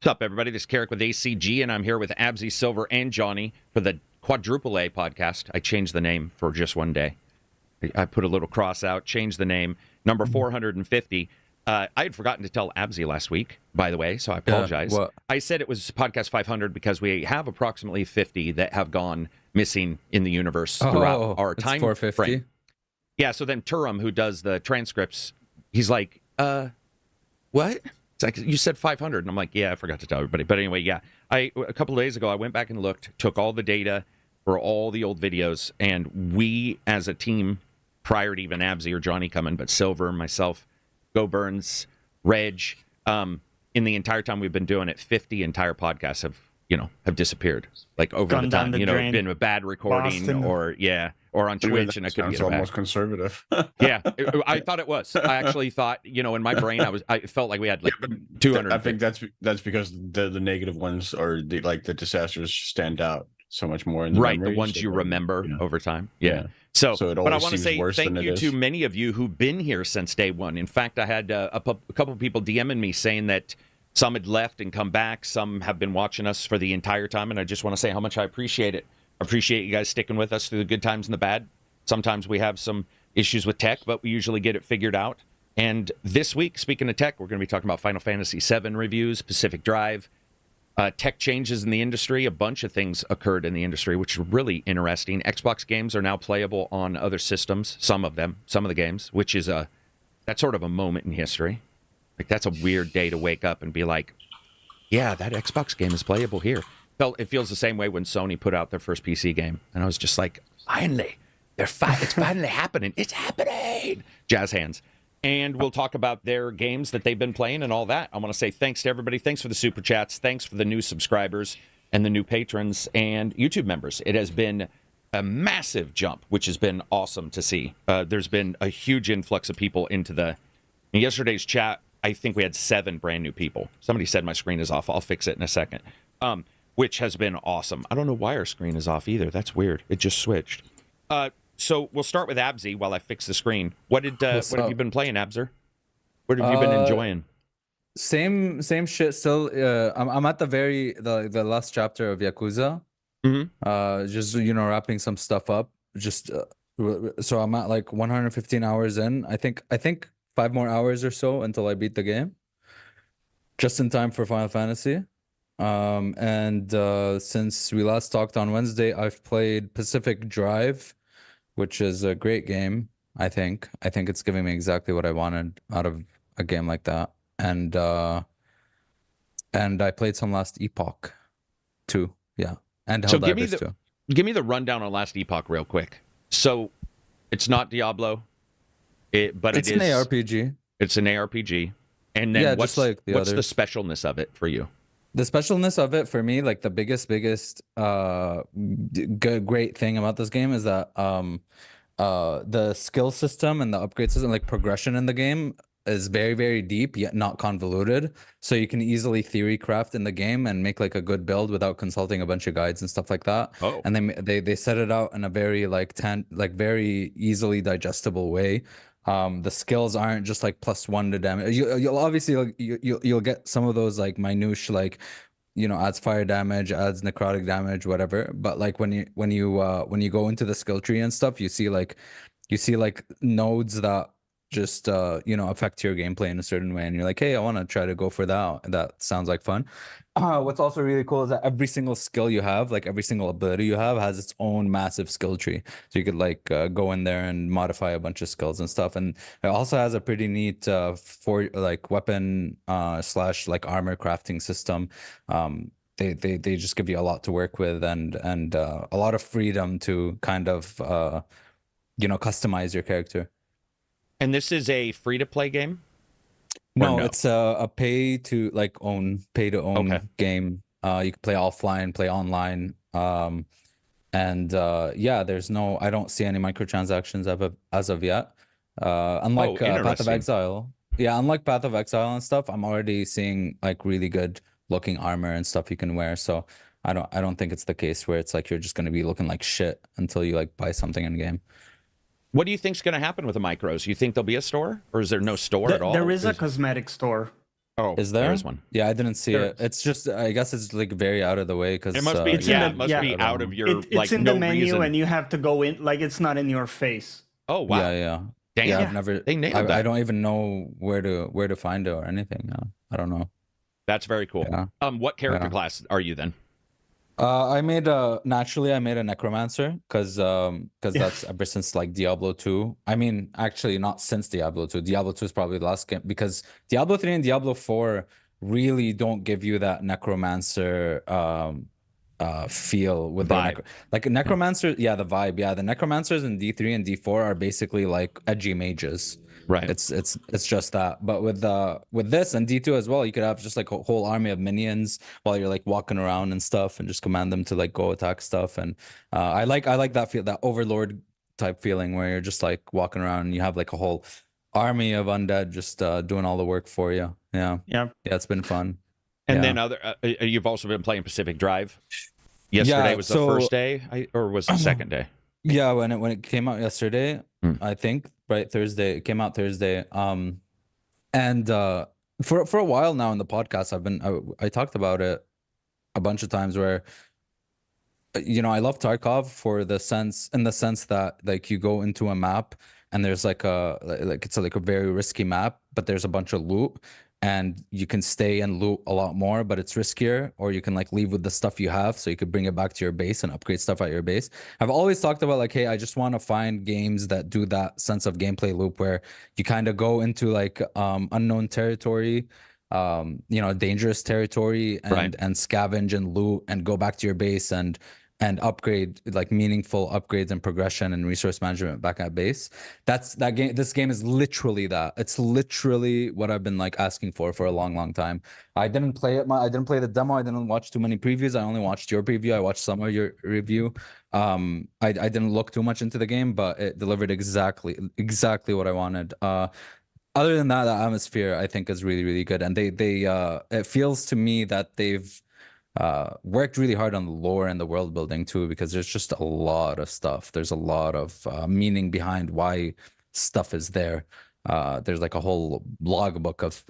What's up, everybody? This is Karak with ACG, and I'm here with Absy, Silver, and Johnny for the Quadruple A podcast. I changed the name for just one day. I put a little cross out, changed the name. Number 450. I had forgotten to tell Absy last week, by the way, so I apologize. I said it was podcast 500 because we have approximately 50 that have gone missing in the universe throughout our time 450. frame. Yeah, so then Turum, who does the transcripts, he's like, what? It's like, you said 500. And I'm like, yeah, I forgot to tell everybody. But anyway, yeah. A couple of days ago, I went back and looked, took all the data for all the old videos, and we, as a team, prior to even Absy or Johnny coming, but Silver, myself, Go Burns, Reg, in the entire time we've been doing it, 50 entire podcasts have disappeared. Like over the time, been a bad recording Boston. or on Twitch, and I couldn't get it back. Almost conservative. Yeah, I thought it was. I actually thought, in my brain, I felt like we had like 200. I think that's because the negative ones or the disasters stand out so much more in the right, memories, the ones you remember over time. Yeah. So it but I always want to seems say worse thank than you it to is. many of you who've been here since day one. In fact, I had a couple of people DMing me saying that some had left and come back. Some have been watching us for the entire time, and I just want to say how much I appreciate it. I appreciate you guys sticking with us through the good times and the bad. Sometimes we have some issues with tech, but we usually get it figured out. And this week, speaking of tech, we're going to be talking about Final Fantasy VII reviews, Pacific Drive, tech changes in the industry. A bunch of things occurred in the industry, which is really interesting. Xbox games are now playable on other systems, some of the games, which is that's sort of a moment in history. Like, that's a weird day to wake up and be like, yeah, that Xbox game is playable here. It feels the same way when Sony put out their first PC game. And I was just like, finally, it's finally happening. It's happening. Jazz hands. And we'll talk about their games that they've been playing and all that. I want to say thanks to everybody. Thanks for the super chats. Thanks for the new subscribers and the new patrons and YouTube members. It has been a massive jump, which has been awesome to see. There's been a huge influx of people in yesterday's chat. I think we had 7 brand new people. Somebody said my screen is off. I'll fix it in a second. Which has been awesome. I don't know why our screen is off either. That's weird. It just switched. So we'll start with Absy while I fix the screen. What have you been playing, Abser? What have you been enjoying? Same shit. Still, I'm at the last chapter of Yakuza. Mm-hmm. Just wrapping some stuff up. So I'm at like 115 hours in. I think 5 more hours or so until I beat the game. Just in time for Final Fantasy. And since we last talked on Wednesday, I've played Pacific Drive, which is a great game. I think it's giving me exactly what I wanted out of a game like that. And I played some Last Epoch too. Yeah. And so give me the rundown on Last Epoch real quick. So it's not Diablo, but it's an ARPG. It's an ARPG. And then what's the specialness of it for you? The specialness of it for me, like the biggest great thing about this game is that the skill system and the upgrade system, like progression in the game, is very, very deep yet not convoluted. So you can easily theory craft in the game and make like a good build without consulting a bunch of guides and stuff like that. Oh. And they set it out in a very very easily digestible way. The skills aren't just like +1 to damage. You'll obviously you'll get some of those like minutiae, like adds fire damage, adds necrotic damage, whatever. But like when you go into the skill tree and stuff, you see like nodes that just affect your gameplay in a certain way, and you're like, hey, I want to try to go for that. That sounds like fun. What's also really cool is that every single skill you have, like every single ability you have, has its own massive skill tree. So you could like go in there and modify a bunch of skills and stuff. And it also has a pretty neat for like weapon / like armor crafting system. They just give you a lot to work with and a lot of freedom to kind of customize your character. And this is a free-to-play game? No, it's a pay to own game. You can play offline, play online. I don't see any microtransactions as of yet. Unlike Path of Exile. Yeah, unlike Path of Exile and stuff, I'm already seeing like really good looking armor and stuff you can wear. So I don't think it's the case where it's like you're just gonna be looking like shit until you like buy something in game. What do you think's going to happen with the micros? You think there'll be a store, or is there no store at all? There is a cosmetic store. Oh, Is there? is one. Yeah, I didn't see There it. is. It's just, I guess it's like very out of the way because It must be. It's in the- It must yeah. be out of your It's like in no the menu, reason. and you have to go in. Like it's not in your face. Oh wow. Yeah. Damn. Yeah, I've never. They nailed I that. don't even know where to find it or anything. I don't know. That's very cool. Yeah. What character Yeah. class are you then? I made a necromancer because that's ever since like Diablo 2. I mean, actually not since Diablo 2. Diablo 2 is probably the last game because Diablo 3 and Diablo 4 really don't give you that necromancer feel with the Vibe. like a necromancer. Yeah, the vibe. Yeah, the necromancers in D3 and D4 are basically like edgy mages. Right. It's just that. But with this and D2 as well, you could have just like a whole army of minions while you're like walking around and stuff, and just command them to like go attack stuff. And I like that feel, that overlord type feeling where you're just like walking around and you have like a whole army of undead just doing all the work for you. Yeah, it's been fun. And Yeah. then you've also been playing Pacific Drive. Yesterday was the first day, or was the second day? Yeah, when it came out yesterday, I think, right, Thursday. It came out Thursday. And for a while now in the podcast, I talked about it a bunch of times where I love Tarkov in the sense that like you go into a map and there's it's like a very risky map, but there's a bunch of loot. And you can stay and loot a lot more, but it's riskier, or you can like leave with the stuff you have, so you could bring it back to your base and upgrade stuff at your base. I've always talked about like, hey, I just want to find games that do that sense of gameplay loop where you kind of go into like unknown territory, dangerous territory, and scavenge and loot and go back to your base and upgrade, like meaningful upgrades and progression and resource management back at base. This game is literally that. It's literally what I've been like asking for a long time. I didn't play it. I didn't play the demo. I didn't watch too many previews. I only watched your preview. I watched some of your review. I didn't look too much into the game, but it delivered exactly what I wanted. Other than that, the atmosphere I think is really, really good. And they it feels to me that they've worked really hard on the lore and the world building too, because there's just a lot of stuff. There's a lot of meaning behind why stuff is there. There's like a whole logbook of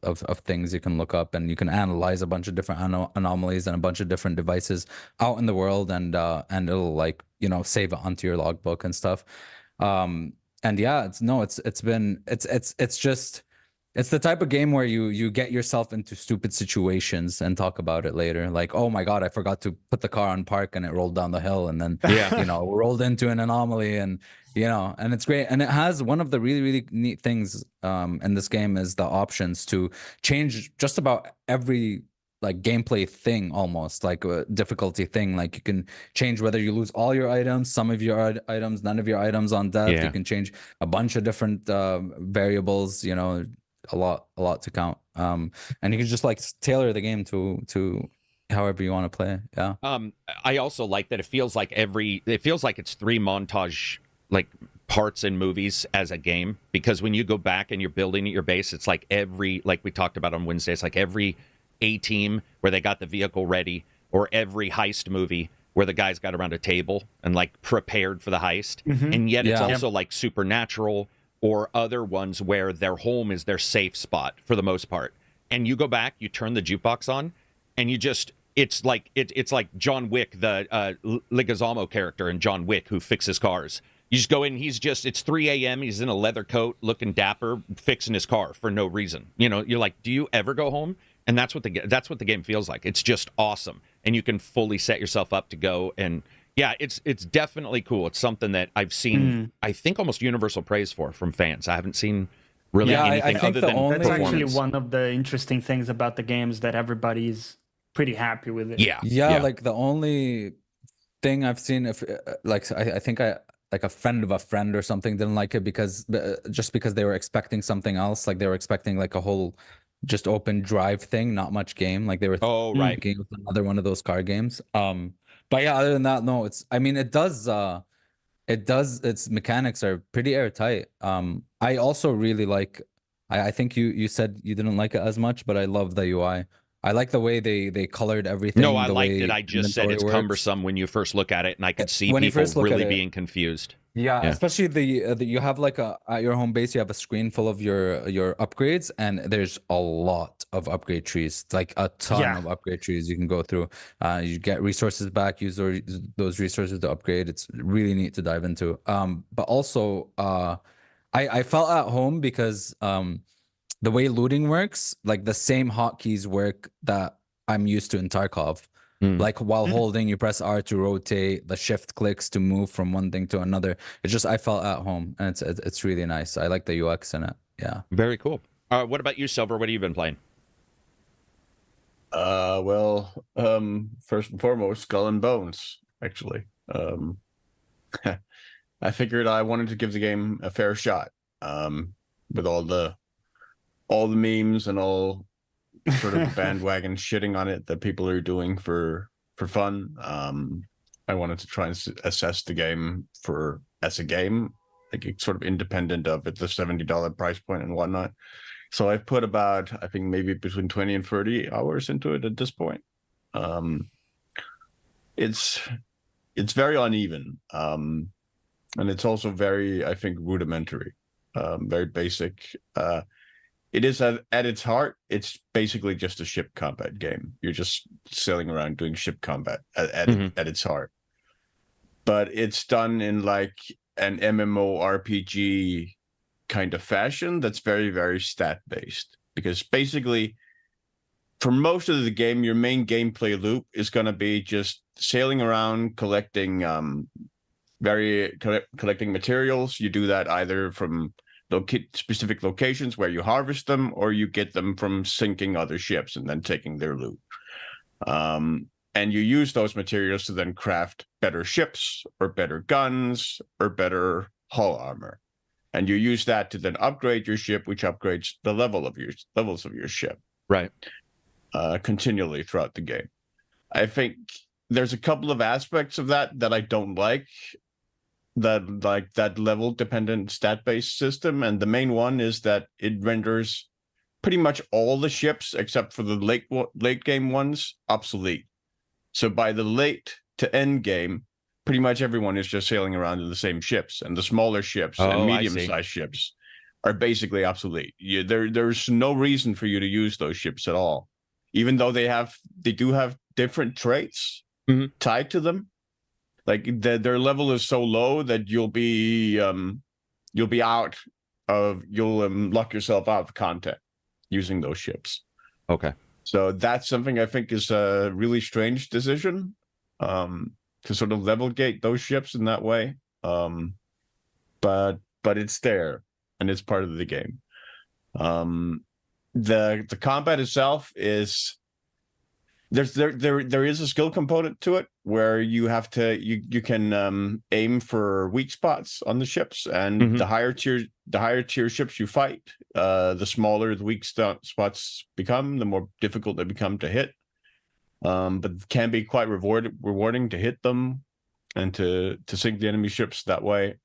things you can look up, and you can analyze a bunch of different anomalies and a bunch of different devices out in the world, and it'll like save it onto your logbook and stuff. And yeah, it's the type of game where you get yourself into stupid situations and talk about it later. Like, oh my God, I forgot to put the car on park and it rolled down the hill, and then rolled into an anomaly, and and it's great. And it has one of the really, really neat things in this game is the options to change just about every like gameplay thing, almost like a difficulty thing. Like you can change whether you lose all your items, some of your items, none of your items on death. You can change a bunch of different variables, a lot to count, and you can just like tailor the game to however you want to play. I also like that it feels like it's 3 montage like parts in movies as a game, because when you go back and you're building at your base, it's like like we talked about on Wednesday, it's like every A-team where they got the vehicle ready, or every heist movie where the guys got around a table and like prepared for the heist. And yet it's also like Supernatural, or other ones where their home is their safe spot for the most part. And you go back, you turn the jukebox on, and it's like John Wick, the Leguizamo character in John Wick who fixes cars. You just go in, it's 3 a.m., he's in a leather coat, looking dapper, fixing his car for no reason. You're like, do you ever go home? And that's what the game feels like. It's just awesome. And you can fully set yourself up to go, and yeah, it's definitely cool. It's something that I've seen, I think, almost universal praise from fans. I haven't seen really anything other than that's performance. actually one of the interesting things about the games, that everybody's pretty happy with it. Yeah. Like the only thing I've seen, if like I think like a friend of a friend or something didn't like it because they were expecting something else. Like they were expecting like a whole just open drive thing, not much game. Like they were thinking it was another one of those car games. But yeah, other than that, no, its mechanics are pretty airtight. I also really like, I think you said you didn't like it as much, but I love the UI. I like the way they colored everything. No, I liked it. I just said it's cumbersome when you first look at it, and I could see people really being confused. Yeah, Yeah. especially the you have like at your home base, you have a screen full of your upgrades, and there's a lot of upgrade trees, like a ton Yeah. of upgrade trees you can go through. You get resources back, use those resources to upgrade. It's really neat to dive into. But also, I felt at home because the way looting works, like the same hotkeys work that I'm used to in Tarkov. Like while holding, you press R to rotate, the shift clicks to move from one thing to another. It's just I felt at home, and it's really nice. I like the UX in it. Yeah. Very cool. What about you, Silver? What have you been playing? First and foremost, Skull and Bones, actually. I figured I wanted to give the game a fair shot. With all the memes and all sort of bandwagon shitting on it that people are doing for fun. I wanted to try and assess the game as a game, like it's sort of independent of it, the $70 price point and whatnot. So I've put about, I think maybe between 20 and 30 hours into it at this point. It's very uneven. And it's also very, I think, rudimentary, very basic. It is at its heart, it's basically just a ship combat game. You're just sailing around doing ship combat at its heart. But it's done in like an MMORPG kind of fashion that's very, very stat-based. Because basically, for most of the game, your main gameplay loop is going to be just sailing around, collecting materials. You do that either from specific locations where you harvest them, or you get them from sinking other ships and then taking their loot. And you use those materials to then craft better ships or better guns or better hull armor. And you use that to then upgrade your ship, which upgrades the levels of your ship. Right. Continually throughout the game. I think there's a couple of aspects of that I don't like. That level dependent stat-based system, and the main one is that it renders pretty much all the ships except for the late game ones obsolete. So by the late to end game, pretty much everyone is just sailing around in the same ships, and the smaller ships and medium-sized ships are basically obsolete. There's no reason for you to use those ships at all, even though they do have different traits tied to them. Like their level is so low that you'll lock yourself out of content using those ships. Okay. So that's something I think is a really strange decision, to sort of level gate those ships in that way. But it's there and it's part of the game. The combat itself is there is a skill component to it where you have to you can aim for weak spots on the ships, and the higher tier ships you fight, the smaller the weak spots become, the more difficult they become to hit. But it can be quite rewarding to hit them and to sink the enemy ships that way.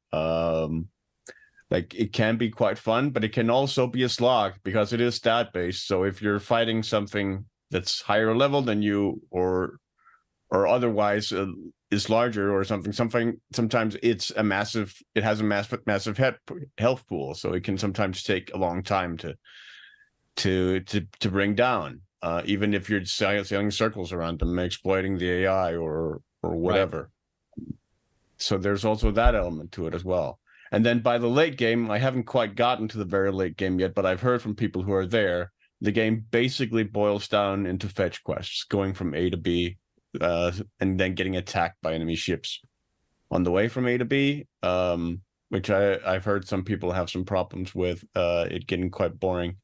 Like it can be quite fun, but it can also be a slog because it is stat based. So if you're fighting something that's higher level than you, or otherwise is larger or something, sometimes it has a massive health pool, so it can sometimes take a long time to bring down, even if you're sailing circles around them, exploiting the AI or whatever. Right. So there's also that element to it as well. And then by the late game, I haven't quite gotten to the very late game yet, but I've heard from people who are there, the game basically boils down into fetch quests, going from A to B, and then getting attacked by enemy ships on the way from A to B, which I've heard some people have some problems with, it getting quite boring.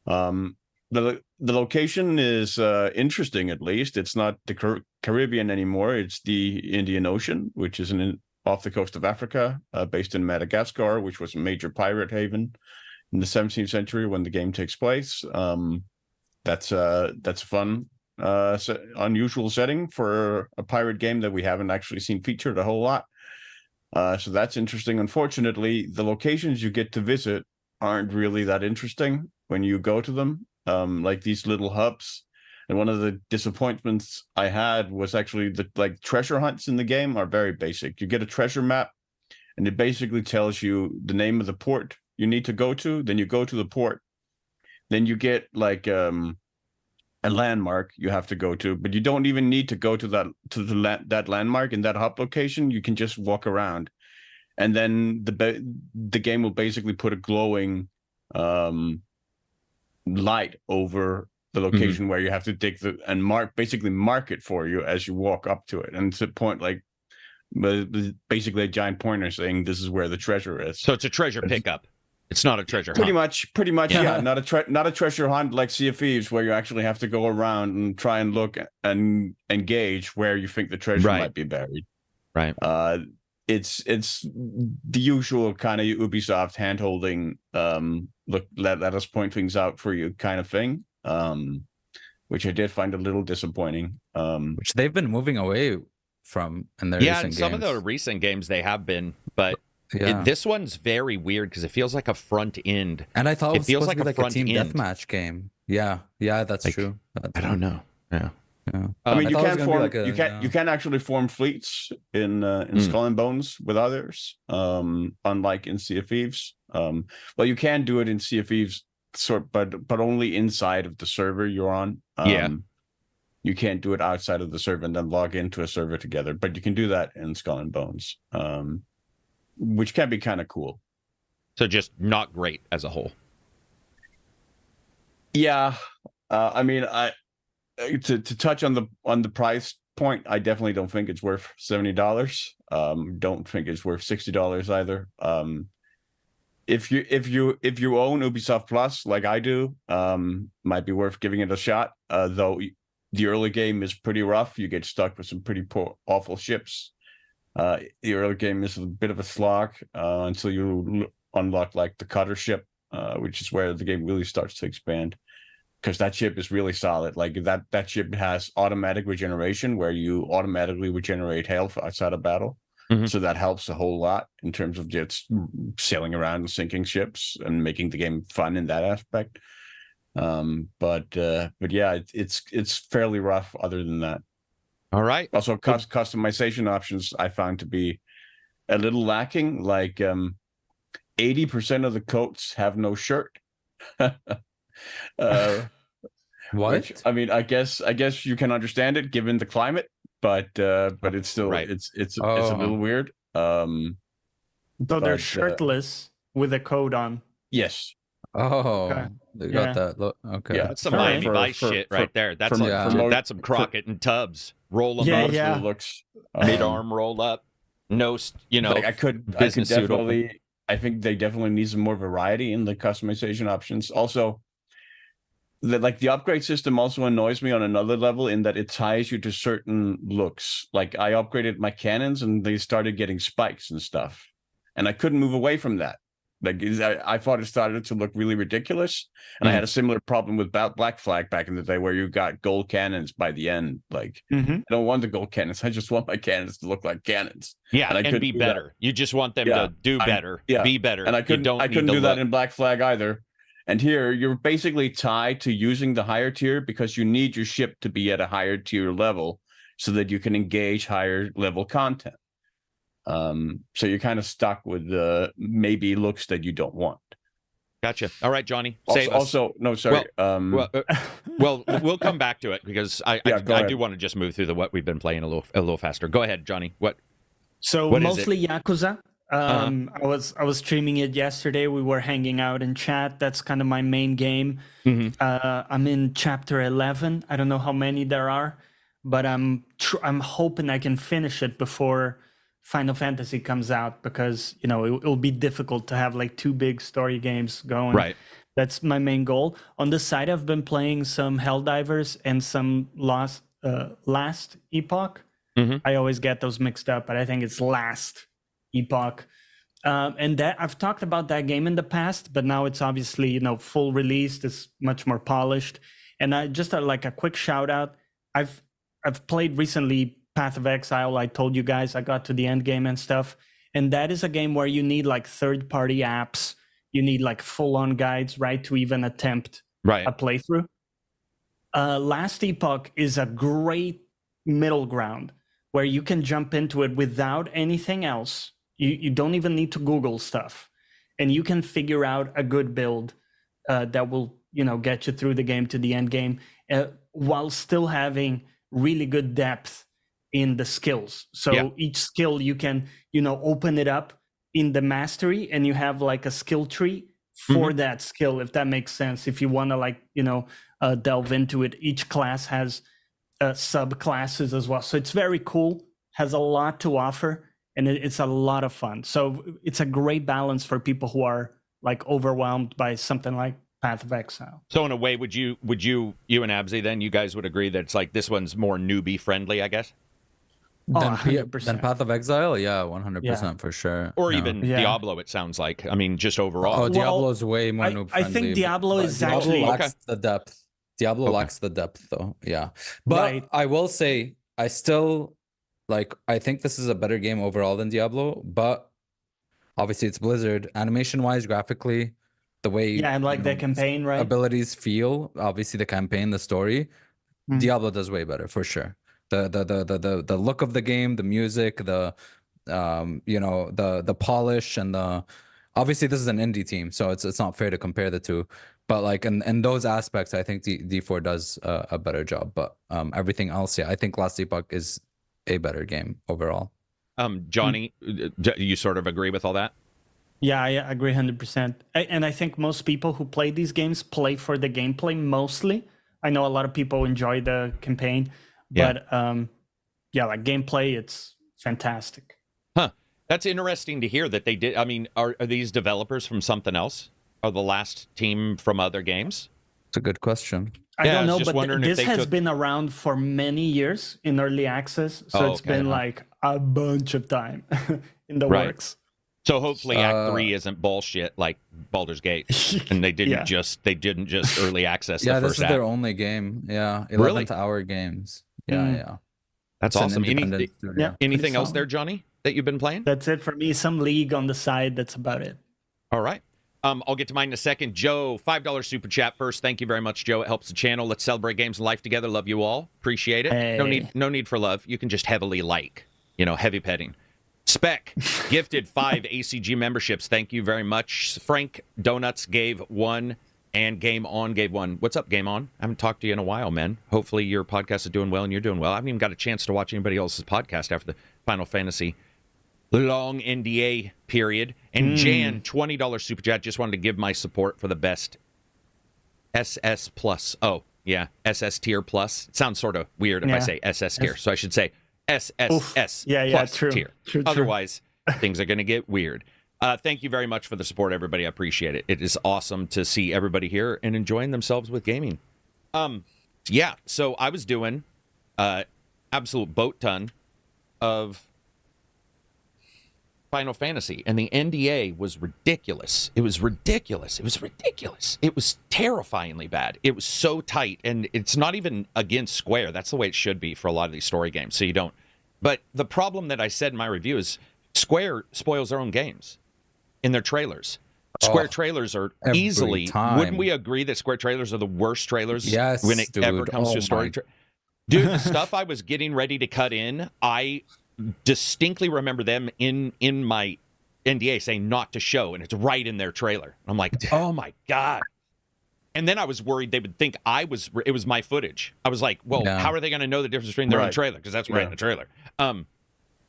The location is interesting, at least. It's not the Caribbean anymore. It's the Indian Ocean, which is off the coast of Africa, based in Madagascar, which was a major pirate haven in the 17th century when the game takes place. That's a fun, unusual setting for a pirate game that we haven't actually seen featured a whole lot. So that's interesting. Unfortunately, the locations you get to visit aren't really that interesting when you go to them, like these little hubs. And one of the disappointments I had was actually the treasure hunts in the game are very basic. You get a treasure map, and it basically tells you the name of the port you need to go to. Then you go to the port. Then you get like a landmark you have to go to, but you don't even need to go to that landmark in that hub location. You can just walk around, and then the game will basically put a glowing light over the location where you have to dig and mark it for you as you walk up to it. And it's a point like basically a giant pointer saying this is where the treasure is. So it's a treasure pickup. It's not a treasure hunt. Pretty much, yeah. Not a treasure hunt like Sea of Thieves, where you actually have to go around and try and look and gauge where you think the treasure might be buried. Right. It's the usual kind of Ubisoft hand-holding, look, let us point things out for you kind of thing, which I did find a little disappointing. Which they've been moving away from in their recent some games. of the recent games they have been, but this one's very weird because it feels like a front end. And I thought it feels like a team end. deathmatch game. Yeah, that's true. I don't know. Yeah. I mean, you can actually form fleets in Skull and Bones with others, unlike in Sea of Thieves. Well, you can do it in Sea of Thieves, but only inside of the server you're on. You can't do it outside of the server and then log into a server together, but you can do that in Skull and Bones, which can be kind of cool. So just not great as a whole. Yeah, I mean, to touch on the price point, I definitely don't think it's worth $70. Don't think it's worth $60 either. If you own Ubisoft Plus like I do, might be worth giving it a shot. Though the early game is pretty rough. You get stuck with some pretty awful ships. The early game is a bit of a slog until you unlock like the cutter ship, which is where the game really starts to expand. Because that ship is really solid. Like that ship has automatic regeneration, where you automatically regenerate health outside of battle. So that helps a whole lot in terms of just sailing around and sinking ships and making the game fun in that aspect. But yeah, it's fairly rough other than that. All right. Also, customization options I found to be a little lacking. Like 80% of the coats have no shirt. What? Which, I mean, I guess you can understand it given the climate, but it's still it's a little weird. So they're shirtless with a coat on. Yes. Oh, they got that. Okay. Yeah, that's some Miami Vice shit right there. That's that's some Crockett and Tubbs. Roll them up. Yeah. Looks mid-arm roll up. No, like I could definitely. I think they definitely need some more variety in the customization options. Also, the upgrade system also annoys me on another level in that it ties you to certain looks. Like I upgraded my cannons and they started getting spikes and stuff, and I couldn't move away from that. Like I thought it started to look really ridiculous, and I had a similar problem with Black Flag back in the day, where you got gold cannons by the end. Like I don't want the gold cannons; I just want my cannons to look like cannons. Yeah, and be better. That. You just want them to do better, be better. And I couldn't do that in Black Flag either. And here, you're basically tied to using the higher tier because you need your ship to be at a higher tier level so that you can engage higher level content. So you're kind of stuck with the maybe looks that you don't want. Gotcha. All right, Johnny. No, sorry. Well, we'll come back to it because I do want to just move through what we've been playing a little faster. Go ahead, Johnny. What mostly Yakuza. I was streaming it yesterday. We were hanging out in chat. That's kind of my main game. I'm in chapter 11. I don't know how many there are, but I'm hoping I can finish it before Final Fantasy comes out, because it'll be difficult to have like two big story games going. Right. That's my main goal. On the side, I've been playing some Helldivers and some Last Epoch. I always get those mixed up, but I think it's Last Epoch. And that I've talked about that game in the past, but now it's obviously full released. It's much more polished. And I just like a quick shout out. I've played recently Path of Exile. I told you guys I got to the end game and stuff. And that is a game where you need like third-party apps. You need like full-on guides, right, to even attempt a playthrough. Last Epoch is a great middle ground where you can jump into it without anything else. You don't even need to Google stuff, and you can figure out a good build that will, get you through the game to the end game, while still having really good depth in the skills. So each skill you can, open it up in the mastery, and you have like a skill tree for that skill, if that makes sense. If you want to delve into it, each class has subclasses as well. So it's very cool, has a lot to offer, and it's a lot of fun. So it's a great balance for people who are like overwhelmed by something like Path of Exile. So in a way, would you and Abzi, then you guys would agree that it's like this one's more newbie friendly, I guess? Than Path of Exile? Yeah, 100% for sure. Or even Diablo, it sounds like. I mean, just overall. Oh, Diablo's way more noob friendly. I think Diablo is Diablo actually... lacks the depth. Diablo lacks the depth, though. Yeah. But I will say, I still, I think this is a better game overall than Diablo, but obviously it's Blizzard. Animation-wise, graphically, the way... Yeah, and the campaign, right? Abilities feel, obviously the campaign, the story, Diablo does way better, for sure. The look of the game, the music, the polish, and obviously this is an indie team, so it's not fair to compare the two. But in those aspects, I think D4 does a better job. But everything else, I think Last Epoch is a better game overall. Johnny, do you sort of agree with all that? Yeah, I agree 100%. And I think most people who play these games play for the gameplay mostly. I know a lot of people enjoy the campaign. But gameplay, it's fantastic. Huh. That's interesting to hear that they did. I mean, are these developers from something else? Are the last team from other games? It's a good question. I don't know, but this has been around for many years in early access. So it's been like a bunch of time in the works. So hopefully Act 3 isn't bullshit like Baldur's Gate, and they didn't just early access the first this is act. their only game. Yeah, 11th-hour games. Yeah. That's awesome. Anything else there, Johnny, that you've been playing? That's it for me. Some League on the side. That's about it. All right. I'll get to mine in a second. Joe, $5 super chat first. Thank you very much, Joe. It helps the channel. Let's celebrate games and life together. Love you all. Appreciate it. Hey. No need for love. You can just heavily heavy petting. Spec gifted 5 ACG memberships. Thank you very much. Frank Donuts gave 1. And Game On gave 1. What's up, Game On? I haven't talked to you in a while, man. Hopefully your podcast is doing well and you're doing well. I haven't even got a chance to watch anybody else's podcast after the Final Fantasy long NDA period. And Jan, $20 super chat. Just wanted to give my support for the best SS Plus. Oh, yeah, SS Tier Plus. It sounds sort of weird if I say SS Tier. So I should say SSS Plus Tier. True. Otherwise, things are going to get weird. Thank you very much for the support, everybody. I appreciate it. It is awesome to see everybody here and enjoying themselves with gaming. So I was doing absolute boat ton of Final Fantasy, and the NDA was ridiculous. It was ridiculous. It was terrifyingly bad. It was so tight, and it's not even against Square. That's the way it should be for a lot of these story games, so you don't. But the problem that I said in my review is Square spoils their own games in their trailers. Square trailers are easily... Wouldn't we agree that Square trailers are the worst trailers when it ever comes to story? Dude, the stuff I was getting ready to cut in, I distinctly remember them in my NDA saying not to show, and it's right in their trailer. I'm like, oh my God. And then I was worried they would think it was my footage. I was like, well, how are they going to know the difference between their own trailer? Because that's right in the trailer.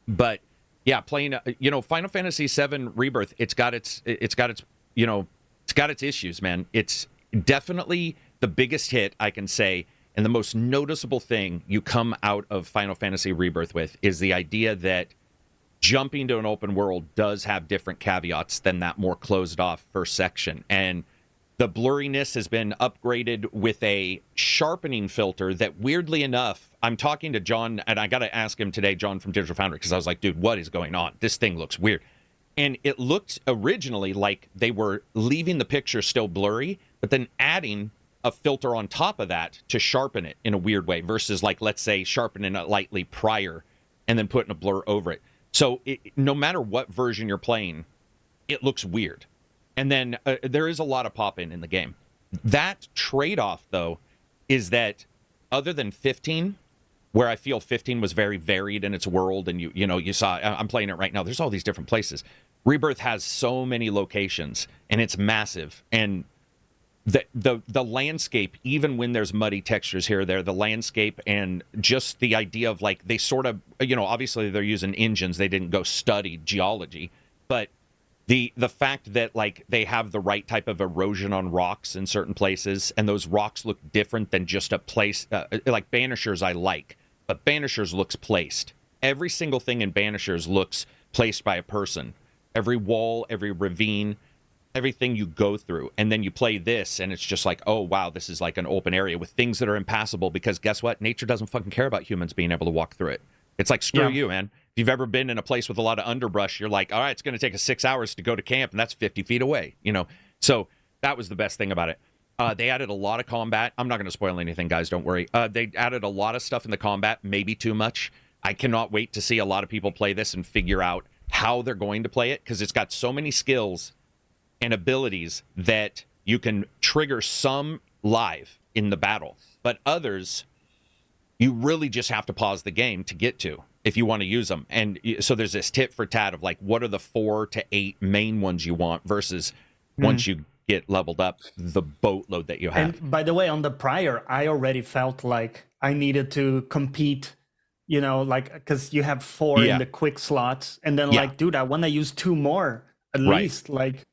But yeah, playing, Final Fantasy VII Rebirth, it's got its issues, man. It's definitely the biggest hit, I can say, and the most noticeable thing you come out of Final Fantasy Rebirth with is the idea that jumping to an open world does have different caveats than that more closed off first section. And the blurriness has been upgraded with a sharpening filter that, weirdly enough, I'm talking to John, and I got to ask him today, John from Digital Foundry, because I was like, dude, what is going on? This thing looks weird. And it looked originally like they were leaving the picture still blurry, but then adding a filter on top of that to sharpen it in a weird way versus, like, let's say, sharpening it lightly prior and then putting a blur over it. So no matter what version you're playing, it looks weird. And then there is a lot of pop-in the game. That trade-off, though, is that other than 15, where I feel 15 was very varied in its world, and you saw, I'm playing it right now, there's all these different places. Rebirth has so many locations, and it's massive, and the landscape, even when there's muddy textures here or there, the landscape and just the idea of like, they sort of, obviously they're using engines, they didn't go study geology, but the fact that like they have the right type of erosion on rocks in certain places, and those rocks look different than just a place, like Banishers I like, but Banishers looks placed. Every single thing in Banishers looks placed by a person. Every wall, every ravine, everything you go through. And then you play this, and it's just like, oh, wow, this is like an open area with things that are impassable, because guess what? Nature doesn't fucking care about humans being able to walk through it. It's like, screw you, man. If you've ever been in a place with a lot of underbrush, you're like, all right, it's going to take us 6 hours to go to camp, and that's 50 feet away, So that was the best thing about it. They added a lot of combat. I'm not going to spoil anything, guys. Don't worry. They added a lot of stuff in the combat, maybe too much. I cannot wait to see a lot of people play this and figure out how they're going to play it, because it's got so many skills and abilities that you can trigger some live in the battle, but others you really just have to pause the game to get to if you want to use them. And so there's this tit for tat of like, what are the 4 to 8 main ones you want versus once you get leveled up, the boatload that you have. And by the way, on the prior, I already felt like I needed to compete, like, because you have 4 in the quick slots, and then like, dude, I want to use 2 more at least, like.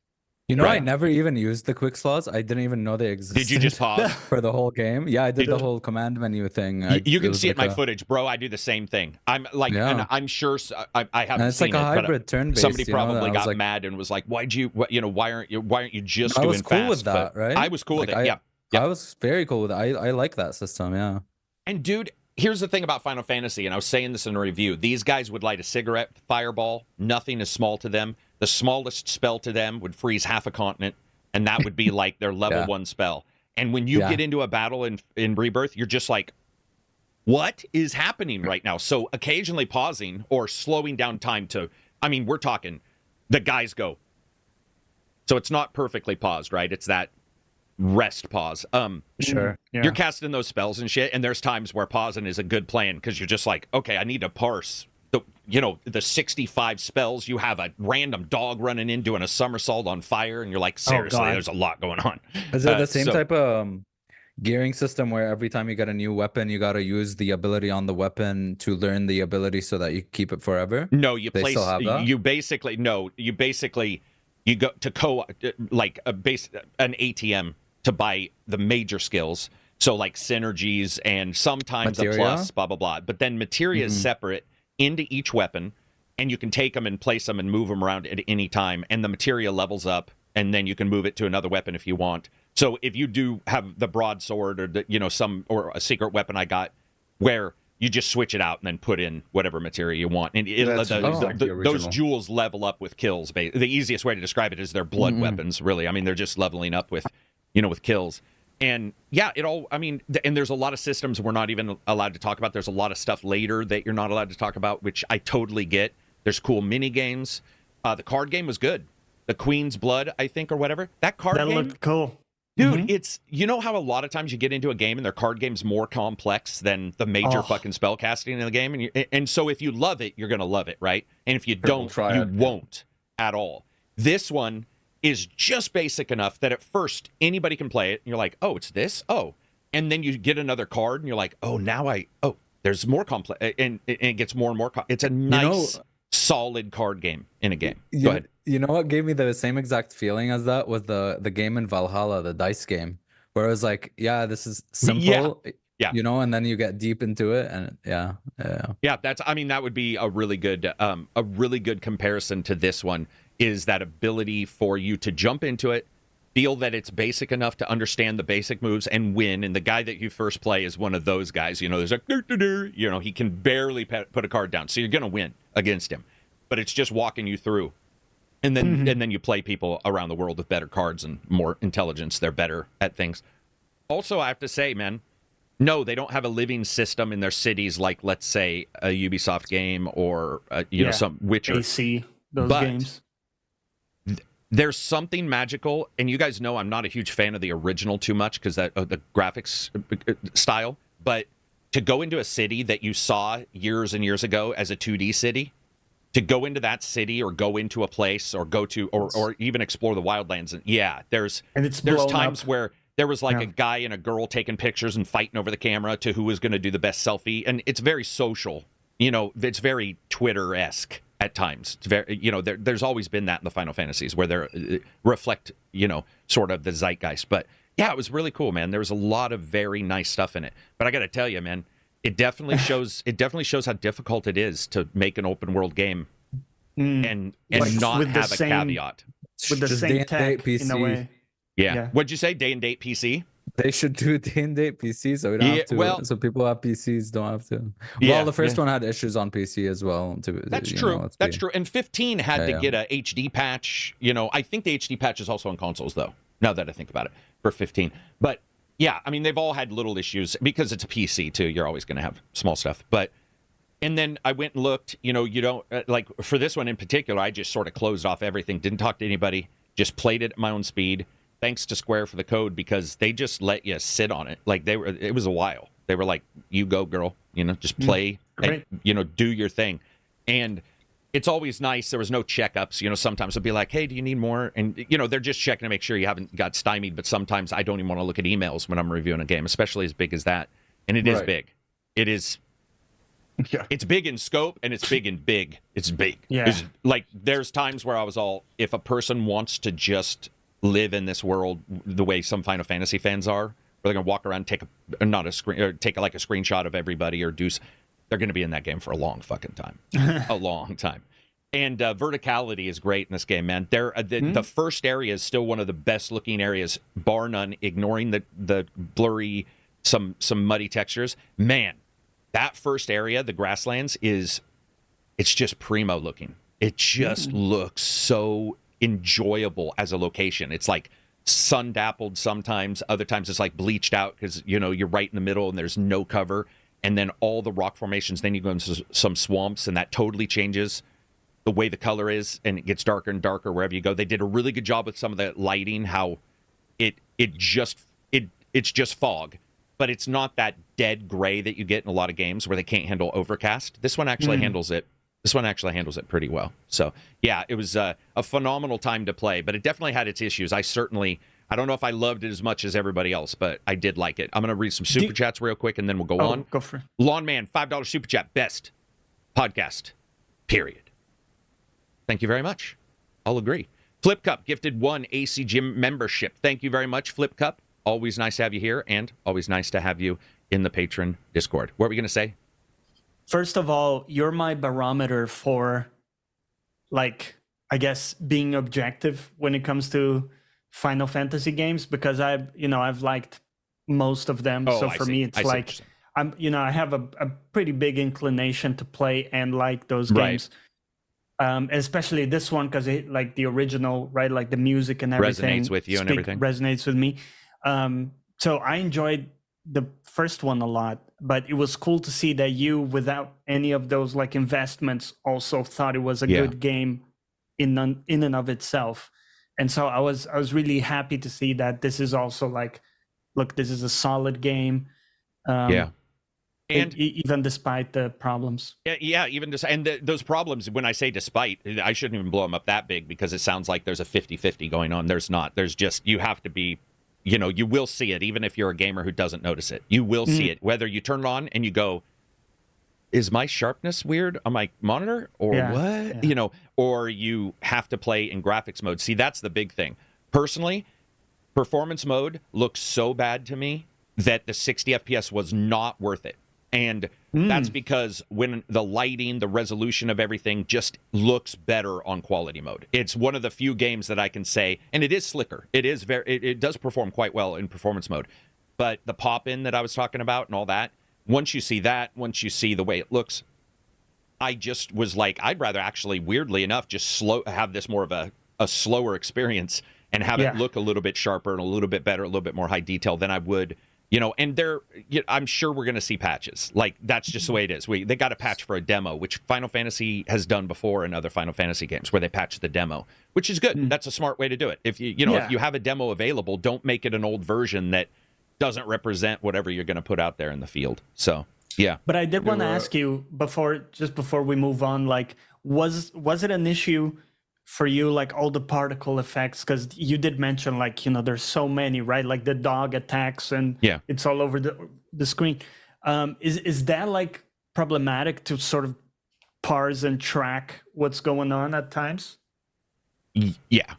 I never even used the quick slots. I didn't even know they existed. Did you just pause for the whole game? Yeah, I did the whole command menu thing. You can see it in my footage, bro. I do the same thing. I'm like, and I'm sure I haven't it's seen like a it, hybrid turn-based. Somebody probably got mad and was like, "Why'd you? Why aren't you just doing fast?" I was cool with that, right? I was cool with it. Yeah, I was very cool with it. I like that system. Yeah. And dude, here's the thing about Final Fantasy, and I was saying this in a review. These guys would light a cigarette, fireball. Nothing is small to them. The smallest spell to them would freeze half a continent. And that would be like their level 1 spell. And when you get into a battle in Rebirth, you're just like, what is happening right now? So occasionally pausing or slowing down time to, we're talking, the guys go. So it's not perfectly paused, right? It's that rest pause. Sure. Yeah. You're casting those spells and shit, and there's times where pausing is a good plan because you're just like, okay, I need to parse the 65 spells. You have a random dog running in doing a somersault on fire, and you're like, seriously, there's a lot going on. Is it the same type of gearing system where every time you get a new weapon, you got to use the ability on the weapon to learn the ability so that you keep it forever? No, you basically go to an ATM to buy the major skills. So like synergies and sometimes materia? A plus, blah, blah, blah. But then materia is separate into each weapon, and you can take them and place them and move them around at any time, and the materia levels up, and then you can move it to another weapon if you want. So if you do have the broadsword or or a secret weapon I got where you just switch it out and then put in whatever materia you want, and those jewels level up with kills. The easiest way to describe it is they're blood weapons, really. They're just leveling up with kills. And yeah, and there's a lot of systems we're not even allowed to talk about. There's a lot of stuff later that you're not allowed to talk about, which I totally get. There's cool mini games. The card game was good. The Queen's Blood, I think, or whatever. That game looked cool. Dude, it's, how a lot of times you get into a game and their card game's more complex than the major fucking spell casting in the game. And so if you love it, you're going to love it, right? And if you don't, you won't at all. This one is just basic enough that at first anybody can play it. And you're like, oh, it's this? Oh. And then you get another card and you're like, oh, there's more complex. And it gets more and more. It's a nice, solid card game in a game. Go ahead. You know what gave me the same exact feeling as that was the game in Valhalla, the dice game, where it was like, yeah, this is simple, and then you get deep into it, and that's, that would be a really good comparison to this one, is that ability for you to jump into it, feel that it's basic enough to understand the basic moves and win. And the guy that you first play is one of those guys, there's a, he can barely put a card down. So you're going to win against him, but it's just walking you through. And then you play people around the world with better cards and more intelligence. They're better at things. Also, I have to say, man, no, they don't have a living system in their cities like, let's say, a Ubisoft game or some Witcher. AC, those games. There's something magical, and you guys know I'm not a huge fan of the original too much because the graphics style, but to go into a city that you saw years and years ago as a 2D city, to go into that city or go into a place or go to or even explore the wildlands. And there's times where there was like a guy and a girl taking pictures and fighting over the camera to who was going to do the best selfie. And it's very social. It's very Twitter-esque at times. It's very, there's always been that in the Final Fantasies where they reflect, sort of the zeitgeist. But yeah, it was really cool, man. There was a lot of very nice stuff in it. But I got to tell you, man, it definitely shows how difficult it is to make an open world game and not have a caveat. With the same tech in a way. Yeah. What'd you say? Day and date PC? They should do day and date PC so we don't have to. Well, so people who have PCs don't have to. Well, the first one had issues on PC as well. That's true. That's true. And 15 had to get a HD patch. I think the HD patch is also on consoles though. Now that I think about it, for 15. But yeah, I mean they've all had little issues because it's a PC too. You're always going to have small stuff. And then I went and looked. You don't like for this one in particular. I just sort of closed off everything. Didn't talk to anybody. Just played it at my own speed. Thanks to Square for the code because they just let you sit on it. Like it was a while. They were like, "You go, girl. Just play. And, do your thing." And it's always nice. There was no checkups. Sometimes it'll be like, "Hey, do you need more?" And they're just checking to make sure you haven't got stymied. But sometimes I don't even want to look at emails when I'm reviewing a game, especially as big as that. And it is big. It is. Yeah. It's big in scope and it's big in big. It's big. Yeah. Like there's times where I was all, if a person wants to just live in this world the way some Final Fantasy fans are, where they're gonna walk around, take a screenshot of everybody or they're gonna be in that game for a long fucking time, a long time. And verticality is great in this game, man. The first area is still one of the best looking areas, bar none, ignoring the blurry, some muddy textures. Man, that first area, the grasslands, it's just primo looking. It just looks so enjoyable as a location. It's like sun dappled sometimes, other times it's like bleached out because you're right in the middle and there's no cover, and then all the rock formations, then you go into some swamps and that totally changes the way the color is and it gets darker and darker wherever you go. They did a really good job with some of the lighting, how it's just fog, but it's not that dead gray that you get in a lot of games where they can't handle overcast. This one actually handles it. This one actually handles it pretty well. So, yeah, it was a phenomenal time to play, but it definitely had its issues. I don't know if I loved it as much as everybody else, but I did like it. I'm going to read some super chats real quick, and then we'll go on. Go for it. Lawn Man, $5 super chat, best podcast, period. Thank you very much. I'll agree. Flip Cup gifted 1 ACG membership. Thank you very much, Flip Cup. Always nice to have you here, and always nice to have you in the Patreon Discord. What were we going to say? First of all, you're my barometer for, like, I guess being objective when it comes to Final Fantasy games because I've liked most of them. So for me, it's like I have a pretty big inclination to play and like those games, especially this one because it like the original, right? Like the music and everything resonates with you and everything resonates with me. So I enjoyed the first one a lot, but it was cool to see that you, without any of those like investments, also thought it was a good game in and of itself. And so I was really happy to see that this is also like, look, this is a solid game. And even despite the problems. Those problems, when I say despite, I shouldn't even blow them up that big because it sounds like there's a 50-50 going on. There's not. There's just, you have to be, you will see it, even if you're a gamer who doesn't notice it. You will see it, whether you turn it on and you go, is my sharpness weird on my monitor or what? Yeah. Or you have to play in graphics mode. See, that's the big thing. Personally, performance mode looks so bad to me that the 60 FPS was not worth it. And that's because when the lighting, the resolution of everything just looks better on quality mode. It's one of the few games that I can say, and it is slicker. It does perform quite well in performance mode. But the pop-in that I was talking about and all that, once you see the way it looks, I just was like, I'd rather actually, weirdly enough, just have this more of a slower experience and have it look a little bit sharper and a little bit better, a little bit more high detail than I would. And I'm sure we're going to see patches. Like, that's just the way it is. They got a patch for a demo, which Final Fantasy has done before in other Final Fantasy games, where they patch the demo, which is good. That's a smart way to do it. If if you have a demo available, don't make it an old version that doesn't represent whatever you're going to put out there in the field. So Yeah. But I did want to were- ask you before we move on, like, was it an issue for you, like all the particle effects? Because you did mention, like, there's so many, right? Like the dog attacks and it's all over the screen. Is that like problematic to sort of parse and track what's going on at times? Yeah,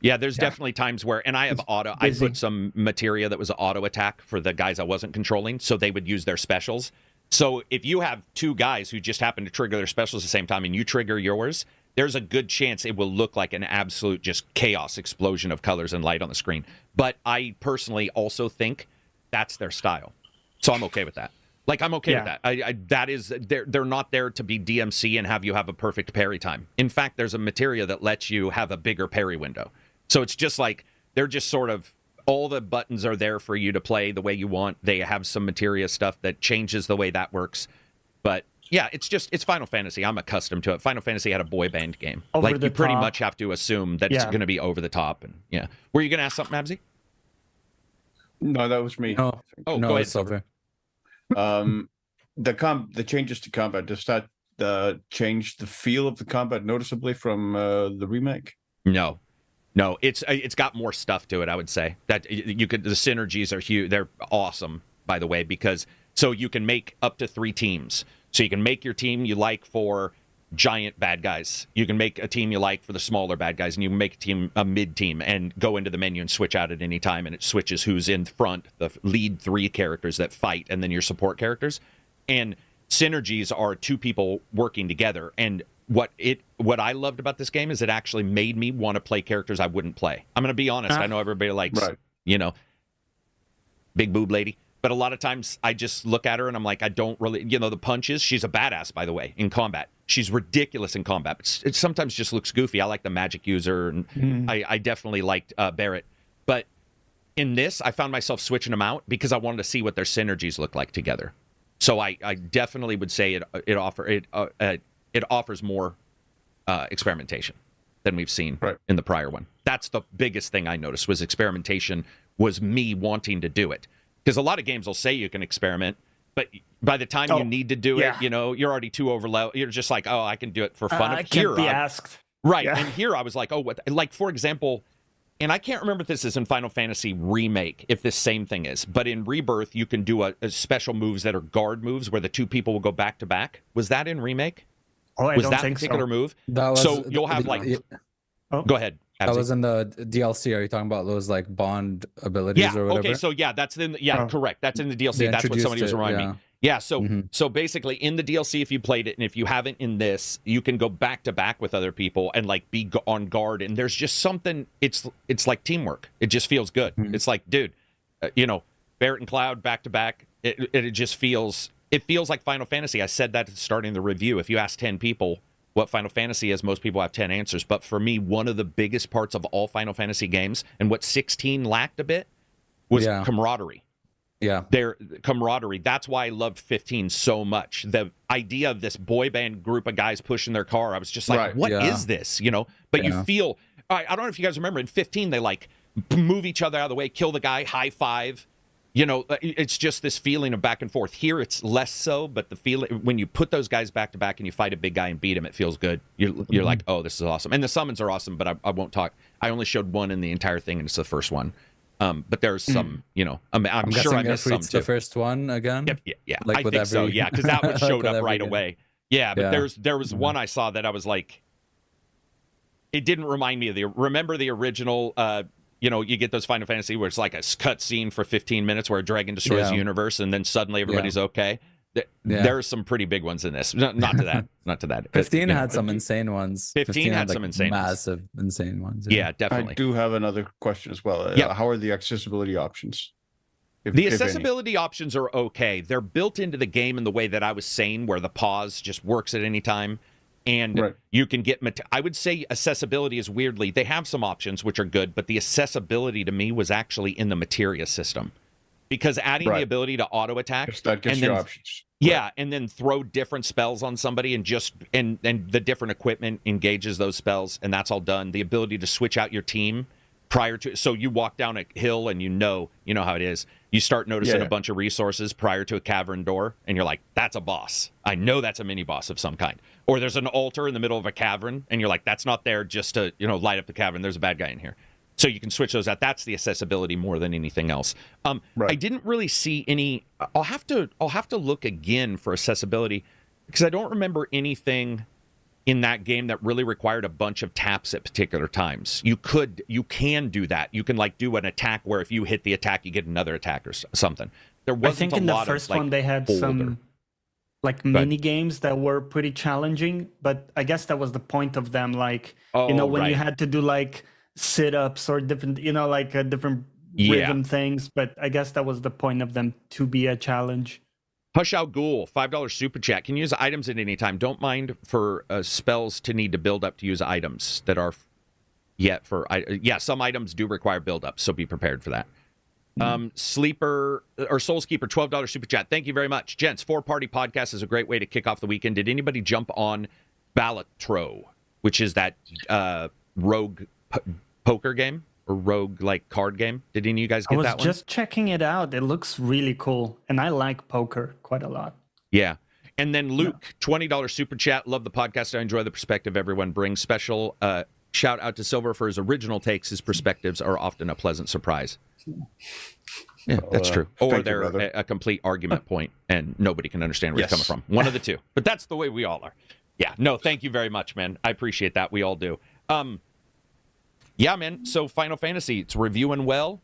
there's definitely times where, and I have I busy. put some materia that was auto attack for the guys I wasn't controlling, so they would use their specials. So if you have two guys who just happen to trigger their specials at the same time and you trigger yours, there's a good chance it will look like an absolute just chaos explosion of colors and light on the screen. But I personally also think that's their style. So I'm okay with that. Like, I'm okay with that. That is, they're not there to be DMC and have you have a perfect parry time. In fact, there's a materia that lets you have a bigger parry window. So it's just like, they're just sort of, all the buttons are there for you to play the way you want. They have some materia stuff that changes the way that works. But yeah, it's Final Fantasy. I'm accustomed to it. Final Fantasy had a boy band game. Over like, the you pretty top. much have to assume that it's going to be over the top. And yeah. Were you going to ask something, Mabsy? No, that was me. No, Oh, no, go it's ahead. over. The changes to combat, does that change the feel of the combat noticeably from the remake? No, it's got more stuff to it. I would say that the synergies are huge. They're awesome, by the way, because so you can make up to 3 teams. So you can make your team you like for giant bad guys. You can make a team you like for the smaller bad guys, and you can make a mid team and go into the menu and switch out at any time, and it switches who's in front, the lead 3 characters that fight, and then your support characters. And synergies are 2 people working together. And what I loved about this game is it actually made me want to play characters I wouldn't play. I'm going to be honest. I know everybody likes, big boob lady. But a lot of times I just look at her and I'm like, I don't really, the punches. She's a badass, by the way, in combat. She's ridiculous in combat. But it sometimes just looks goofy. I like the magic user, and I definitely liked Barrett. But in this, I found myself switching them out because I wanted to see what their synergies look like together. So I definitely would say it offers more experimentation than we've seen in the prior one. That's the biggest thing I noticed was experimentation, was me wanting to do it. Because a lot of games will say you can experiment, but by the time you need to do it, you're already too overloaded. You're just like, oh, I can do it for fun. I can't be asked. Right. Yeah. And here I was like, oh, what? Like, for example, and I can't remember if this is in Final Fantasy Remake, if this same thing is, but in Rebirth, you can do a special moves that are guard moves where the 2 people will go back to back. Was that in Remake? Oh, I was don't that think particular so. move? That was, so you'll have go ahead. That was in the DLC. Are you talking about those like bond abilities or whatever? Okay, so that's in correct. That's in the DLC. They That's what somebody was reminding me. Yeah, so so basically in the DLC, if you played it, and if you haven't in this, you can go back to back with other people and like be on guard. And there's just something. It's like teamwork. It just feels good. It's like, dude, Barrett and Cloud back to back. It just feels. It feels like Final Fantasy. I said that at the starting of the review. If you ask 10 people what Final Fantasy is, most people have 10 answers. But for me, one of the biggest parts of all Final Fantasy games, and what 16 lacked a bit, was camaraderie. Yeah. Their camaraderie. That's why I loved 15 so much. The idea of this boy band group of guys pushing their car, I was just like, what is this? But you feel, I don't know if you guys remember, in 15, they like move each other out of the way, kill the guy, high five. It's just this feeling of back and forth. Here, it's less so, but the feeling when you put those guys back to back and you fight a big guy and beat him, it feels good. You're like, oh, this is awesome. And the summons are awesome, but I won't talk. I only showed one in the entire thing, and it's the first one. But there's some, I'm sure I missed some too. The first one again. Yeah, like I think so. Yeah, because that one showed up right away. Yeah, but there was one I saw that I was like, it didn't remind me of remember the original. You get those Final Fantasy where it's like a cut scene for 15 minutes where a dragon destroys the universe, and then suddenly everybody's okay. There are some pretty big ones in this. Not to that. 15 had some insane ones. 15 had some insane ones. Massive, insane ones. Yeah, definitely. I do have another question as well. How are the accessibility options? The accessibility options are okay. They're built into the game in the way that I was saying, where the pause just works at any time. And you can get, I would say accessibility is weirdly, they have some options which are good, but the accessibility to me was actually in the materia system. Because adding the ability to auto attack, that gives you options. Yeah, and then throw different spells on somebody and and the different equipment engages those spells, and that's all done. The ability to switch out your team prior to, so you walk down a hill and you know how it is. You start noticing Yeah. a bunch of resources prior to a cavern door, and you're like, that's a boss. I know that's a mini boss of some kind. Or there's an altar in the middle of a cavern, and you're like, that's not there just to, light up the cavern. There's a bad guy in here. So you can switch those out. That's the accessibility more than anything else. Right. I didn't really see any. I'll have to look again for accessibility, because I don't remember anything in that game that really required a bunch of taps at particular times. You can do that. You can like do an attack where if you hit the attack, you get another attack or something. There wasn't I think a in the lot first of, like, one they had folder. some like mini games that were pretty challenging, but I guess that was the point of them. Like, when right. you had to do like sit-ups or different, like different Yeah. rhythm things, but I guess that was the point of them, to be a challenge. Hush Out Ghoul, $5 super chat. Can use items at any time. Don't mind for spells to need to build up to use items that are some items do require build up, so be prepared for that. Sleeper or Soulskeeper, $12 super chat. Thank you very much. Gents, 4-party podcast is a great way to kick off the weekend. Did anybody jump on Balatro, which is that rogue poker game? Or rogue like card game? Did any of you guys get that one? I was just checking it out. It looks really cool, and I like poker quite a lot. Yeah. And then Luke, $20 super chat. Love the podcast. I enjoy the perspective everyone brings. Special shout out to Silver for his original takes. His perspectives are often a pleasant surprise. Yeah, that's true. Or they're a complete argument point, and nobody can understand where you're coming from. One of the two. But that's the way we all are. Yeah. No, thank you very much, man. I appreciate that. We all do. Yeah, man. So Final Fantasy, it's reviewing well.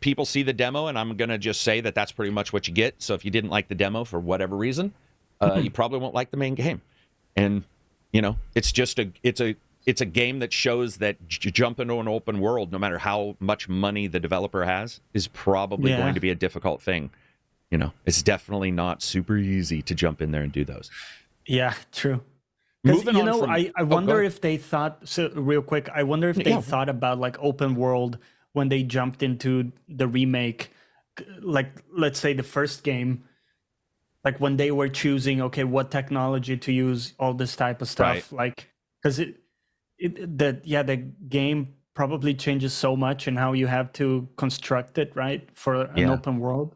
People see the demo, and I'm gonna just say that that's pretty much what you get. So if you didn't like the demo for whatever reason, you probably won't like the main game. And it's just it's a game that shows that jump into an open world, no matter how much money the developer has, is probably going to be a difficult thing. It's definitely not super easy to jump in there and do those. Yeah, true. Moving on from, I wonder if they thought, so real quick, I wonder if they thought about like open world when they jumped into the remake, like let's say the first game, like when they were choosing, okay, what technology to use, all this type of stuff, like, because the game probably changes so much in how you have to construct it, right, for an open world.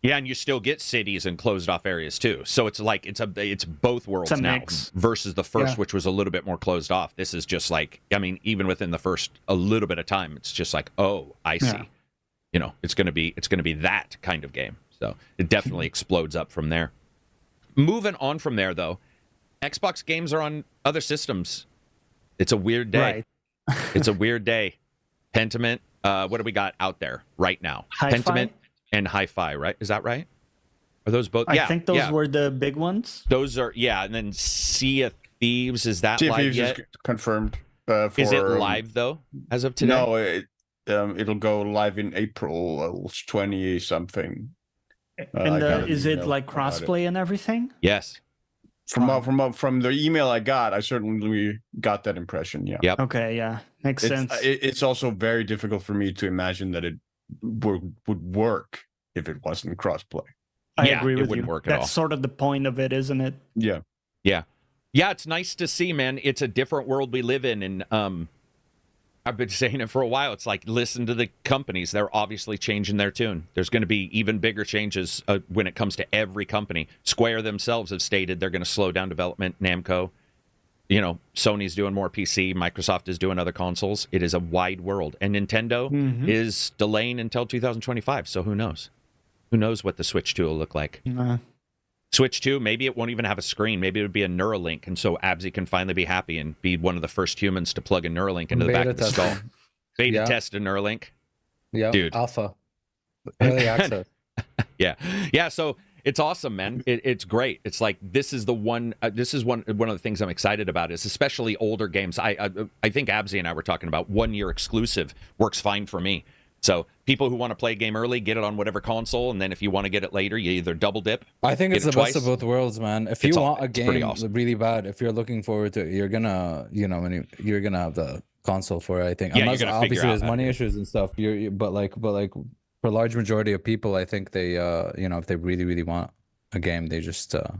Yeah, and you still get cities and closed off areas too. So it's like it's both worlds now versus the first, which was a little bit more closed off. This is just like, I mean, even within the first a little bit of time, it's just like, oh, I see. It's gonna be that kind of game. So it definitely explodes up from there. Moving on from there, though, Xbox games are on other systems. It's a weird day. Right. It's a weird day. Pentiment. What do we got out there right now? Hi-Fi? Pentiment and Hi-Fi, right? Is that right? Are those both? I think those were the big ones. Those are, and then Sea of Thieves, is that Sea of live Thieves yet? is confirmed. Is it live though, as of today? No, it'll go live in April 20 something. And is it like crossplay and everything? Yes. From the email I got, I certainly got that impression. Yeah. Yep. Okay. Yeah. Makes sense. It's also very difficult for me to imagine that it would work if it wasn't crossplay. I agree with it wouldn't you. work at all. That's sort of the point of it, isn't it? Yeah. Yeah, it's nice to see, man. It's a different world we live in, and I've been saying it for a while. It's like, listen to the companies. They're obviously changing their tune. There's going to be even bigger changes when it comes to every company. Square themselves have stated they're going to slow down development. Namco, Sony's doing more PC. Microsoft is doing other consoles. It is a wide world. And Nintendo is delaying until 2025, so who knows? Who knows what the Switch 2 will look like? Switch 2, maybe it won't even have a screen. Maybe it would be a Neuralink, and so Absy can finally be happy and be one of the first humans to plug a Neuralink into the back of the skull. Beta test a Neuralink. Yeah, dude. Alpha. Early access. Yeah. So it's awesome, man. It's great. It's like this is one of the things I'm excited about. Is especially older games. I think Absy and I were talking about 1 year exclusive works fine for me. So people who want to play a game early, get it on whatever console, and then if you want to get it later, you either double dip. I think it's the best of both worlds, man. If you want a game awesome. really bad, if you're looking forward to it, you're gonna, you're gonna have the console for it. I think, unless obviously there's money issues and stuff. But like for a large majority of people, I think they, if they really, really want a game, they just, I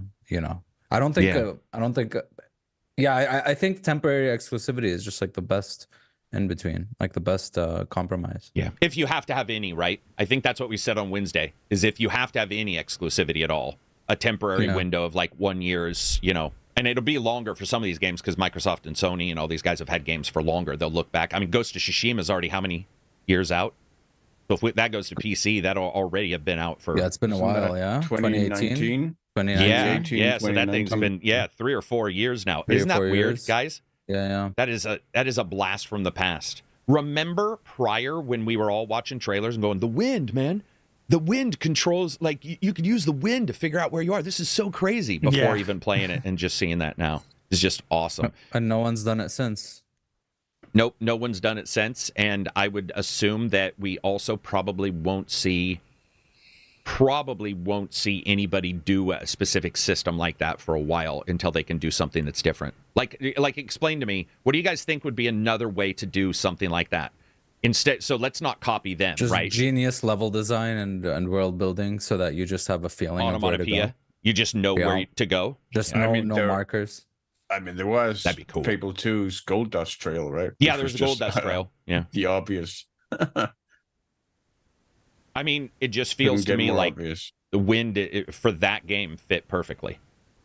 think temporary exclusivity is just like the best in between, like the best compromise. Yeah. If you have to have any, right? I think that's what we said on Wednesday, is if you have to have any exclusivity at all, a temporary window of like 1 year's, and it'll be longer for some of these games because Microsoft and Sony and all these guys have had games for longer. They'll look back. I mean, Ghost of Tsushima is already how many years out? So if that goes to PC, that'll already have been out for... Yeah, it's been a while, 2018? 2019? Yeah, so that thing's been 3 or 4 years now. Isn't that weird, guys? Yeah. That is a blast from the past. Remember prior when we were all watching trailers and going, the wind, man. The wind controls, like, you could use the wind to figure out where you are. This is so crazy before even playing it, and just seeing that now is just awesome. And no one's done it since. Nope, no one's done it since, and I would assume that we also probably won't see anybody do a specific system like that for a while until they can do something that's different. Like explain to me, what do you guys think would be another way to do something like that? Instead, so let's not copy them, just right? Genius level design and world building, so that you just have a feeling of where to go. You just know where to go. Just no markers. I mean, there was That'd be cool. Fable 2's Gold Dust Trail, right? Yeah, there's the Gold Dust Trail. Yeah, the obvious. I mean, it just feels to me like obvious. The wind for that game fit perfectly.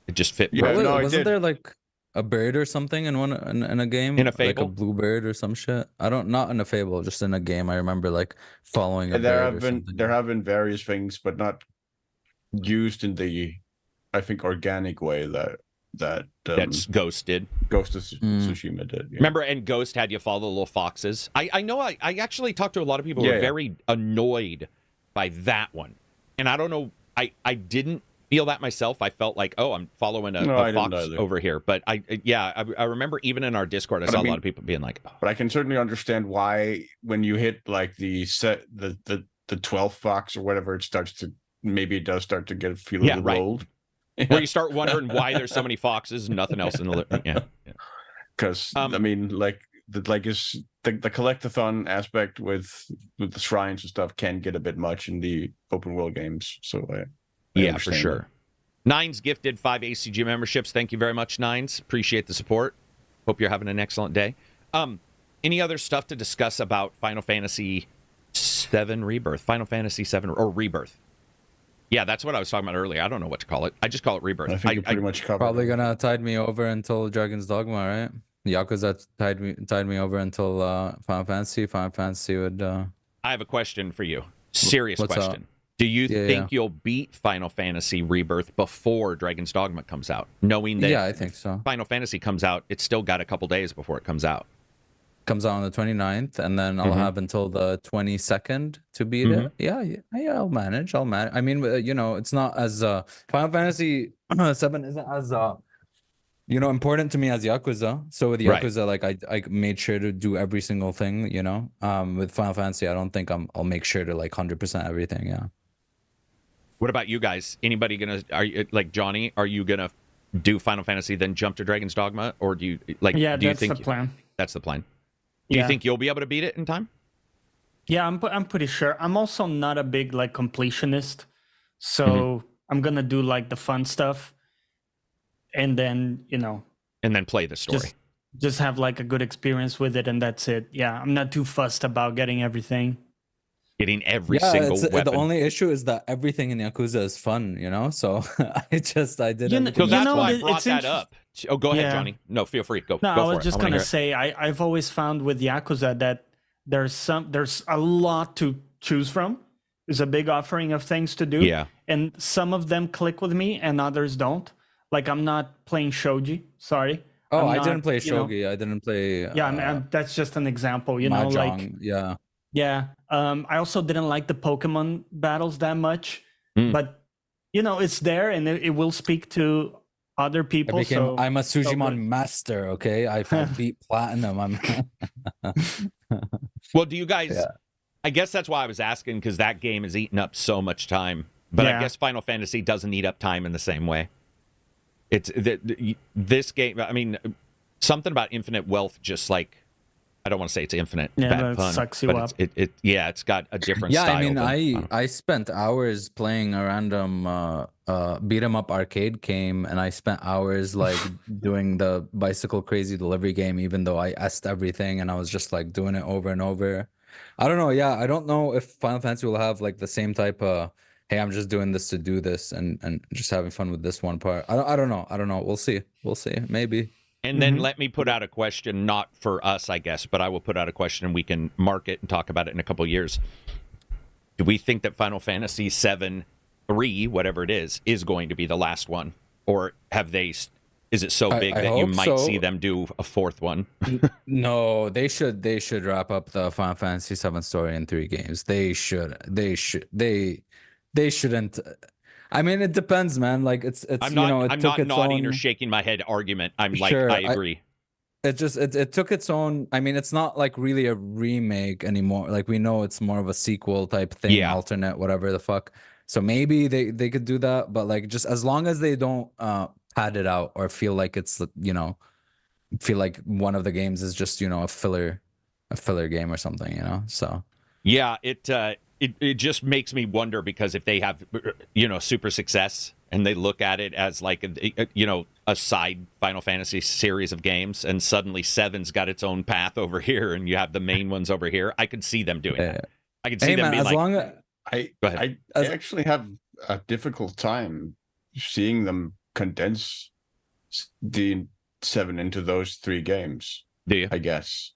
It just fit. Yeah, perfectly. Wasn't there like a bird or something in a game? In a Fable? Like a bluebird or some shit? Not in a Fable, just in a game. I remember like following a bird bird. There have been various things, but not used in the, I think, organic way that's Ghost did. Ghost of Tsushima did. Yeah. Remember, and Ghost had you follow the little foxes. I know I actually talked to a lot of people who were very annoyed by that one. And I don't know, I didn't feel that myself. I felt like, oh, I'm following a fox over here. But I remember even in our Discord, I saw a lot of people being like, oh. But I can certainly understand why when you hit like the 12th fox or whatever, it does start to get feel a little old. Where you start wondering why there's so many foxes and nothing else in the because I mean, like the collectathon aspect with the shrines and stuff can get a bit much in the open world games. So yeah, for sure. Nines gifted 5 ACG memberships. Thank you very much, Nines. Appreciate the support. Hope you're having an excellent day. Any other stuff to discuss about Final Fantasy VII Rebirth? Final Fantasy VII or Rebirth? Yeah, that's what I was talking about earlier. I don't know what to call it. I just call it Rebirth. I think you pretty much covered. Probably gonna tide me over until Dragon's Dogma, right? Yakuza tied me over until Final Fantasy. Final Fantasy would. I have a question for you. Serious question. Up? Do you think you'll beat Final Fantasy Rebirth before Dragon's Dogma comes out? Knowing that I think so. Final Fantasy comes out, it's still got a couple days before it comes out. Comes out on the 29th, and then I'll have until the 22nd to beat it. Yeah, I'll manage. I mean, it's not as Final Fantasy 7 isn't as important to me as Yakuza. So with Yakuza, like I made sure to do every single thing. With Final Fantasy, I don't think I'll make sure to like 100% everything. Yeah. What about you guys? Anybody gonna? Are you like Johnny? Are you gonna do Final Fantasy then jump to Dragon's Dogma, or do you like? Yeah, do you that's think the plan. That's the plan. Do you think you'll be able to beat it in time? Yeah, I'm pretty sure. I'm also not a big like completionist, so I'm gonna do like the fun stuff, and then and then play the story. Just have like a good experience with it, and that's it. Yeah, I'm not too fussed about getting everything. Getting every single weapon. The only issue is that everything in Yakuza is fun, So I did. So that's why I brought that up. Oh, go ahead, Johnny. No, feel free. Go. No, go I was just gonna say I've always found with Yakuza that there's a lot to choose from. There's a big offering of things to do. Yeah. And some of them click with me, and others don't. Like I'm not playing shogi. Sorry. Oh, I didn't play shogi. I didn't play. Yeah, that's just an example. Mahjong, like yeah. Yeah. I also didn't like the Pokemon battles that much, but it's there and it will speak to other people. I'm a Sujimon master. Okay, I beat platinum. Well, do you guys? Yeah. I guess that's why I was asking, because that game is eating up so much time. But I guess Final Fantasy doesn't eat up time in the same way. It's this game. I mean, something about infinite wealth just like I don't want to say it's infinite. Yeah, bad but it pun, sucks you but up. It's got a different Yeah, style. I mean, than- I spent hours playing a random beat 'em up arcade game, and I spent hours like doing the bicycle crazy delivery game, even though I S'd everything and I was just like doing it over and over. I don't know. Yeah, I don't know if Final Fantasy will have like the same type of, hey, I'm just doing this to do this and just having fun with this one part. I don't know. I don't know. We'll see. We'll see. Maybe. And then let me put out a question, not for us, I guess, but I will put out a question and we can mark it and talk about it in a couple of years. Do we think that Final Fantasy VII 3, whatever it is going to be the last one? Or have they... Is it so big that you might see them do a fourth one? No, they should wrap up the Final Fantasy VII story in 3 games. They shouldn't. I mean, it depends, man. Like it's I'm not, I'm not nodding own... or shaking my head argument. I'm like, sure, I agree. It took its own. I mean, it's not like really a remake anymore. Like we know it's more of a sequel type thing, alternate, whatever the fuck. So maybe they could do that, but like just as long as they don't pad it out or feel like it's, you know, feel like one of the games is just, you know, a filler game or something, you know. So yeah, it just makes me wonder, because if they have, you know, super success and they look at it as like you know, a side Final Fantasy series of games, and suddenly 7's got its own path over here and you have the main ones over here, I could see them doing that. I could see them being as like, long as I actually have a difficult time seeing them condense the 7 into those 3 games. Do you? I guess,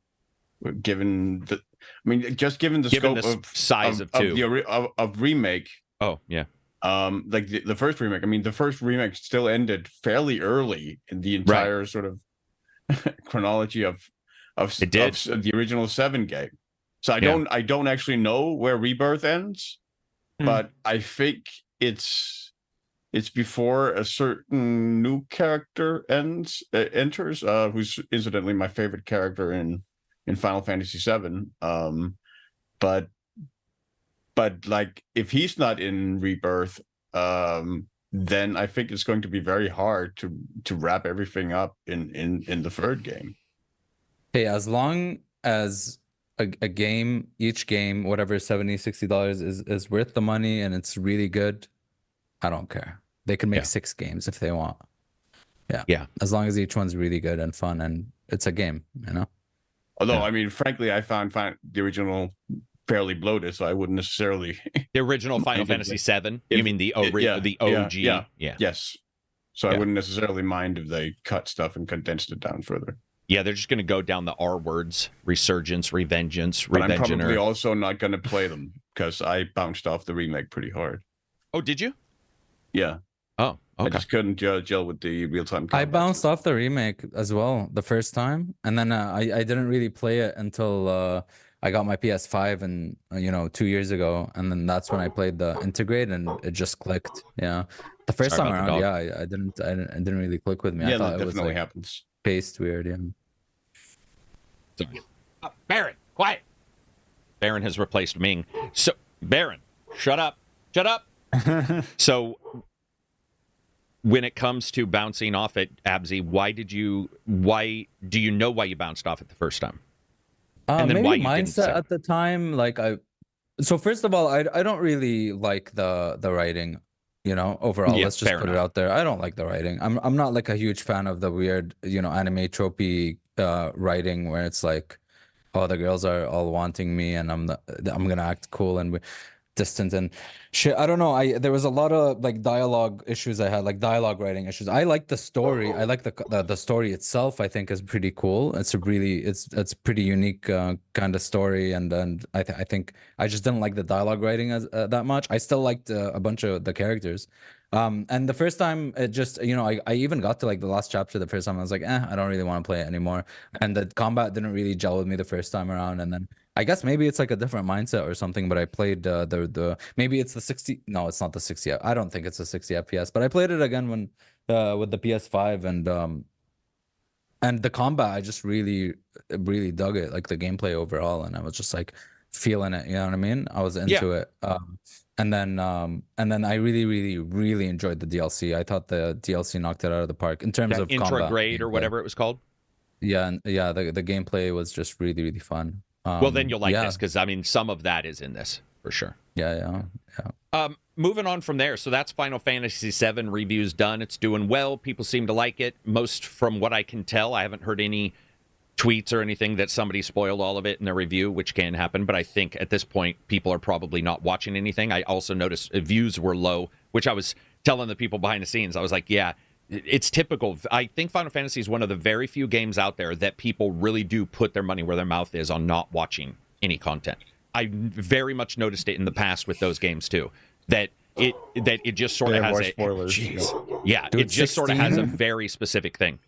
given the, I mean, just given the scope of size of 2 of remake. Oh yeah. Like the first remake. I mean, the first remake still ended fairly early in the entire sort of chronology of the original 7 game. So I don't actually know where Rebirth ends, but I think it's before a certain new character enters, who's incidentally my favorite character in Final Fantasy VII. But like, if he's not in Rebirth, then I think it's going to be very hard to wrap everything up in the third game. Hey, as long as a game, each game, whatever, $70-$60 is worth the money and it's really good, I don't care. They can make 6 games if they want. Yeah. As long as each one's really good and fun and it's a game, you know? Although, I mean, frankly, I found the original fairly bloated, so I wouldn't necessarily... The original Final Fantasy VII? You mean the OG? Yeah. Yes. So I wouldn't necessarily mind if they cut stuff and condensed it down further. Yeah, they're just going to go down the R words: Resurgence, Revengeance, But I'm probably also not going to play them, because I bounced off the remake pretty hard. Oh, did you? Yeah. Oh, okay. I just couldn't gel with the real-time combat. I bounced off the remake as well the first time, and then I didn't really play it until I got my PS5 and 2 years ago, and then that's when I played the Integrate, and it just clicked. Yeah, the first time around, I didn't really click with me. Yeah, I thought that it was definitely like happens. paced weird. Yeah. Baron, quiet. Baron has replaced Ming. So, Baron, shut up. Shut up. So, when it comes to bouncing off it, Abzi, why do you know why you bounced off it the first time? And then maybe mindset at the time. Like so first of all, I don't really like the writing, overall. Let's just put it out there. I don't like the writing. I'm not like a huge fan of the weird, anime tropey writing where it's like, oh, the girls are all wanting me and I'm gonna act cool and distant and shit. I don't know. There was a lot of like dialogue issues I had, like dialogue writing issues. I like the story. I like the story itself. I think is pretty cool. It's it's pretty unique kind of story, and I think I just didn't like the dialogue writing as that much. I still liked a bunch of the characters. And the first time it just, I even got to like the last chapter the first time. I was like, I don't really want to play it anymore. And the combat didn't really gel with me the first time around. And then I guess maybe it's like a different mindset or something, but I played the maybe it's the 60. No, it's not the 60. I don't think it's a 60 FPS, but I played it again when with the PS5 and the combat, I just really dug it, like the gameplay overall. And I was just like feeling it. You know what I mean? I was into it. And then I really enjoyed the DLC. I thought the DLC knocked it out of the park in terms of combat. Intrograde or whatever it was called. The gameplay was just really, really fun. Well, then you'll like this, because I mean, some of that is in this for sure. Yeah. Moving on from there, so that's Final Fantasy VII reviews done. It's doing well. People seem to like it. Most, from what I can tell, I haven't heard any tweets or anything that somebody spoiled all of it in their review, which can happen. But I think at this point, people are probably not watching anything. I also noticed views were low, which I was telling the people behind the scenes. I was like, yeah, it's typical. I think Final Fantasy is one of the very few games out there that people really do put their money where their mouth is on not watching any content. I very much noticed it in the past with those games too. That it just sort of has a spoilers. Yeah, dude, it just 16? Sort of has a very specific thing.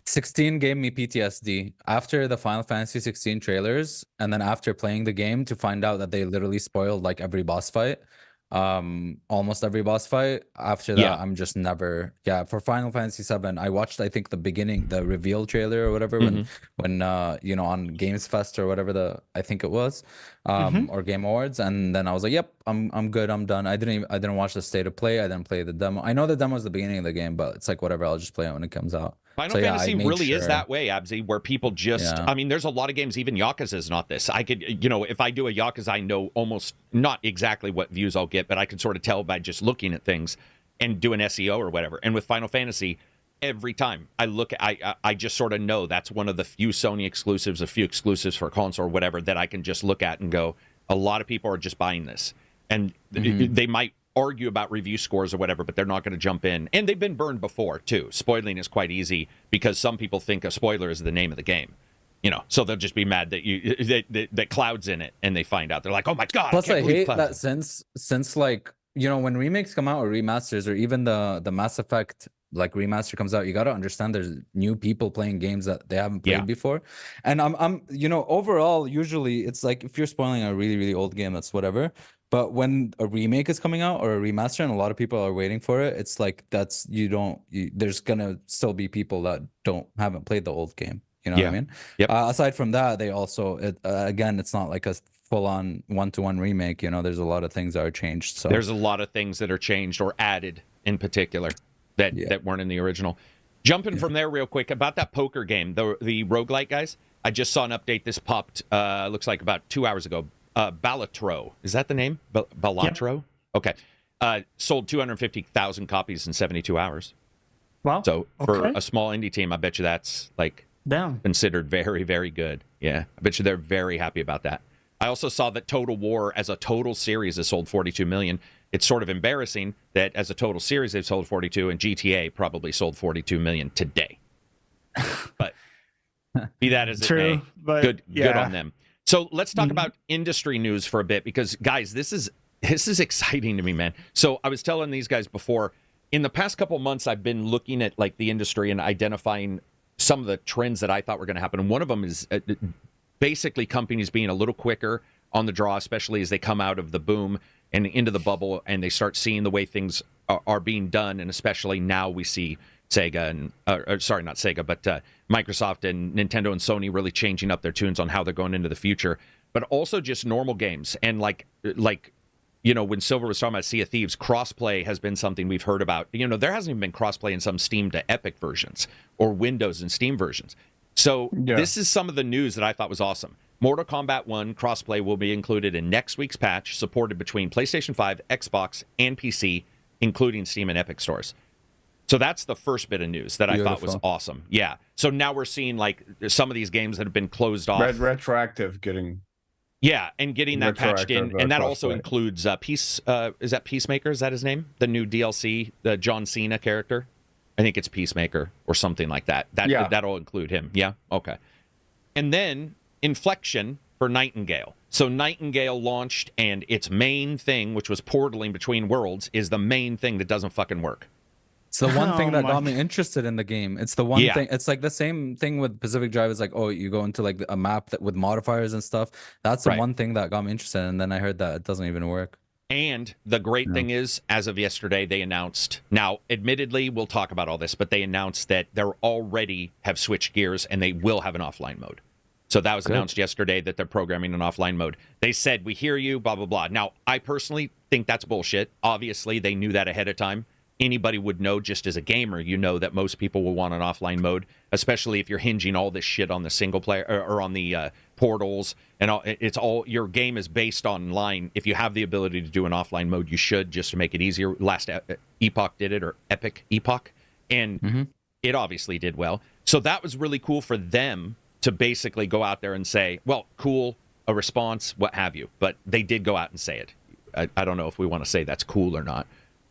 16 gave me PTSD after the Final Fantasy 16 trailers, and then after playing the game to find out that they literally spoiled like every boss fight, almost every boss fight. After that, I'm just never. Yeah, for Final Fantasy 7, I watched, I think, the beginning, the reveal trailer or whatever, when you know, on Games Fest or whatever I think it was, or Game Awards, and then I was like, yep, I'm good, I'm done. I didn't watch the state of play. I didn't play the demo. I know the demo is the beginning of the game, but it's like whatever. I'll just play it when it comes out. Final Fantasy really is that way, Abzi, where people just, I mean, there's a lot of games, even Yakuza is not this. I could, you know, if I do a Yakuza, I know almost not exactly what views I'll get, but I can sort of tell by just looking at things and doing SEO or whatever. And with Final Fantasy, every time I look, I just sort of know that's one of the few Sony exclusives, a few exclusives for console or whatever, that I can just look at and go, a lot of people are just buying this. And they might argue about review scores or whatever, but they're not going to jump in. And they've been burned before too. Spoiling is quite easy because some people think a spoiler is the name of the game, you know, so they'll just be mad that that Cloud's in it, and they find out, they're like, oh my god. Plus I hate that since like, you know, when remakes come out or remasters, or even the Mass Effect like remaster comes out, you got to understand there's new people playing games that they haven't played before. And I'm you know, overall, usually it's like if you're spoiling a really, really old game, that's whatever. But when a remake is coming out or a remaster and a lot of people are waiting for it, it's like that's there's gonna still be people that haven't played the old game. You know what I mean? Yep. Aside from that, they also again, it's not like a full-on one-to-one remake. You know, there's a lot of things that are changed. So there's a lot of things that are changed or added in particular that weren't in the original. Jumping from there real quick about that poker game, the roguelike guys. I just saw an update. This popped looks like about 2 hours ago. Balatro, is that the name? Balatro? Yep. Okay. Sold 250,000 copies in 72 hours. Wow. So for a small indie team, I bet you that's like considered very, very good. Yeah. I bet you they're very happy about that. I also saw that Total War as a total series has sold 42 million. It's sort of embarrassing that as a total series they've sold 42, and GTA probably sold 42 million today. But be that as it may, good on them. So let's talk about industry news for a bit, because guys, this is exciting to me, man. So I was telling these guys before, in the past couple months, I've been looking at like the industry and identifying some of the trends that I thought were going to happen. And one of them is basically companies being a little quicker on the draw, especially as they come out of the boom and into the bubble and they start seeing the way things are being done. And especially now we see Sega and sorry, not Sega, but Microsoft and Nintendo and Sony really changing up their tunes on how they're going into the future, but also just normal games. And like, you know, when Silver was talking about Sea of Thieves, crossplay has been something we've heard about. You know, there hasn't even been crossplay in some Steam to Epic versions or Windows and Steam versions. So this is some of the news that I thought was awesome. Mortal Kombat 1 crossplay will be included in next week's patch, supported between PlayStation 5, Xbox, and PC, including Steam and Epic stores. So that's the first bit of news that I thought was awesome. Yeah. So now we're seeing like some of these games that have been closed off. Retroactive getting. Yeah, and getting that patched in. And that also includes is that Peacemaker? Is that his name? The new DLC, the John Cena character? I think it's Peacemaker or something like that. That'll include him. Yeah? Okay. And then Inflection for Nightingale. So Nightingale launched, and its main thing, which was portaling between worlds, is the main thing that doesn't fucking work. It's the one thing that got me interested in the game. It's the one thing. It's like the same thing with Pacific Drive. It's like, oh, you go into like a map that with modifiers and stuff. That's the one thing that got me interested. And then I heard that it doesn't even work. And the great thing is, as of yesterday, they announced, now, admittedly, we'll talk about all this, but they announced that they already have switched gears and they will have an offline mode. So that was announced yesterday that they're programming an offline mode. They said, we hear you, blah, blah, blah. Now, I personally think that's bullshit. Obviously, they knew that ahead of time. anybody would know just as a gamer, you know that most people will want an offline mode, especially if you're hinging all this shit on the single player or on the portals and all. It's all, your game is based online. If you have the ability to do an offline mode, you should, just to make it easier. Last Epoch did it, or Epic Epoch, and it obviously did well. So that was really cool for them to basically go out there and say, well, cool, a response, what have you. But they did go out and say it. I don't know if we want to say that's cool or not,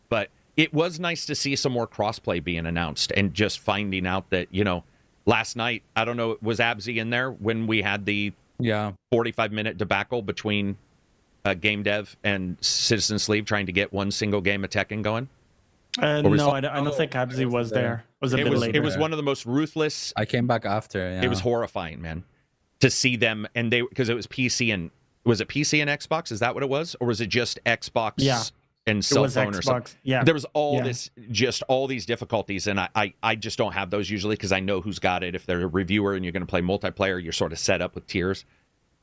but it was nice to see some more crossplay being announced, and just finding out that, you know, last night, I don't know, was Abzy in there when we had the 45-minute debacle between Game Dev and Citizen Sleeve trying to get one single game of Tekken going? No, I don't think Abzy was there. It was a bit later. It was one of the most ruthless. I came back after. Yeah. It was horrifying, man, to see them, and they, because it was PC and, was it PC and Xbox? Is that what it was, or was it just Xbox? Yeah. And cell phone or something. Yeah. There was all this, just all these difficulties, and I just don't have those usually, because I know who's got it. If they're a reviewer and you're going to play multiplayer, you're sort of set up with tiers.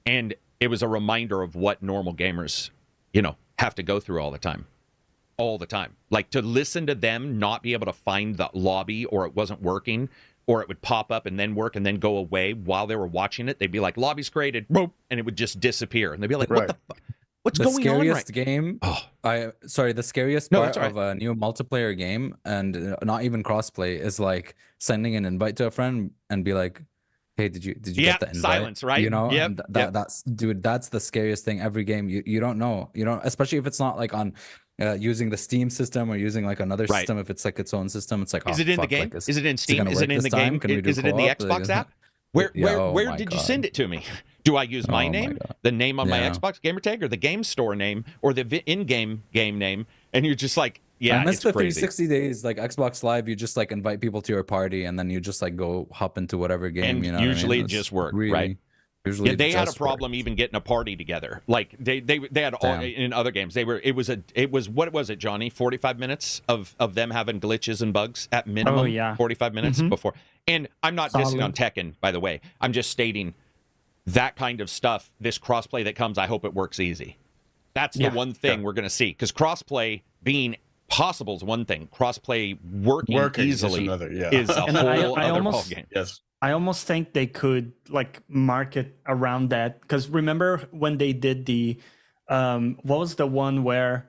And it was a reminder of what normal gamers, you know, have to go through all the time. All the time. Like, to listen to them not be able to find the lobby, or it wasn't working, or it would pop up and then work and then go away while they were watching it. They'd be like, lobby's created, boop, and it would just disappear. And they'd be like, what the fuck? What's going on? The scariest game, the scariest part of a new multiplayer game, and not even crossplay, is like sending an invite to a friend and be like, hey, did you get the invite? Silence, right? You know, that's, dude, that's the scariest thing. Every game, you don't know, especially if it's not like on using the Steam system or using like another system. If it's like its own system, it's like, is it in the game? Is it in Steam? Is it in the game? Is it in the Xbox app? Where did you send it to me? Do I use my name, the name on my Xbox gamer tag, or the game store name, or the in-game game name? And you're just like, yeah, I miss it's the crazy. 360 days, like Xbox Live. You just like invite people to your party, and then you just like go hop into whatever game. And you know, usually it just worked, right? Usually, they had a problem even getting a party together. Like they had all, in other games. It was what was it, Johnny? 45 minutes of them having glitches and bugs at minimum. 45 minutes before. And I'm not dissing on Tekken, by the way. I'm just stating that kind of stuff, this crossplay that comes, I hope it works easy. That's the one thing we're going to see. Because crossplay being possible is one thing. Crossplay working easily is another, is a whole other ballgame. Yes. I almost think they could like market around that. Because remember when they did the, what was the one where,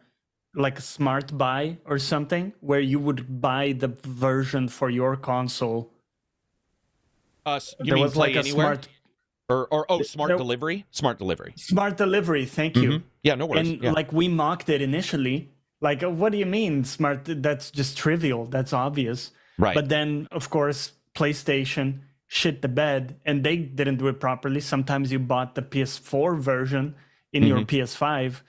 like a smart buy or something, where you would buy the version for your console. You mean play anywhere? Smart delivery? Smart delivery. Smart delivery, thank you. Yeah, no worries. And like we mocked it initially. Like, what do you mean smart? That's just trivial. That's obvious. Right. But then, of course, PlayStation shit the bed, and they didn't do it properly. Sometimes you bought the PS4 version in your PS5.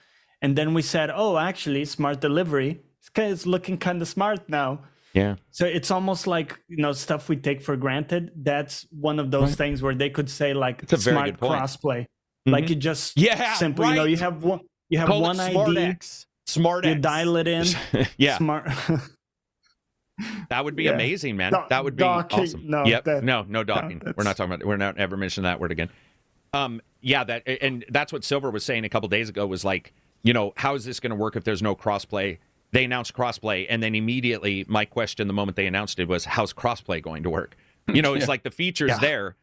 And then we said, oh, actually, smart delivery. It's looking kind of smart now. Yeah. So it's almost like, stuff we take for granted. That's one of those things where they could say like smart crossplay. Like you just simply, you have one ID. Smart you dial it in. Smart. That would be amazing, man. That would be awesome. No, no docking. We're not talking about. We're not ever mentioning that word again. And that's what Silver was saying a couple days ago. Was like, how is this going to work if there's no crossplay? They announced crossplay, and then immediately my question the moment they announced it was, how's crossplay going to work? It's like the feature's there.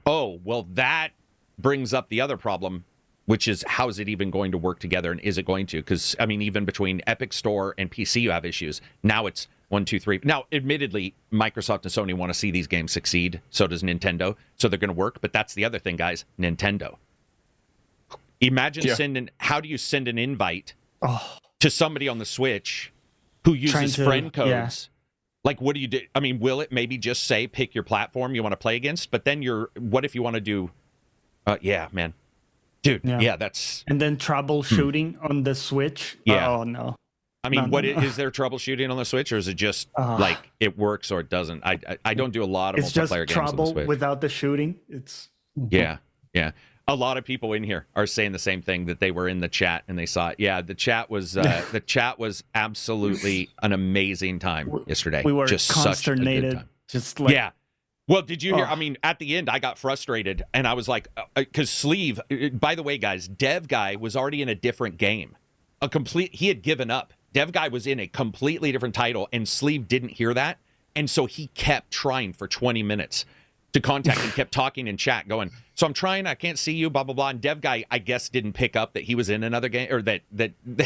Oh, well, that brings up the other problem, which is how is it even going to work together, and is it going to? Because, I mean, even between Epic Store and PC, you have issues. Now it's 1, 2, 3. Now, admittedly, Microsoft and Sony want to see these games succeed. So does Nintendo. So they're going to work. But that's the other thing, guys. Nintendo. Imagine how do you send an invite to somebody on the Switch who uses friend codes? Like, what do you do? I mean, will it maybe just say, pick your platform you want to play against? But then what if you want to do, man. Dude, that's... And then troubleshooting on the Switch? Yeah. Oh, no. I mean, is there troubleshooting on the Switch, or is it just, like, it works or it doesn't? I don't do a lot of multiplayer games on the Switch. It's just trouble without the shooting. It's... Yeah. A lot of people in here are saying the same thing, that they were in the chat and they saw it. Yeah, the chat was absolutely an amazing time yesterday. We were just consternated. Just like... Yeah. Well, did you hear? I mean, at the end, I got frustrated, and I was like, because Sleeve, by the way, guys, Dev Guy was already in a different game. He had given up. Dev guy was in a completely different title, and Sleeve didn't hear that, and so he kept trying for 20 minutes to contact and kept talking in chat, going, so I'm trying, I can't see you, blah, blah, blah. And Dev guy, I guess, didn't pick up that he was in another game, or that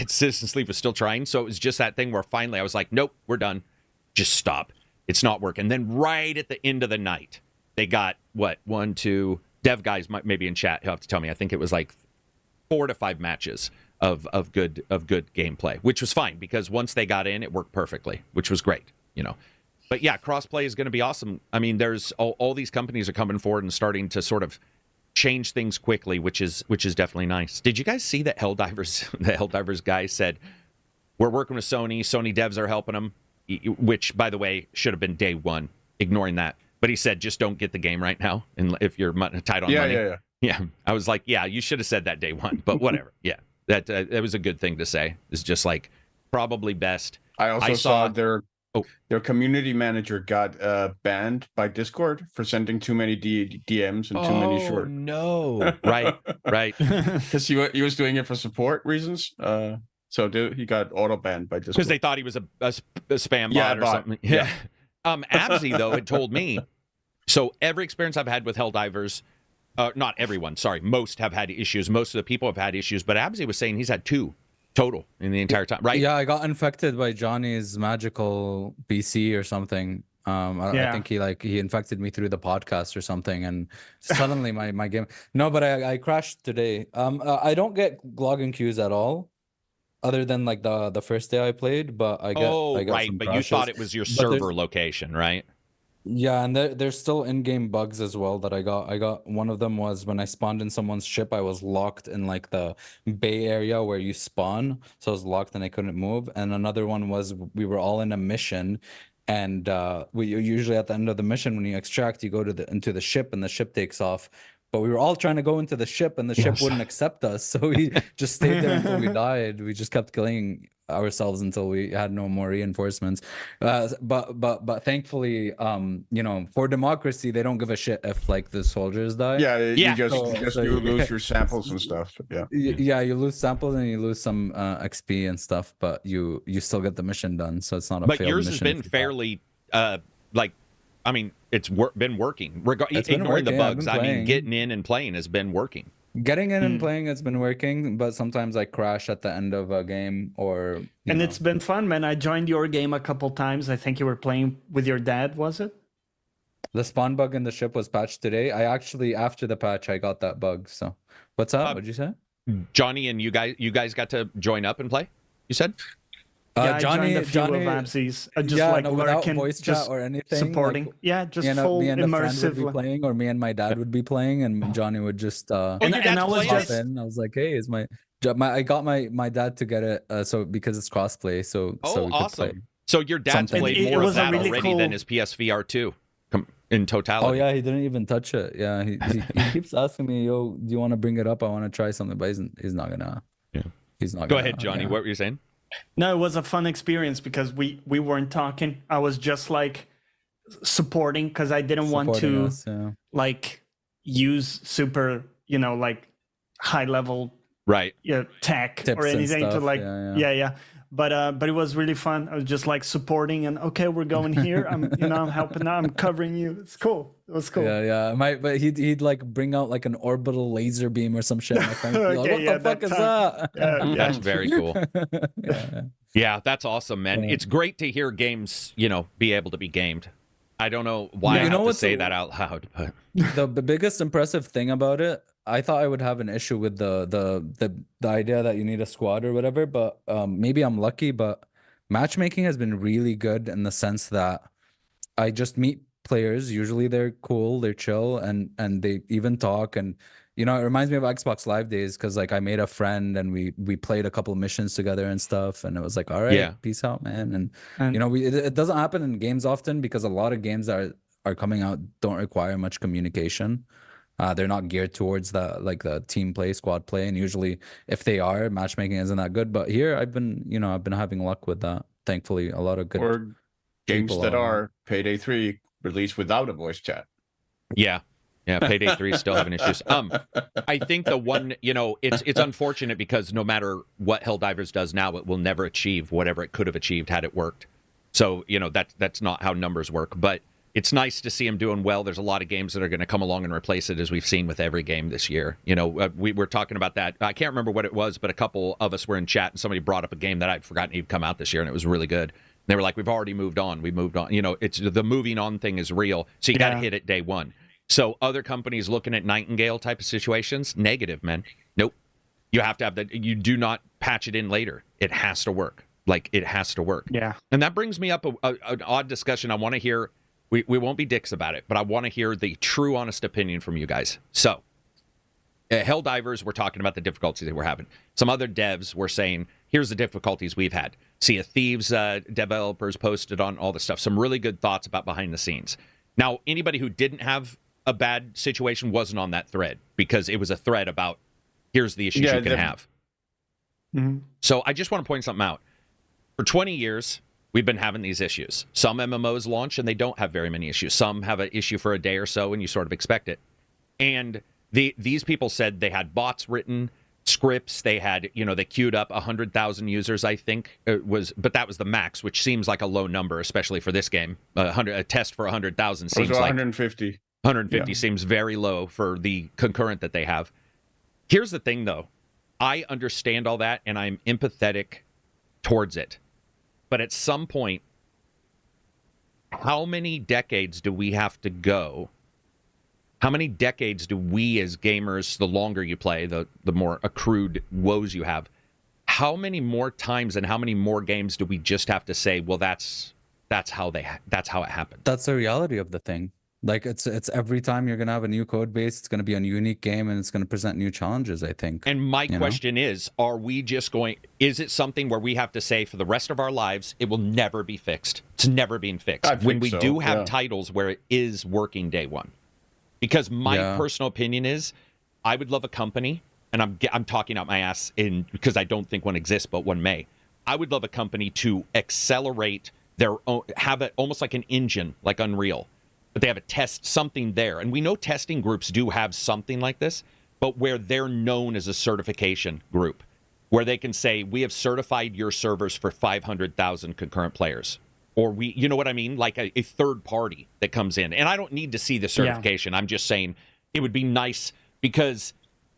Citizen Sleeve was still trying. So it was just that thing where finally I was like, nope, we're done. Just stop. It's not working. Then right at the end of the night, they got, what, 1, 2, Dev guys might maybe in chat, he'll have to tell me. I think it was like 4 to 5 matches of good gameplay, which was fine, because once they got in, it worked perfectly, which was great, you know. But yeah, crossplay is going to be awesome. I mean, there's all these companies are coming forward and starting to sort of change things quickly, which is definitely nice. Did you guys see that the Helldivers guy said, we're working with Sony devs are helping them, which, by the way, should have been day one, ignoring that. But he said, just don't get the game right now, and if you're tight on money. Yeah. I was like, yeah, you should have said that day one, but whatever. Yeah, that was a good thing to say. It's just like probably best. I also saw their community manager got banned by Discord for sending too many DMs and too many short. No, right, because he was doing it for support reasons. So he got auto banned by Discord because they thought he was a spam bot or something. Yeah. Absy though had told me. So every experience I've had with Helldivers, not everyone, sorry, most have had issues. Most of the people have had issues, but Absy was saying he's had 2 total in the entire time, right? Yeah, I got infected by Johnny's magical PC or something. I think he infected me through the podcast or something, and suddenly my game. No, but I crashed today. I don't get login queues at all, other than like the first day I played. But I got right. some But crashes. you thought it was your server location, right? Yeah, and there's still in-game bugs as well that I got. One of them was when I spawned in someone's ship, I was locked in like the bay area where you spawn, so I was locked and I couldn't move. And another one was we were all in a mission, and we usually at the end of the mission when you extract, you go to into the ship and the ship takes off. But we were all trying to go into the ship, and the ship wouldn't accept us, so we just stayed there until we died. We just kept killing ourselves until we had no more reinforcements. But thankfully, you know, for democracy, they don't give a shit if like the soldiers die. You lose your samples and stuff. Yeah, you lose samples and you lose some XP and stuff, but you still get the mission done. So it's not a. But failed yours mission has been fairly like. I mean, it's been working. Ignoring the bugs, I mean, getting in and playing has been working. Getting in and playing has been working, but sometimes I crash at the end of a game or. And it's been fun, man. I joined your game a couple times. I think you were playing with your dad, was it? The spawn bug in the ship was patched today. I actually, after the patch, I got that bug. So, what's up? What'd you say? Johnny and you guys got to join up and play. You said. Yeah, Johnny of Absy's, just without voice chat or anything, supporting. Like, just full me and immersive. Would be playing, or me and my dad would be playing, and Johnny would just. And I was just. I was like, hey, is I got my dad to get it, so because it's crossplay, so we awesome. could play. So your dad's played more of that really already than his PSVR 2 in totality. Oh yeah, he didn't even touch it. Yeah, he keeps asking me, yo, do you want to bring it up? I want to try something, but he's not gonna. Yeah, he's not. Go ahead, Johnny. What were you saying? No, it was a fun experience because we weren't talking. I was just like supporting because I didn't want to like use super, like high level tech tips or anything to like yeah. But it was really fun. I was just like supporting and okay, we're going here. I'm helping out. I'm covering you. It's cool. It was cool. Yeah. But he'd like bring out like an orbital laser beam or some shit. My friend, okay, what the fuck is that? That's very cool. Yeah, that's awesome, man. It's great to hear games, be able to be gamed. I don't know why I have to say that out loud, but the biggest impressive thing about it, I thought I would have an issue with the idea that you need a squad or whatever, but maybe I'm lucky, but matchmaking has been really good in the sense that I just meet players. Usually they're cool, they're chill, and they even talk, and it reminds me of Xbox Live days because like I made a friend and we played a couple of missions together and stuff, and it was like, all right, peace out, man. And it doesn't happen in games often because a lot of games that are coming out don't require much communication. They're not geared towards the team play, squad play, and usually if they are, matchmaking isn't that good. But here I've been having luck with that. Thankfully, a lot of good or games that are Payday 3 released without a voice chat. Yeah. Yeah, Payday 3 is still having issues. I think the one, it's unfortunate because no matter what Helldivers does now, it will never achieve whatever it could have achieved had it worked. So, that's not how numbers work. But it's nice to see them doing well. There's a lot of games that are going to come along and replace it, as we've seen with every game this year. We were talking about that. I can't remember what it was, but a couple of us were in chat and somebody brought up a game that I'd forgotten he'd come out this year, and it was really good. And they were like, we've already moved on. We moved on. It's the moving on thing is real. So you got to hit it day one. So other companies looking at Nightingale type of situations, negative, man. Nope. You have to have that. You do not patch it in later. It has to work. Like, it has to work. Yeah. And that brings me up an odd discussion. I want to hear, we won't be dicks about it, but I want to hear the true, honest opinion from you guys. So, Helldivers, we're talking about the difficulties that we're having. Some other devs were saying, here's the difficulties we've had. Sea of Thieves developers posted on all the stuff. Some really good thoughts about behind the scenes. Now, anybody who didn't have a bad situation wasn't on that thread because it was a thread about here's the issues you can have. Mm-hmm. So I just want to point something out. For 20 years, we've been having these issues. Some MMOs launch and they don't have very many issues. Some have an issue for a day or so and you sort of expect it. And these people said they had bots written, scripts, they had, they queued up 100,000 users, I think but that was the max, which seems like a low number, especially for this game. A test for 100,000 seems like 150. 150 seems very low for the concurrent that they have. Here's the thing, though. I understand all that, and I'm empathetic towards it. But at some point, how many decades do we have to go? How many decades do we as gamers, the longer you play, the more accrued woes you have, how many more times and how many more games do we just have to say, well, that's how it happened? That's the reality of the thing. Like, it's every time you're going to have a new code base, it's going to be a unique game, and it's going to present new challenges, I think. And my question is, is it something where we have to say for the rest of our lives, it will never be fixed? It's never being fixed. When we do have titles where it is working day one. Because my personal opinion is, I would love a company, and I'm talking out my ass because I don't think one exists, but one may. I would love a company to accelerate their own, have it almost like an engine, like Unreal. But they have a test, something there. And we know testing groups do have something like this, but where they're known as a certification group, where they can say, we have certified your servers for 500,000 concurrent players. Or you know what I mean? Like a third party that comes in. And I don't need to see the certification. I'm just saying it would be nice because,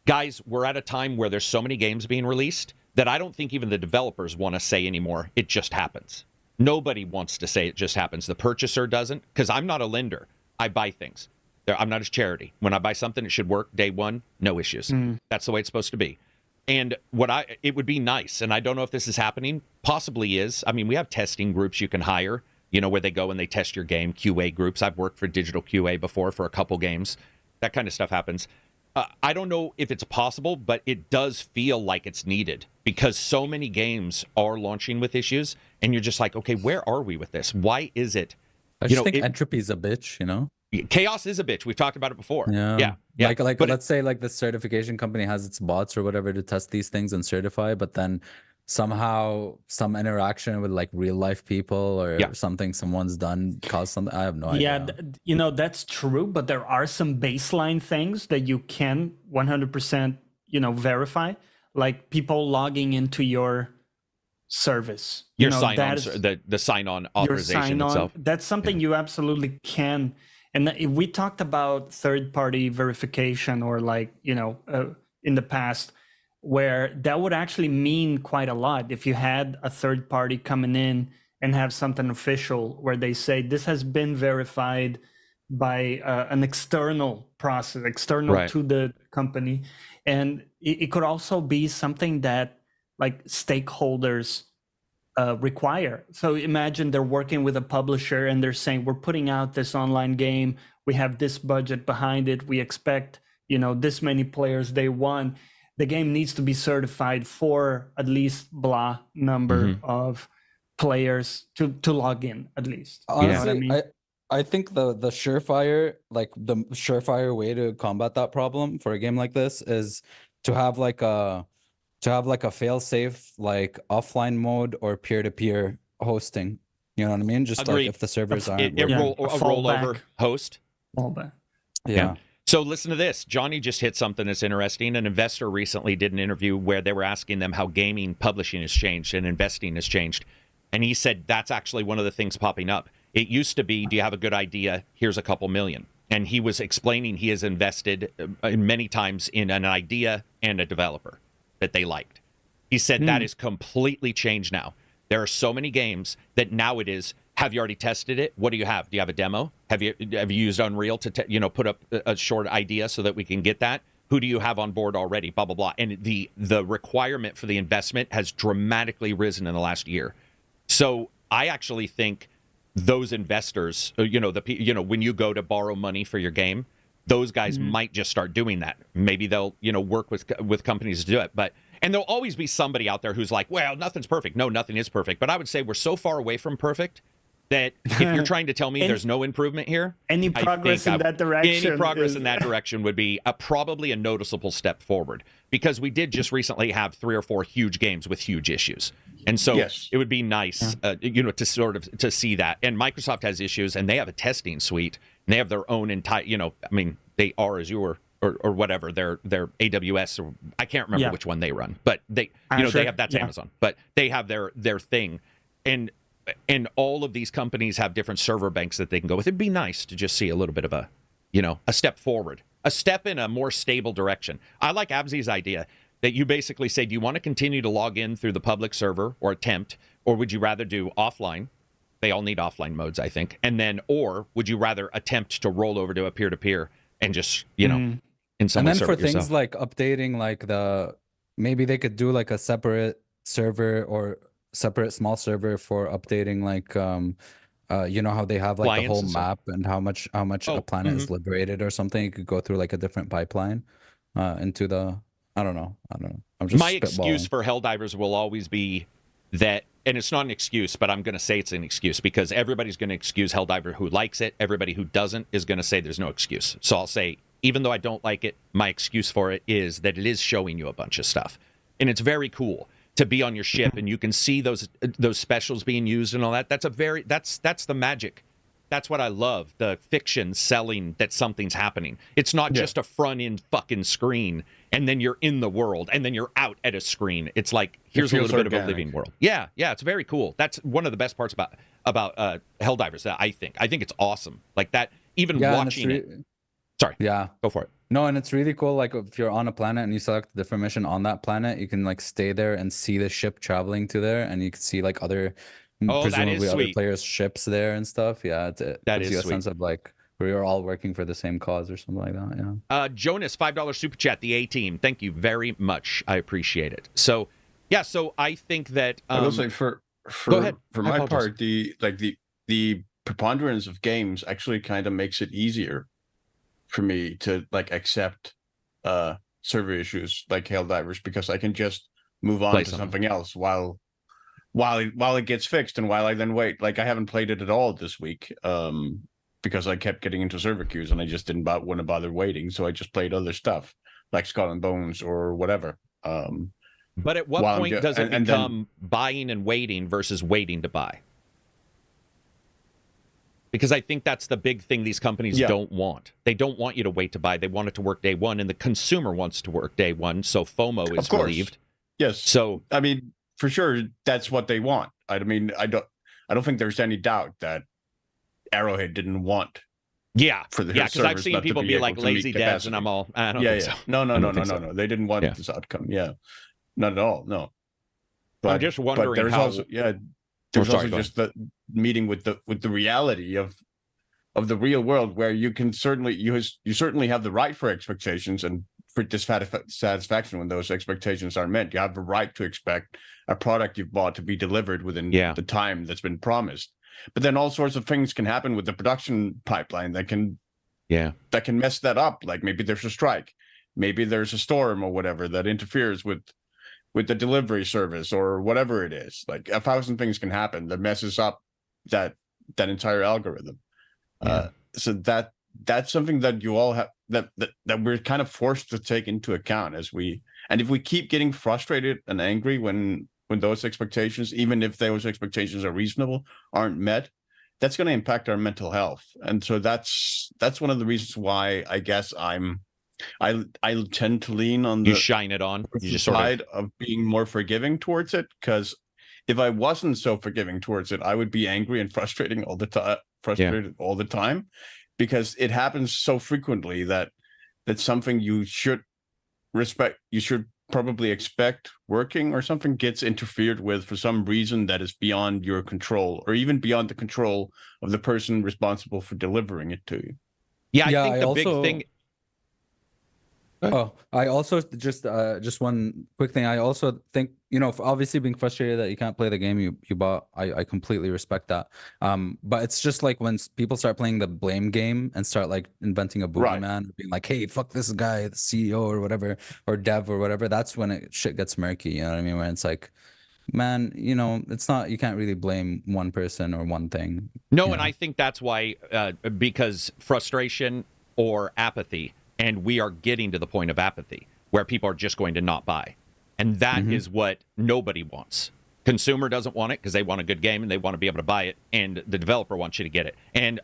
guys, we're at a time where there's so many games being released that I don't think even the developers want to say anymore, it just happens. Nobody wants to say it just happens. The purchaser doesn't, because I'm not a lender. I buy things. I'm not a charity. When I buy something, it should work day one, no issues. That's the way it's supposed to be. And it would be nice, and I don't know if this is happening, possibly is. I mean, we have testing groups you can hire, where they go and they test your game, QA groups. I've worked for digital QA before for a couple games. That kind of stuff happens. I don't know if it's possible, but it does feel like it's needed because so many games are launching with issues, and you're just like, okay, where are we with this? Why is it? I just think entropy's a bitch, Chaos is a bitch. We've talked about it before. Yeah. Like let's say like the certification company has its bots or whatever to test these things and certify, but then somehow some interaction with like real life people or something someone's done caused something. I have no idea. Yeah, that's true, but there are some baseline things that you can 100% verify, like people logging into your service. Your sign-on, the sign-on authorization itself. That's something you absolutely can. And if we talked about third-party verification or in the past, where that would actually mean quite a lot if you had a third party coming in and have something official where they say this has been verified by an external process, to the company. And it could also be something that like stakeholders require. So imagine they're working with a publisher and they're saying, we're putting out this online game. We have this budget behind it. We expect, this many players day one. The game needs to be certified for at least blah number of players to log in at least. Honestly, I think the surefire way to combat that problem for a game like this is to have like a fail-safe like offline mode or peer-to-peer hosting. You know what I mean? Just Agreed. like if the servers aren't a rollover host. Fallback. Yeah. So listen to this. Johnny just hit something that's interesting. An investor recently did an interview where they were asking them how gaming publishing has changed and investing has changed. And he said that's actually one of the things popping up. It used to be, do you have a good idea? Here's a couple million. And he was explaining he has invested many times in an idea and a developer that they liked. He said that is completely changed now. There are so many games that now it is, have you already tested it? What do you have? Do you have a demo? Have you used Unreal to put up a short idea so that we can get that? Who do you have on board already? Blah, blah, blah. And the requirement for the investment has dramatically risen in the last year. So I actually think those investors, when you go to borrow money for your game, those guys might just start doing that. Maybe they'll, work with companies to do it. And there'll always be somebody out there who's like, well, nothing's perfect. No, nothing is perfect. But I would say we're so far away from perfect that if you're trying to tell me there's no improvement here, any progress in that direction would be probably a noticeable step forward, because we did just recently have 3 or 4 huge games with huge issues. And so it would be nice, to sort of to see that. And Microsoft has issues, and they have a testing suite, and they have their own entire, they are Azure or whatever, their AWS, or I can't remember which one they run, but they have, that's Amazon, but they have their thing. And all of these companies have different server banks that they can go with. It'd be nice to just see a little bit of a step forward, a step in a more stable direction. I like Abzi's idea that you basically say, do you want to continue to log in through the public server or attempt, or would you rather do offline? They all need offline modes, I think. And then, or would you rather attempt to roll over to a peer-to-peer and just, in some way and then for things yourself? like updating, like maybe they could do like a separate server or separate small server for updating, like how they have like the whole map and how much a planet is liberated or something. You could go through like a different pipeline into the I don't know. I'm just my excuse for Helldivers will always be that, and it's not an excuse, but I'm going to say it's an excuse, because everybody's going to excuse Helldiver who likes it. Everybody who doesn't is going to say there's no excuse. So I'll say, even though I don't like it, my excuse for it is that it is showing you a bunch of stuff, and it's very cool to be on your ship and you can see those specials being used and all that. That's the magic. That's what I love. The fiction selling that something's happening. It's not just a front end fucking screen and then you're in the world and then you're out at a screen. It's like, here's a little bit of a living world. Yeah, it's very cool. That's one of the best parts about Helldivers. That I think it's awesome. Like that, even watching it. Sorry. Yeah. Go for it. No, and it's really cool. Like if you're on a planet and you select a different mission on that planet, you can like stay there and see the ship traveling to there, and you can see like presumably other players' ships there and stuff. Yeah, it gives you a sense of like we're all working for the same cause or something like that. Yeah. Jonas, $5 super chat. The A team. Thank you very much. I appreciate it. So yeah, so I think that I will say for go ahead. For my part, the preponderance of games actually kind of makes it easier for me to like accept server issues like Helldivers, because I can just move on to something else while it gets fixed, and while I then wait. Like I haven't played it at all this week because I kept getting into server queues and I just didn't want to bother waiting, so I just played other stuff like Skull and Bones or whatever. But at what point does it become buying and waiting versus waiting to buy? Because I think that's the big thing these companies don't want. They don't want you to wait to buy. They want it to work day one, and the consumer wants to work day one, so FOMO is relieved. Yes. So I mean, for sure, that's what they want. I mean, I don't think there's any doubt that Arrowhead didn't want. For the because I've seen people be like lazy devs, and I'm all, I don't think so. No. They didn't want this outcome. Yeah, not at all. No. But I'm just wondering there's how. There's also just the meeting with the reality of the real world, where you can certainly you certainly have the right for expectations and for dissatisfaction when those expectations are met. You have the right to expect a product you've bought to be delivered within the time that's been promised. But then all sorts of things can happen with the production pipeline that can mess that up. Like maybe there's a strike, maybe there's a storm or whatever that interferes with the delivery service or whatever it is. Like 1,000 things can happen that messes up that entire algorithm. So that's something that you all have that we're kind of forced to take into account if we keep getting frustrated and angry when those expectations, even if those expectations are reasonable, aren't met, that's going to impact our mental health. And so that's one of the reasons why I guess I tend to lean on the shine it on. You just side of being more forgiving towards it, because if I wasn't so forgiving towards it, I would be angry and frustrated all the time, because it happens so frequently that that's something you should respect, you should probably expect working, or something gets interfered with for some reason that is beyond your control, or even beyond the control of the person responsible for delivering it to you. Yeah, I think the big thing. Oh, I also just one quick thing. I also think, for obviously being frustrated that you can't play the game you bought, I completely respect that. But it's just like when people start playing the blame game and start like inventing a boogeyman, being like, hey, fuck this guy, the CEO or whatever, or dev or whatever. That's when shit gets murky. You know what I mean? Where it's like, man, it's not, you can't really blame one person or one thing. No, and I think that's why, because frustration or apathy. And we are getting to the point of apathy where people are just going to not buy. And that is what nobody wants. Consumer doesn't want it because they want a good game and they want to be able to buy it. And the developer wants you to get it. And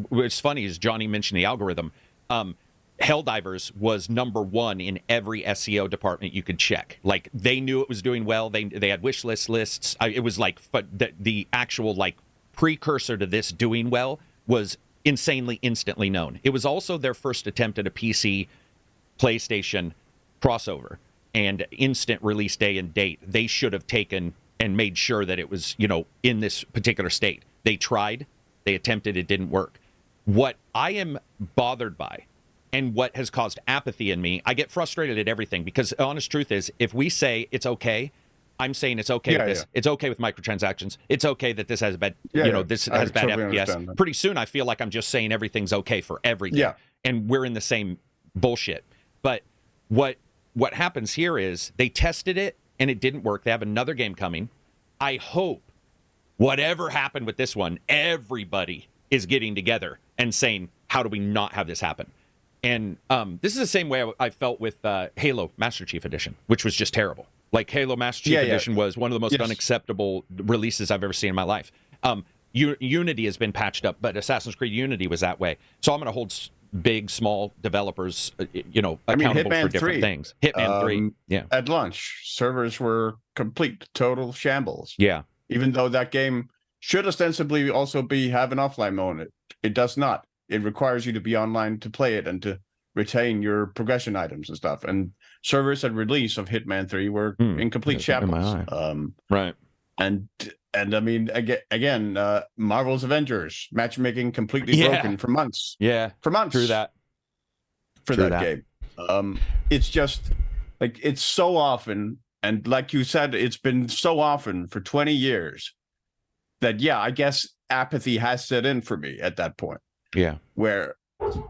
what's funny is Johnny mentioned the algorithm. Helldivers was #1 in every SEO department you could check. Like, they knew it was doing well. They had wish lists. It was like the actual like precursor to this doing well was insanely instantly known. It was also their first attempt at a PC PlayStation crossover and instant release day and date. They should have taken and made sure that it was, in this particular state. They tried, they attempted, it didn't work. What I am bothered by and what has caused apathy in me, I get frustrated at everything, because the honest truth is, if we say it's okay, I'm saying it's okay with this. Yeah. It's okay with microtransactions. It's okay that this has bad, this has bad FPS. Pretty soon, I feel like I'm just saying everything's okay for everything. Yeah. And we're in the same bullshit. But what happens here is they tested it and it didn't work. They have another game coming. I hope whatever happened with this one, everybody is getting together and saying, how do we not have this happen? And this is the same way I felt with Halo Master Chief Edition, which was just terrible. Like, Halo Master Chief Edition was one of the most unacceptable releases I've ever seen in my life. Unity has been patched up, but Assassin's Creed Unity was that way. So I'm going to hold big, small developers, accountable for different things. Hitman 3, at launch, servers were complete, total shambles. Yeah. Even though that game should ostensibly also have an offline mode, it does not. It requires you to be online to play it and to retain your progression items and stuff. And servers at release of Hitman 3 were in complete shambles. Right. And I mean, again, Marvel's Avengers matchmaking completely broken for months. Yeah, for months. Through that. For that game. It's just like, it's so often, and like you said, it's been so often for 20 years that, I guess apathy has set in for me at that point. Yeah. Where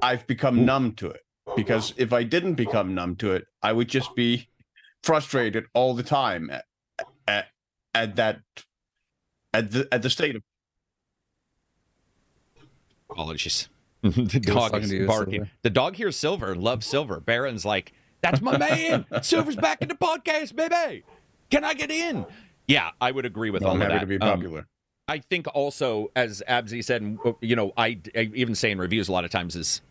I've become numb to it. Because if I didn't become numb to it, I would just be frustrated all the time at the state of. Apologies. The dog is barking. Silver. The dog hears Silver, loves Silver. Baron's like, that's my man. Silver's back in the podcast, baby. Can I get in? Yeah, I would agree with all of that. I'm happy to be popular. I think also, as Abzi said, and I even say in reviews a lot of times is,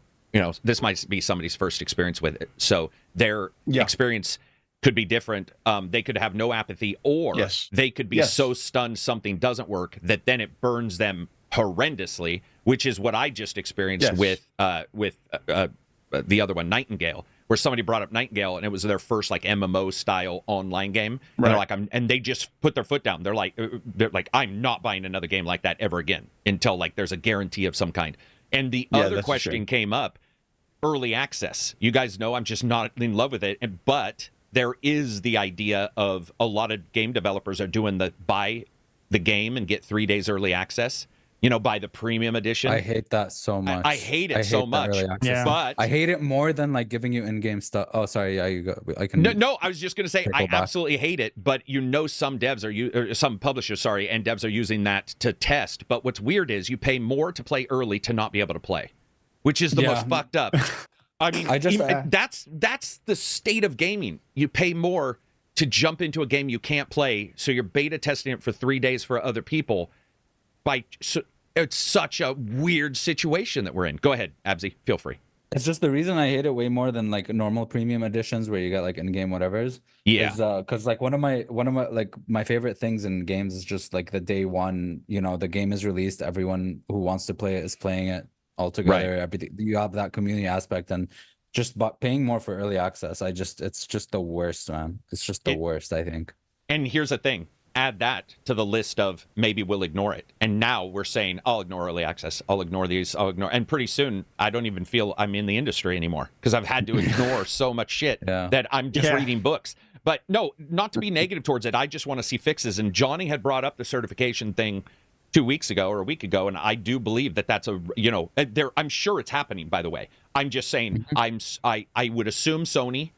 this might be somebody's first experience with it. So their experience could be different. They could have no apathy, or they could be so stunned something doesn't work that then it burns them horrendously, which is what I just experienced with the other one, Nightingale, where somebody brought up Nightingale and it was their first like MMO style online game. Right. They're like, and they just put their foot down. They're like, I'm not buying another game like that ever again until like there's a guarantee of some kind. And the other question came up. Early access. You guys know I'm just not in love with it, but there is the idea of a lot of game developers are doing the buy the game and get 3 days early access. Buy the premium edition. I hate that so much. I hate it so much. But I hate it more than like giving you in-game stuff. Oh, sorry. I can. No, I was just going to say I absolutely hate it. But some devs or some publishers, and devs are using that to test. But what's weird is you pay more to play early to not be able to play, which is the most fucked up. I mean, that's the state of gaming. You pay more to jump into a game you can't play, so you're beta testing it for 3 days for other people. It's such a weird situation that we're in. Go ahead, Abzi. Feel free. It's just the reason I hate it way more than like normal premium editions where you get like in-game whatevers. Yeah. Because like one of my like my favorite things in games is just like the day one, you know, the game is released, everyone who wants to play it is playing it all together. Right. Everything, you have that community aspect, and just paying more for early access. It's just the worst, man. It's just the worst, I think. And here's the thing. Add that to the list of maybe we'll ignore it. And now we're saying, I'll ignore early access. I'll ignore these. I'll ignore. And pretty soon, I don't even feel I'm in the industry anymore because I've had to ignore so much shit that I'm just reading books. But no, not to be negative towards it. I just want to see fixes. And Johnny had brought up the certification thing 2 weeks ago or a week ago. And I do believe that that's I'm sure it's happening, by the way. I'm just saying I would assume Sony,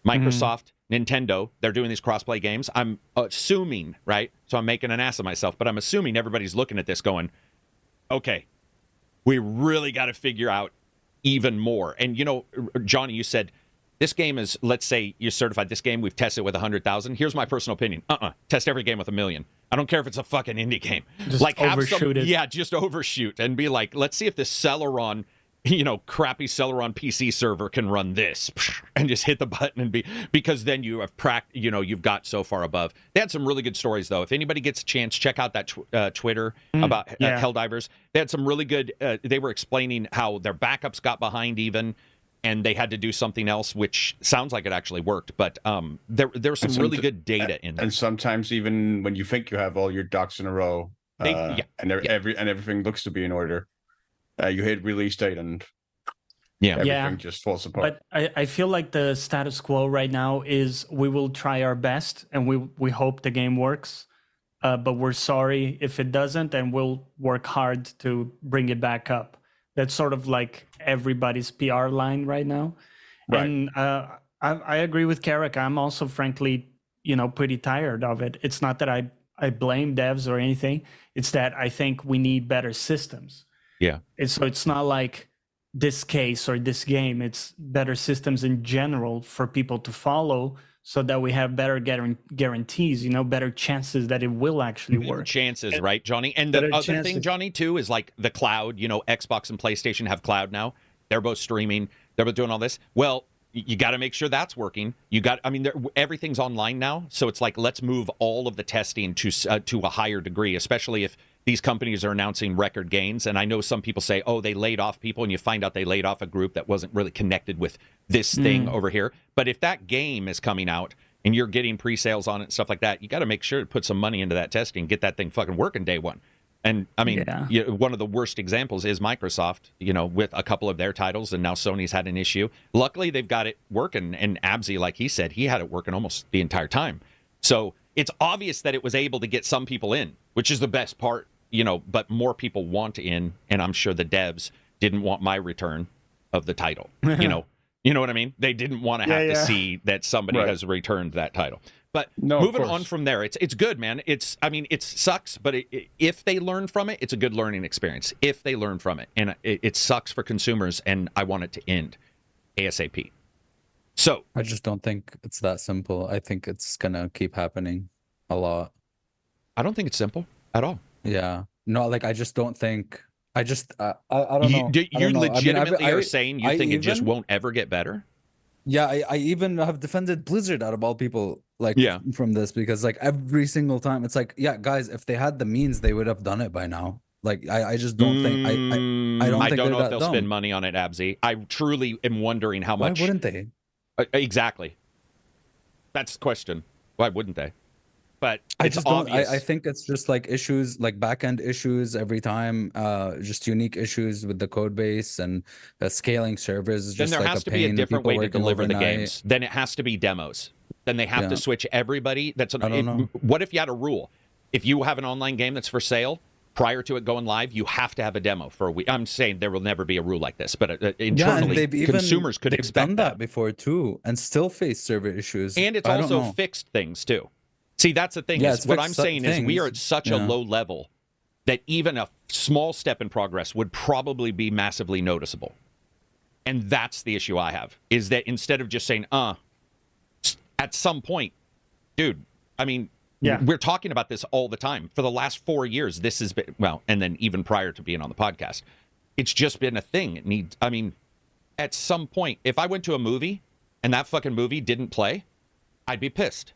Microsoft, Nintendo, they're doing these crossplay games. I'm assuming, right? So I'm making an ass of myself, but I'm assuming everybody's looking at this going, okay, we really got to figure out even more. And, you know, Johnny, you said this game is, let's say you certified this game, we've tested it with 100,000. Here's my personal opinion. Test every game with 1 million. I don't care if it's a fucking indie game. Just like overshoot it. Yeah, just overshoot and be like, let's see if this Celeron, crappy Celeron PC server can run this, and just hit the button and because then you have you've got so far above. They had some really good stories though. If anybody gets a chance, check out that Twitter about Helldivers. They had some really good. They were explaining how their backups got behind even, and they had to do something else, which sounds like it actually worked. But there's some really good data in there. And sometimes even when you think you have all your ducks in a row, everything looks to be in order. You hit release date and everything just falls apart. But I feel like the status quo right now is we will try our best and we hope the game works, but we're sorry if it doesn't, and we'll work hard to bring it back up. That's sort of like everybody's PR line right now. Right. And I agree with Karak. I'm also frankly, pretty tired of it. It's not that I blame devs or anything. It's that I think we need better systems. Yeah. So it's not like this case or this game. It's better systems in general for people to follow so that we have better guarantees, better chances that it will actually work. Chances, right, Johnny? And the other thing, Johnny, too, is like the cloud. Xbox and PlayStation have cloud now. They're both streaming. They're both doing all this. Well, you got to make sure that's working. Everything's online now. So it's like, let's move all of the testing to a higher degree, especially if these companies are announcing record gains. And I know some people say, oh, they laid off people, and you find out they laid off a group that wasn't really connected with this thing over here. But if that game is coming out and you're getting pre-sales on it and stuff like that, you got to make sure to put some money into that testing, get that thing fucking working day one. And one of the worst examples is Microsoft, with a couple of their titles, and now Sony's had an issue. Luckily, they've got it working, and Abzi, like he said, he had it working almost the entire time. So it's obvious that it was able to get some people in, which is the best part, but more people want in, and I'm sure the devs didn't want my return of the title. You know what I mean? They didn't want to have to see that somebody has returned that title. But moving on from there, it's good, man. It sucks, but if they learn from it, it's a good learning experience. If they learn from it, and it sucks for consumers, and I want it to end ASAP. So I just don't think it's that simple. I think it's gonna keep happening a lot. I don't think it's simple at all. Yeah, no, like I just don't think. I don't know. You legitimately are saying you think it just won't ever get better? Yeah, I even have defended Blizzard out of all people, from this, because like every single time it's like, yeah, guys, if they had the means, they would have done it by now. Like I just don't think I don't know if they'll spend money on it, Abzi. I truly am wondering how much. Why wouldn't they? Exactly. That's the question. Why wouldn't they? But I just don't. I think it's just like issues, like back-end issues every time, just unique issues with the code base and scaling servers. Then there has to be a different way to deliver the games. Then it has to be demos. Then they have to switch everybody. What if you had a rule? If you have an online game that's for sale, prior to it going live, you have to have a demo for a week. I'm saying there will never be a rule like this, but internally, consumers could expect done that before too, and still face server issues. And it's also fixed things too. See, that's the thing. What I'm saying is we are at such a low level that even a small step in progress would probably be massively noticeable. And that's the issue I have, is that instead of just saying, at some point, dude, Yeah. We're talking about this all the time. For the last 4 years, this has been, well, and then even prior to being on the podcast, it's just been a thing. It needs, I mean, at some point, if I went to a movie and that fucking movie didn't play, I'd be pissed.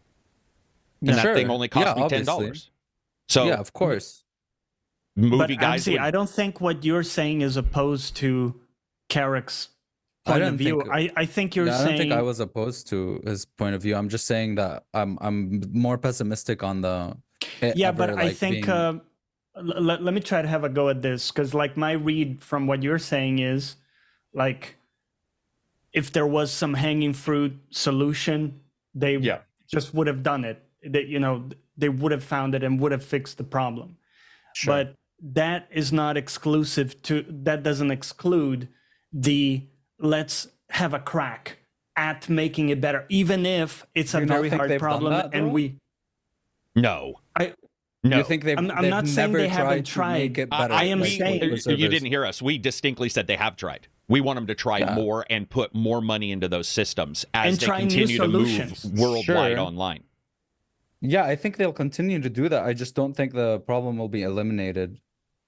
And that thing only cost me $10. Obviously. So yeah, of course. Movie but guys. I don't think what you're saying is opposed to Karak's point of view. I think you're saying. I don't think I was opposed to his point of view. I'm just saying that I'm more pessimistic on the. Yeah, but I think let me try to have a go at this, because like my read from what you're saying is like if there was some hanging fruit solution, they just would have done it. They would have found it and would have fixed the problem. Sure. But that is not exclusive to, that doesn't exclude the let's have a crack at making it better, even if it's a very hard problem. And we no. You think I'm not saying they haven't tried. I am saying you didn't hear us. We distinctly said they have tried. We want them to try more and put more money into those systems as they continue to move worldwide online. Yeah, I think they'll continue to do that. I just don't think the problem will be eliminated.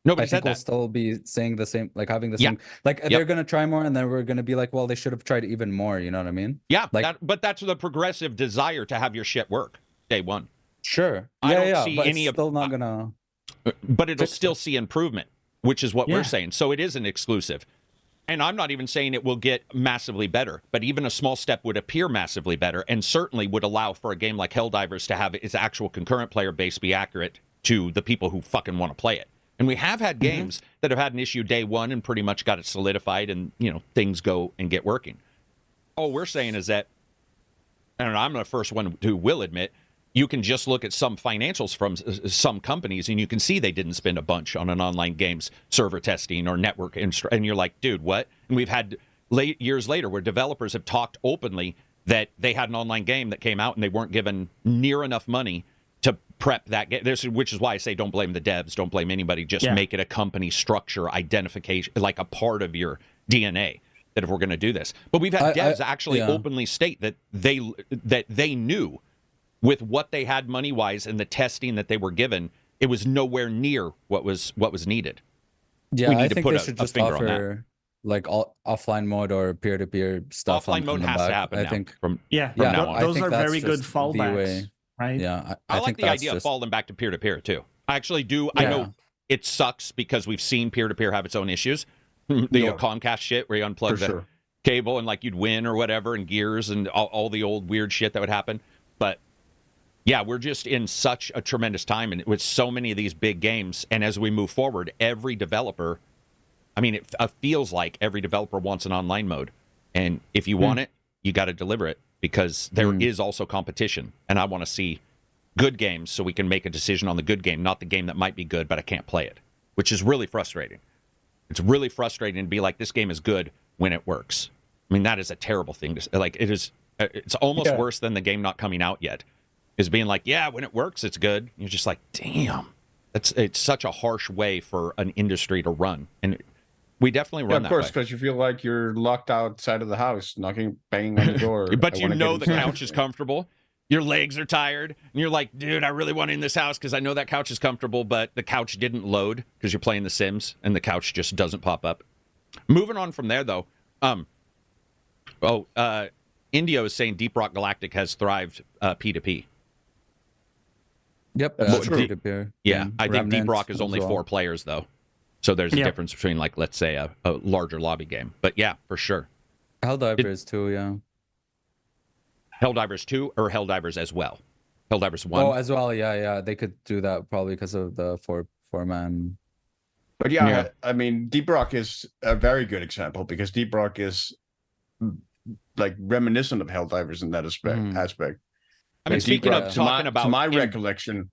Nobody said that. We'll still be saying the same, like having the same, like they're going to try more, and then we're going to be like, well, they should have tried even more. You know what I mean? Yeah, but that's the progressive desire to have your shit work day one. Sure. I don't see but any it's still not gonna. But it'll still see improvement, which is what we're saying. So it isn't exclusive. And I'm not even saying it will get massively better, but even a small step would appear massively better, and certainly would allow for a game like Helldivers to have its actual concurrent player base be accurate to the people who fucking want to play it. And we have had games that have had an issue day one and pretty much got it solidified, and things go and get working. All we're saying is that, and I'm the first one who will admit, you can just look at some financials from some companies, and you can see they didn't spend a bunch on an online games server testing or network, and you're like, dude, what? And we've had years later where developers have talked openly that they had an online game that came out and they weren't given near enough money to prep that game. Which is why I say don't blame the devs, don't blame anybody, just make it a company structure identification, like a part of your DNA. That if we're going to do this, but we've had devs actually openly state that they knew. With what they had money-wise and the testing that they were given, it was nowhere near what was needed. Yeah, I think they should just offer like offline mode or peer-to-peer stuff. Offline mode has to happen. I think from now on. Those are very good fallbacks, right? Yeah, I like the idea of falling back to peer-to-peer too. I actually do. I know it sucks because we've seen peer-to-peer have its own issues. The Comcast shit where you unplug the cable and like you'd win or whatever, and gears and all the old weird shit that would happen, but. Yeah, we're just in such a tremendous time, and with so many of these big games, and as we move forward, every developer, I mean, it feels like every developer wants an online mode, and if you want it, you got to deliver it, because there is also competition, and I want to see good games so we can make a decision on the good game, not the game that might be good, but I can't play it, which is really frustrating. It's really frustrating to be like, this game is good when it works. I mean, that is a terrible thing to say. Like, it's almost worse than the game not coming out yet. Is being like, yeah, when it works, it's good. You're just like, damn, it's such a harsh way for an industry to run, and we definitely run that way. Of course, because you feel like you're locked outside of the house, banging on the door. But the couch is comfortable. Your legs are tired, and you're like, dude, I really want in this house because I know that couch is comfortable, but the couch didn't load because you're playing The Sims, and the couch just doesn't pop up. Moving on from there, though, Indio is saying Deep Rock Galactic has thrived P2P. Yep, I think Deep Rock is only 4 players, though. So there's a difference between, like, let's say, a larger lobby game. But yeah, for sure. Helldivers 2, yeah. Helldivers 2 or Helldivers as well? Helldivers 1? Oh, as well, yeah. They could do that probably because of the four-man. But I mean, Deep Rock is a very good example because Deep Rock is, like, reminiscent of Helldivers in that aspect. I mean, speaking of talking about... To my recollection,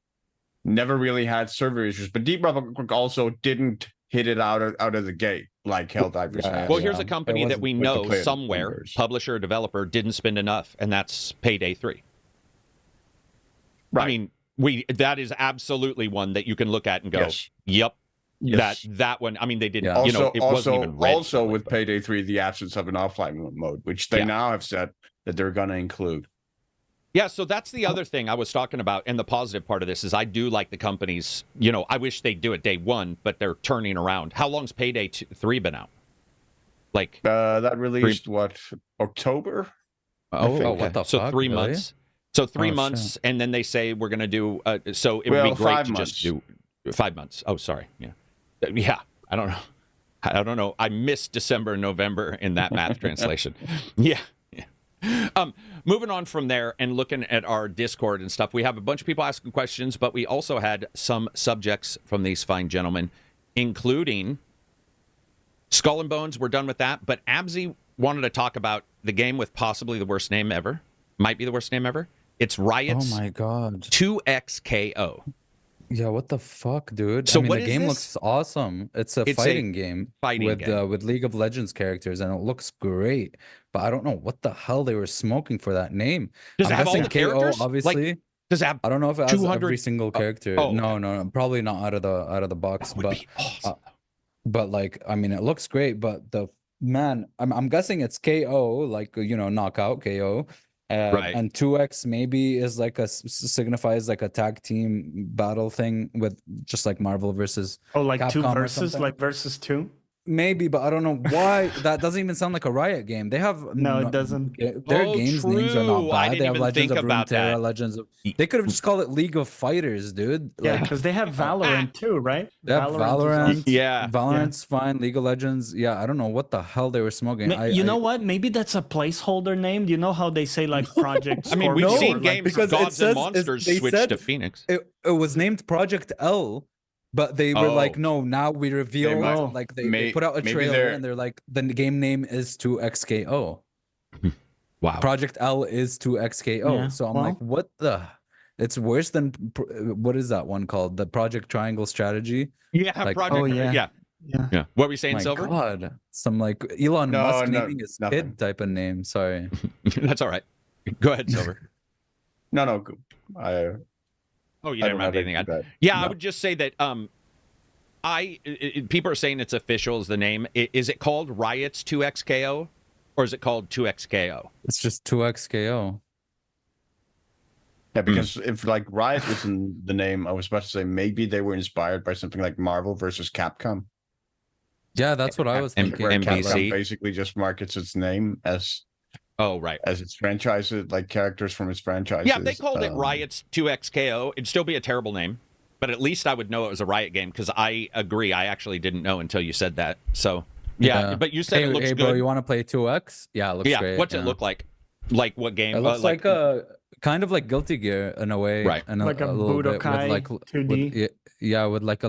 never really had server issues, but Deep Rock also didn't hit it out of the gate like Helldivers had. Well, here's a company that we know somewhere, publisher or developer, didn't spend enough, and that's Payday 3. Right. I mean, that is absolutely one that you can look at and go, yep. Yes. That one, I mean, they didn't, it wasn't even ready. Also with Payday 3, the absence of an offline mode, which they now have said that they're going to include. Yeah, so that's the other thing I was talking about, and the positive part of this is I do like the companies. I wish they'd do it day one, but they're turning around. How long's Payday 3 been out? Like that released October? Oh, what the so fuck? 3 Really? months. So 3 Oh, months, shit. and then they say we're going to do. So it would be great 5 to months. just do 5 months. Oh, sorry. Yeah. I don't know. I missed December and November in that math translation. Yeah. Moving on from there and looking at our Discord and stuff, we have a bunch of people asking questions, but we also had some subjects from these fine gentlemen, including Skull and Bones. We're done with that, but Abzy wanted to talk about the game with possibly the worst name ever. Might be the worst name ever. It's Riot's Oh my god. 2XKO. Yeah, what the fuck, dude? So I mean, what the is game this? looks awesome. It's a fighting game with League of Legends characters, and it looks great. But I don't know what the hell they were smoking for that name. Does it I'm have all guessing the KO, characters? obviously. Does it have I don't know if it has 200 every single character. oh, No, probably not out of the box. That would But be awesome. but like, I mean, it looks great. But I'm guessing it's KO, like knockout KO. Right. And 2X maybe is like signifies like a tag team battle thing with just like Marvel versus like Capcom two or versus, something. like versus two. Maybe, but I don't know why. That doesn't even sound like a Riot game. They have No, it doesn't. Their games names are true. not I bad. didn't They have even Legends think of about Runeterra, that. Legends of. They could have just called it League of Fighters, dude. Yeah, Like, because they have Valorant too, right? they have is Valorant. awesome. Yeah. Valorant's fine. League of Legends. Yeah, I don't know what the hell they were smoking. You know what? Maybe that's a placeholder name. You know how they say like Project I mean, we've Scorpio seen or, like, games because it Gods says- and Monsters they switch said- to Phoenix. It was named Project L, but they were like, Oh. no, now we reveal might- like they put out a maybe trailer they're- and they're like, the game name is 2XKO. Wow. Project L is 2XKO. Yeah, So I'm well- like, what the? It's worse than what is that one called? The Project Triangle Strategy. Yeah, like- Project. Oh, yeah. Yeah. What were you saying, My Silver? God, some like Elon No, Musk no, naming his nothing. kid type of name. Sorry. That's all right. Go ahead, Silver. No. Oh, you I didn't don't have have anything. anything bad. Yeah, I No. would just say that people are saying it's official is the name. Is it called Riot's 2XKO or is it called 2XKO? It's just 2XKO. Yeah, because if like Riot was in the name, I was about to say maybe they were inspired by something like Marvel versus Capcom. Yeah, that's what I was M- thinking. Where MVC. Capcom basically just markets its name as Oh, right. its franchises, like characters from its franchises. Yeah, if they called it Riot's 2XKO, it'd still be a terrible name. But at least I would know it was a Riot game because I agree. I actually didn't know until you said that. So, yeah. But you said Hey, it looks hey, good. bro, you want to play 2X? Yeah, it looks Yeah. great. What's yeah. it look like? Like what game? It looks like a kind of like Guilty Gear in a way, Right. And Like a little bit with Budokai like 2D. with like a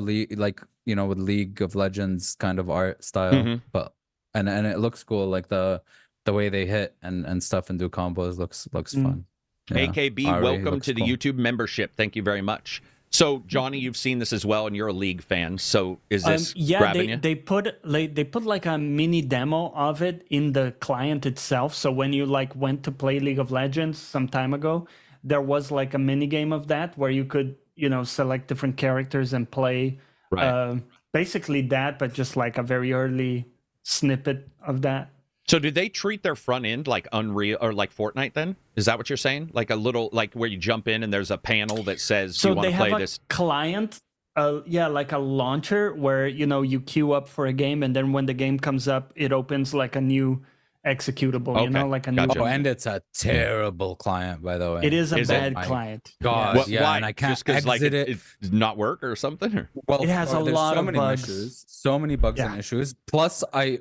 with League of Legends kind of art style, Mhm. but and it looks cool. Like the way they hit and stuff and do combos looks fun. Yeah. AKB, Ari welcome looks to the cool. YouTube membership. Thank you very much. So, Johnny, you've seen this as well, and you're a League fan. So, is this grabbing you? they put like a mini demo of it in the client itself. So when you like went to play League of Legends some time ago, there was like a mini game of that where you could select different characters and play Right. basically that, but just like a very early snippet of that. So, do they treat their front end like Unreal or like Fortnite? Then is that what you're saying? Like a little, like where you jump in and there's a panel that says So you want they to have play a this. client, like a launcher where you queue up for a game, and then when the game comes up, it opens like a new executable. Okay, Like a gotcha. new. Oh, and it's a terrible client, by the way. It is a Is it? bad My client. God, What- yeah, why? and I can't Just 'cause, exit it. it does not work or something? Or? Well, It has a there's lot so of many bugs. issues, so many bugs and Yeah. issues. Plus, I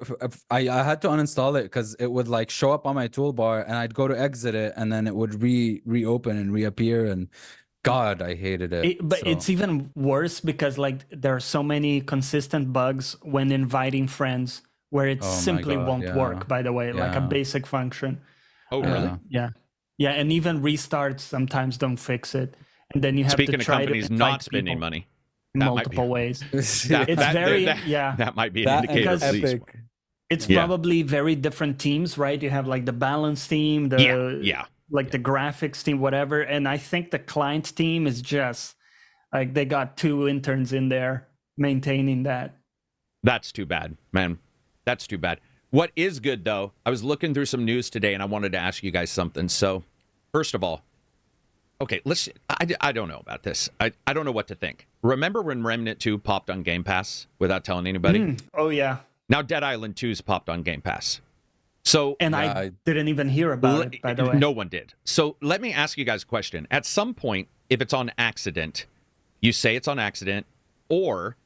had to uninstall it because it would like show up on my toolbar, and I'd go to exit it, and then it would reopen and reappear. And God, I hated it. But So, it's even worse because like there are so many consistent bugs when inviting friends where it Oh my simply God, won't yeah. work. By the way, like a Yeah. basic function. Oh, really? Yeah. And even restarts sometimes don't fix it, and then you have Speaking to of try companies to invite not spending people money, in that might be- multiple ways. Yeah. It's very yeah. That might be an That indicator. and of these. Epic. It's Yeah. probably very different teams, right? You have like the balance team, Yeah. like the graphics team, whatever. And I think the client team is just like they got 2 interns in there maintaining that. That's too bad, man. That's too bad. What is good, though, I was looking through some news today, and I wanted to ask you guys something. So, first of all, okay, I don't know about this. I don't know what to think. Remember when Remnant 2 popped on Game Pass without telling anybody? Oh, yeah. Now Dead Island 2's popped on Game Pass. So, and I didn't even hear about it, by the way. No one did. So let me ask you guys a question. At some point, if it's on accident, you say it's on accident, or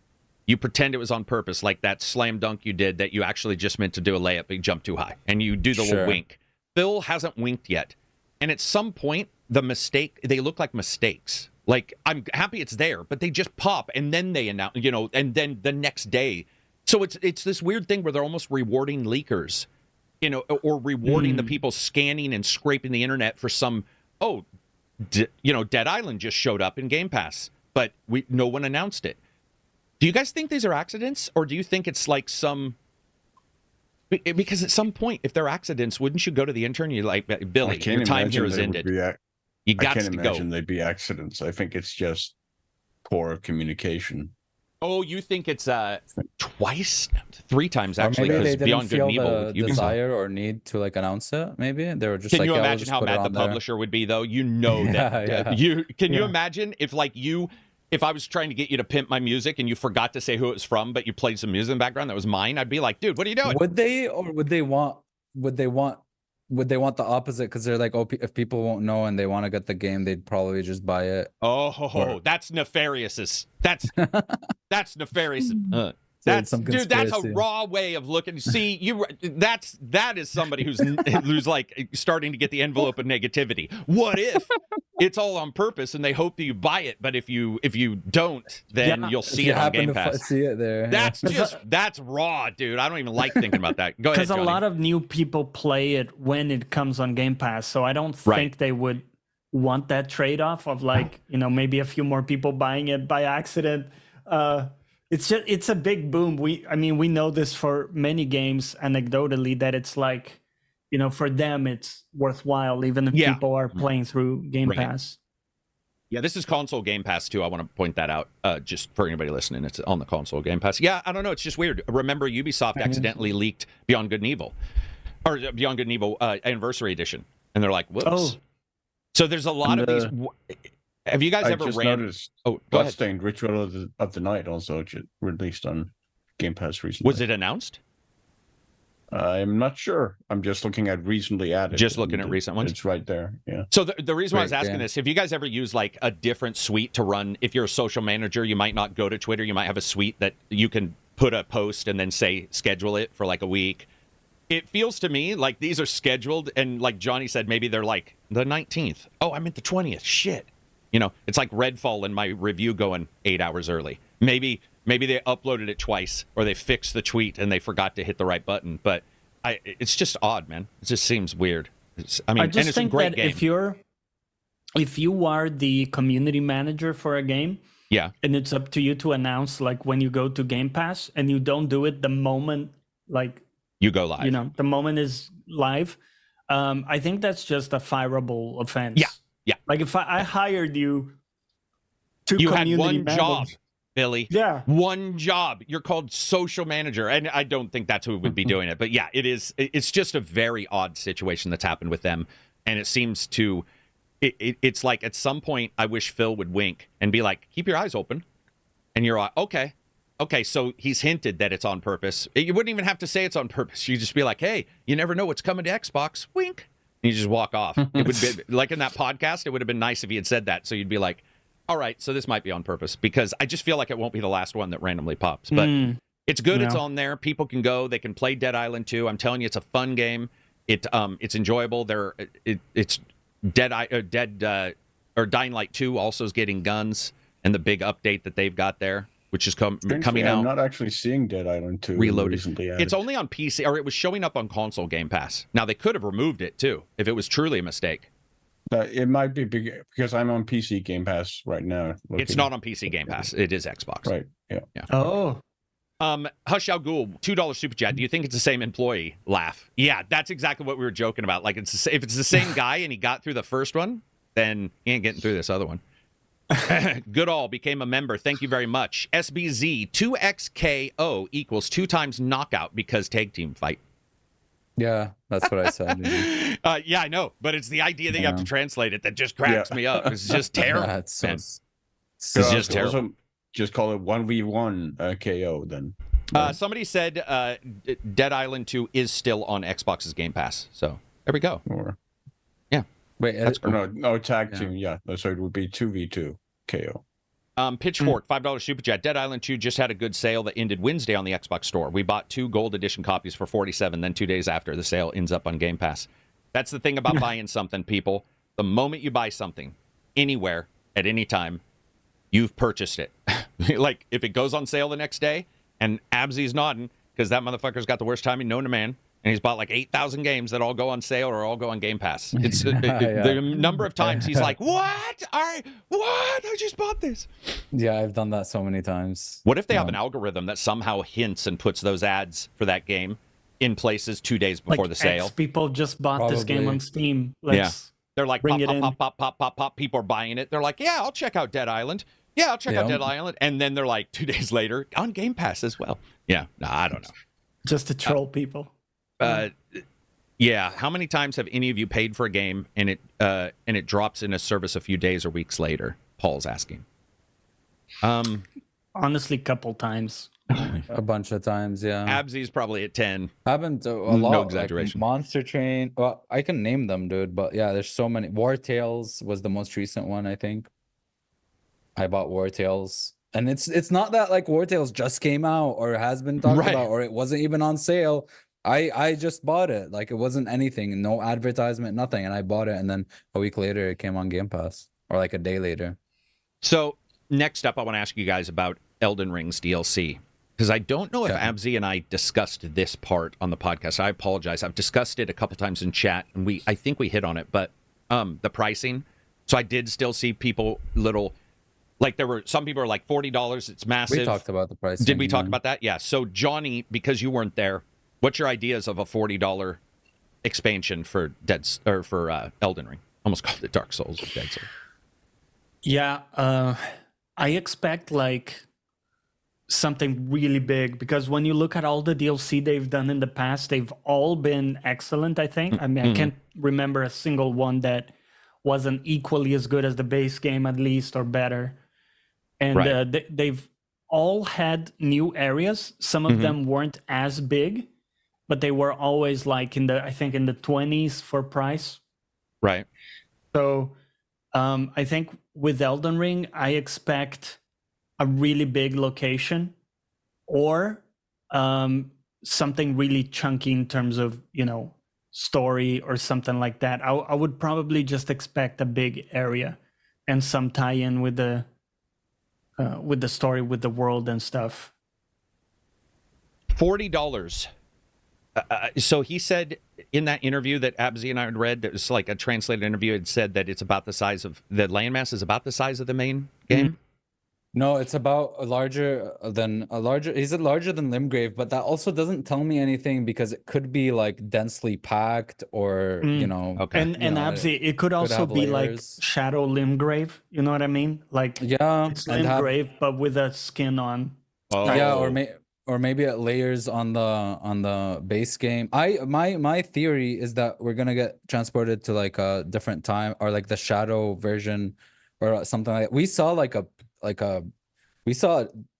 you pretend it was on purpose, like that slam dunk you did that you actually just meant to do a layup and jump too high, and you do the little wink. Phil hasn't winked yet. And at some point, they look like mistakes. Like, I'm happy it's there, but they just pop, and then they announce, and then the next day. So it's this weird thing where they're almost rewarding leakers, or rewarding the people scanning and scraping the internet for some, Dead Island just showed up in Game Pass, but no one announced it. Do you guys think these are accidents, or do you think it's like some... Because at some point, if they're accidents, wouldn't you go to the intern? You're like, Billy, your time here is ended. You got to go. I can't imagine they'd be accidents. I think it's just poor communication. Oh, you think it's twice, 3 times actually? Or maybe they didn't Beyond feel Good and Evil, the desire or need to announce it. Maybe they were just. Can you imagine how mad the publisher would be, though? You know that. You imagine if if I was trying to get you to pimp my music and you forgot to say who it was from, but you played some music in the background that was mine? I'd be like, dude, what are you doing? Would they, or would they want the opposite? Because they're like, if people won't know and they want to get the game, they'd probably just buy it. That's nefarious. That's nefarious. That's a raw way of looking. See, that is somebody who's like starting to get the envelope of negativity. What if it's all on purpose and they hope that you buy it, but if you don't, then you'll see it on Game Pass. See it there. That's raw, dude. I don't even like thinking about that. Go ahead, because a lot of new people play it when it comes on Game Pass, so I don't think they would want that trade-off of like maybe a few more people buying it by accident. It's a big boom. We know this for many games anecdotally that it's like, for them it's worthwhile even if people are playing through Game Pass. Yeah, this is console Game Pass too. I want to point that out just for anybody listening. It's on the console Game Pass. Yeah, I don't know. It's just weird. Remember, Ubisoft accidentally leaked Beyond Good and Evil, or Beyond Good and Evil Anniversary Edition, and they're like, whoops. Oh. So there's a lot of these. Have you guys ever noticed? Bloodstained Ritual of the Night also released on Game Pass recently. Was it announced? I'm not sure. I'm just looking at recently added. Just looking at recent ones. It's right there. Yeah. So the reason why I was asking this, have you guys ever used like a different suite to run? If you're a social manager, you might not go to Twitter. You might have a suite that you can put a post and then say schedule it for like a week. It feels to me like these are scheduled, and like Johnny said, maybe they're like the 19th. Oh, I meant the 20th. Shit. It's like Redfall in my review going 8 hours early. Maybe they uploaded it twice, or they fixed the tweet and they forgot to hit the right button. But it's just odd, man. It just seems weird. I just think that game. If you are the community manager for a game, and it's up to you to announce like when you go to Game Pass, and you don't do it the moment like you go live. The moment is live. I think that's just a fireable offense. Yeah. Like if I hired you to you had one job, Billy. Yeah. One job. You're called social manager. And I don't think that's who would be doing it. But yeah, it's just a very odd situation that's happened with them. And it seems to, it's like at some point, I wish Phil would wink and be like, keep your eyes open. And you're like, okay. So he's hinted that it's on purpose. You wouldn't even have to say it's on purpose. You just be like, hey, you never know what's coming to Xbox. Wink. And you just walk off. It would be like in that podcast. It would have been nice if he had said that. So you'd be like, all right, so this might be on purpose, because I just feel like it won't be the last one that randomly pops. But it's good. It's on there. People can go. They can play Dead Island 2. I'm telling you, it's a fun game. It's enjoyable. It's Dying Light 2 also is getting guns, and the big update that they've got there, which is coming out. I'm not actually seeing Dead Island 2 Reloaded. It's only on PC, or it was showing up on console Game Pass. Now, they could have removed it, too, if it was truly a mistake. It might be because I'm on PC Game Pass right now. It's not on PC Game Pass. It is Xbox. Right, yeah. Oh. Hush Al Ghul, $2 super chat. Do you think it's the same employee? Laugh. Yeah, that's exactly what we were joking about. Like, if it's the same guy and he got through the first one, then he ain't getting through this other one. Goodall became a member. Thank you very much. SBZ 2XKO equals 2 times knockout because tag team fight. Yeah, that's what I said. Yeah, I know, but it's the idea that you have to translate it that just cracks me up. It's just terrible. Yeah, it's so, man. so It's just terrible. Also, just call it 1v1 KO then. Somebody said Dead Island 2 is still on Xbox's Game Pass. So there we go. Or wait, That's cool. no tag team. Yeah, so it would be 2v2 KO. Pitchfork, $5 super chat. Dead Island 2 just had a good sale that ended Wednesday on the Xbox Store. We bought 2 gold edition copies for $47. Then 2 days after, the sale ends up on Game Pass. That's the thing about buying something, people. The moment you buy something, anywhere, at any time, you've purchased it. Like, if it goes on sale the next day, and Absy's nodding, because that motherfucker's got the worst timing known to man, and he's bought like 8,000 games that all go on sale or all go on Game Pass. It's the number of times he's like, what? I just bought this. Yeah, I've done that so many times. What if they have an algorithm that somehow hints and puts those ads for that game in places 2 days before like the sale? X people just bought this game Probably. on Steam. They're like, bring pop, it pop, in. pop, pop, pop, pop. People are buying it. They're like, yeah, I'll check out Dead Island. Yeah, I'll check out Dead Island. And then they're like, 2 days later, on Game Pass as well. Yeah, no, I don't know. Just to troll people. Yeah, how many times have any of you paid for a game and it drops in a service a few days or weeks later? Paul's asking. Honestly, couple times. A bunch of times, yeah. Absy's probably at 10. Happened a lot. No like exaggeration. Monster Train. Well, I can name them, dude. But yeah, there's so many. War Tales was the most recent one, I think. I bought War Tales, and it's not that like War Tales just came out or has been talked about or it wasn't even on sale. I just bought it. Like, it wasn't anything, no advertisement, nothing, and I bought it, and then a week later it came on Game Pass, or like a day later. So next up, I want to ask you guys about Elden Ring's DLC, because I don't know if Absy and I discussed this part on the podcast. I apologize. I've discussed it a couple times in chat, and I think we hit on it, but the pricing. So I did still see people like there were some people are like $40. It's massive. We talked about the price. Did we talk about that? Yeah. So Johnny, because you weren't there, what's your ideas of a $40 expansion for Elden Ring? Almost called it Dark Souls or Dead Souls. Yeah, I expect like something really big, because when you look at all the DLC they've done in the past, they've all been excellent, I think. I mean, I can't remember a single one that wasn't equally as good as the base game, at least, or better. And they've all had new areas. Some of them weren't as big, but they were always like in the 20s for price. Right. So I think with Elden Ring, I expect a really big location or something really chunky in terms of, story or something like that. I would probably just expect a big area and some tie-in with the story, with the world and stuff. $40. So he said in that interview that Absy and I had read, that was like a translated interview, it said that it's about the size of the landmass is about the size of the main game. No, it's about larger than Limgrave, but that also doesn't tell me anything, because it could be like densely packed or Okay. And Absy, it could also be like Shadow Limgrave, you know what I mean? Like it's Limgrave but with a skin on. Yeah, or maybe it layers on the base game. My theory is that we're gonna get transported to like a different time, or like the Shadow version or something like that. We saw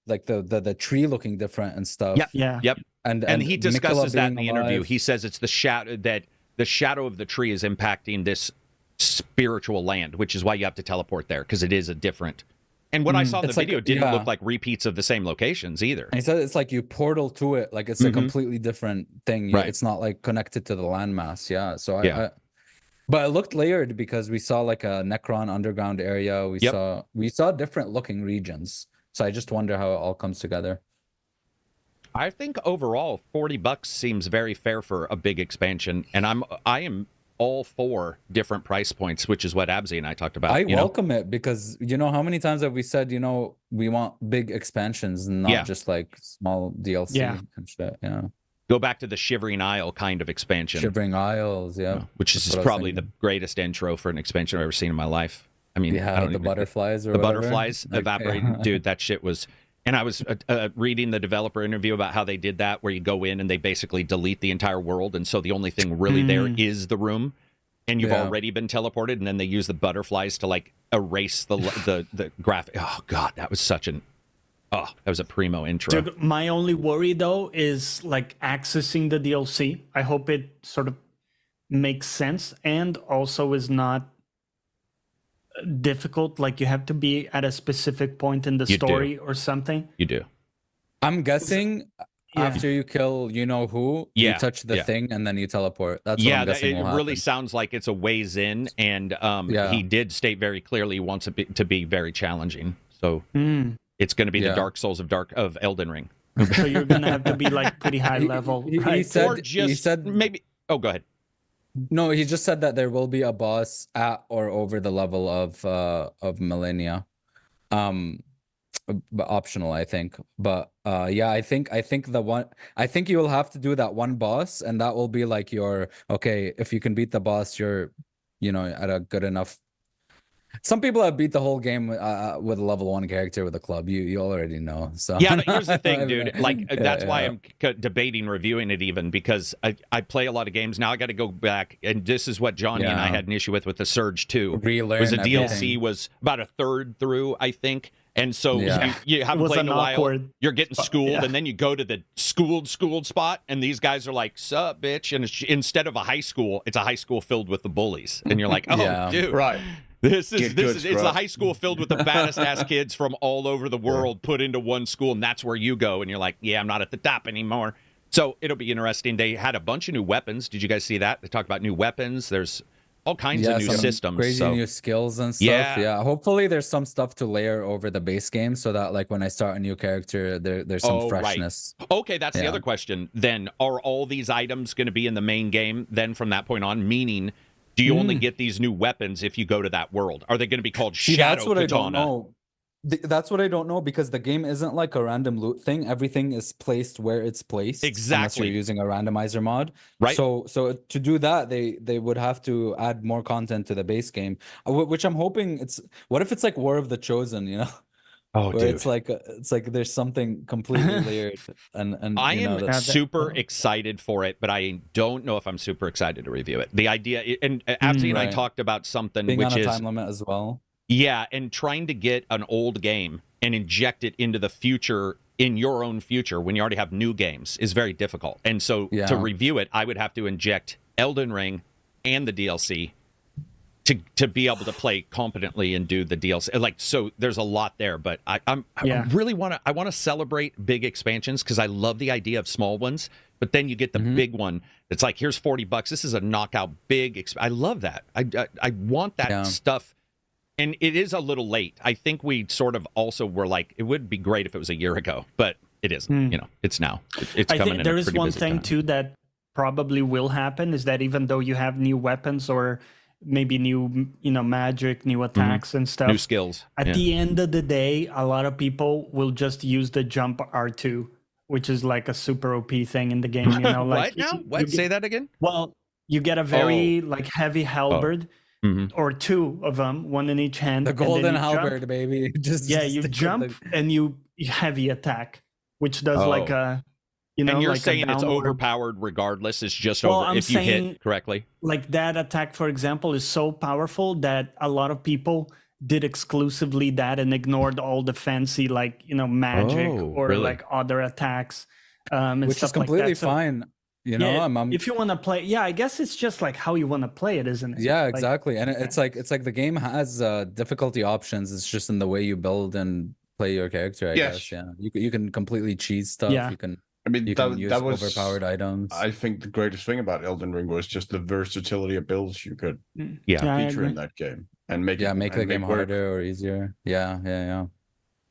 the tree looking different and stuff. Yep. And he discusses that in the interview. alive. He says it's the shadow of the tree is impacting this spiritual land, which is why you have to teleport there, because it is a different. And what I saw in the video didn't look like repeats of the same locations either. And he said it's like you portal to it, like it's a completely different thing. Right. It's not like connected to the landmass. Yeah. So but it looked layered, because we saw like a Necron underground area. We saw different looking regions. So I just wonder how it all comes together. I think overall $40 seems very fair for a big expansion, and I am all for different price points, which is what Absy and I talked about. I welcome it, because how many times have we said we want big expansions and not just like small DLC and shit. Yeah. Go back to the Shivering Isle kind of expansion. Shivering Isles, which is probably the greatest intro for an expansion I've ever seen in my life. I mean, butterflies or the whatever. butterflies evaporated. Dude, that shit was. And I was reading the developer interview about how they did that, where you go in and they basically delete the entire world, and so the only thing really there is the room, and you've already been teleported, and then they use the butterflies to like erase the graphic. Oh god, that was that was a primo intro. Dude, my only worry though is like accessing the DLC. I hope it sort of makes sense and also is not difficult, like you have to be at a specific point in the story or something. You do. I'm guessing after you kill you touch the thing and then you teleport. That's what I'm guessing will it happen. really sounds like it's a ways in, and he did state very clearly he wants it to be very challenging. So it's going to be the Dark Souls of Elden Ring. So you're going to have to be like pretty high level, right? He said maybe. Oh, go ahead. No, he just said that there will be a boss at or over the level of Millennia, but optional, I think. But I think you will have to do that one boss, and that will be like your if you can beat the boss, you're at a good enough. Some people have beat the whole game with a level 1 character with a club. You already know. So yeah, here's the thing, dude. That's why I'm debating reviewing it, even because I play a lot of games now. I got to go back, and this is what Johnny and I had an issue with the Surge 2. Relearn was the everything. DLC was about a third through, I think. And so you haven't played in a while. You're getting schooled, and then you go to the schooled spot, and these guys are like, "Sup, bitch?" And instead of a high school, it's a high school filled with the bullies, and you're like, "Oh, dude, right." This is it's a high school filled with the baddest ass kids from all over the world put into one school, and that's where you go, and you're like, yeah, I'm not at the top anymore. So it'll be interesting. They had a bunch of new weapons. Did you guys see that? They talked about new weapons. There's all kinds of new systems, crazy new skills and stuff. Yeah, hopefully there's some stuff to layer over the base game so that like when I start a new character, there's some freshness. Right. Okay, that's the other question. Then are all these items going to be in the main game then from that point on? Meaning, do you only get these new weapons if you go to that world? Are they going to be called Shadow That's what Katana? I don't know. That's what I don't know, because the game isn't like a random loot thing. Everything is placed where it's placed. Exactly. Unless you're using a randomizer mod. Right. So to do that, they would have to add more content to the base game, which I'm hoping what if it's like War of the Chosen, Oh, where dude. it's like there's something completely layered, and I am super excited for it, but I don't know if I'm super excited to review it. The idea, and Afti and I talked about something being which on a is time limit as well. Yeah, and trying to get an old game and inject it into the future, in your own future, when you already have new games, is very difficult. And so to review it, I would have to inject Elden Ring and the DLC to be able to play competently and do the DLC. So there's a lot there, but I really want to celebrate big expansions, because I love the idea of small ones, but then you get the big one. It's like, here's $40. This is a knockout big. I love that. I want that stuff. And it is a little late. I think we sort of also were like, it would be great if it was a year ago, but it isn't. It's now. It's coming. I think there is one thing too that probably will happen, is that even though you have new weapons or maybe new magic, new attacks and stuff, new skills, at the end of the day, a lot of people will just use the jump R2, which is like a super OP thing in the game. Like what? Say that again. Well, you get a very heavy halberd, or two of them, one in each hand. The golden halberd, baby. You jump and you heavy attack, which does like a. And you're saying it's overpowered regardless. It's just if you hit correctly. Like that attack, for example, is so powerful that a lot of people did exclusively that and ignored all the fancy magic or like other attacks, and which stuff is completely like that. fine. If you want to play, I guess it's just like how you want to play it, isn't it? Yeah, exactly. And it's like the game has difficulty options. It's just in the way you build and play your character. I guess. Yeah, you can completely cheese stuff. Yeah. You can. I mean, that was overpowered items. I think the greatest thing about Elden Ring was just the versatility of builds you could feature in that game and make the game harder or easier. Yeah.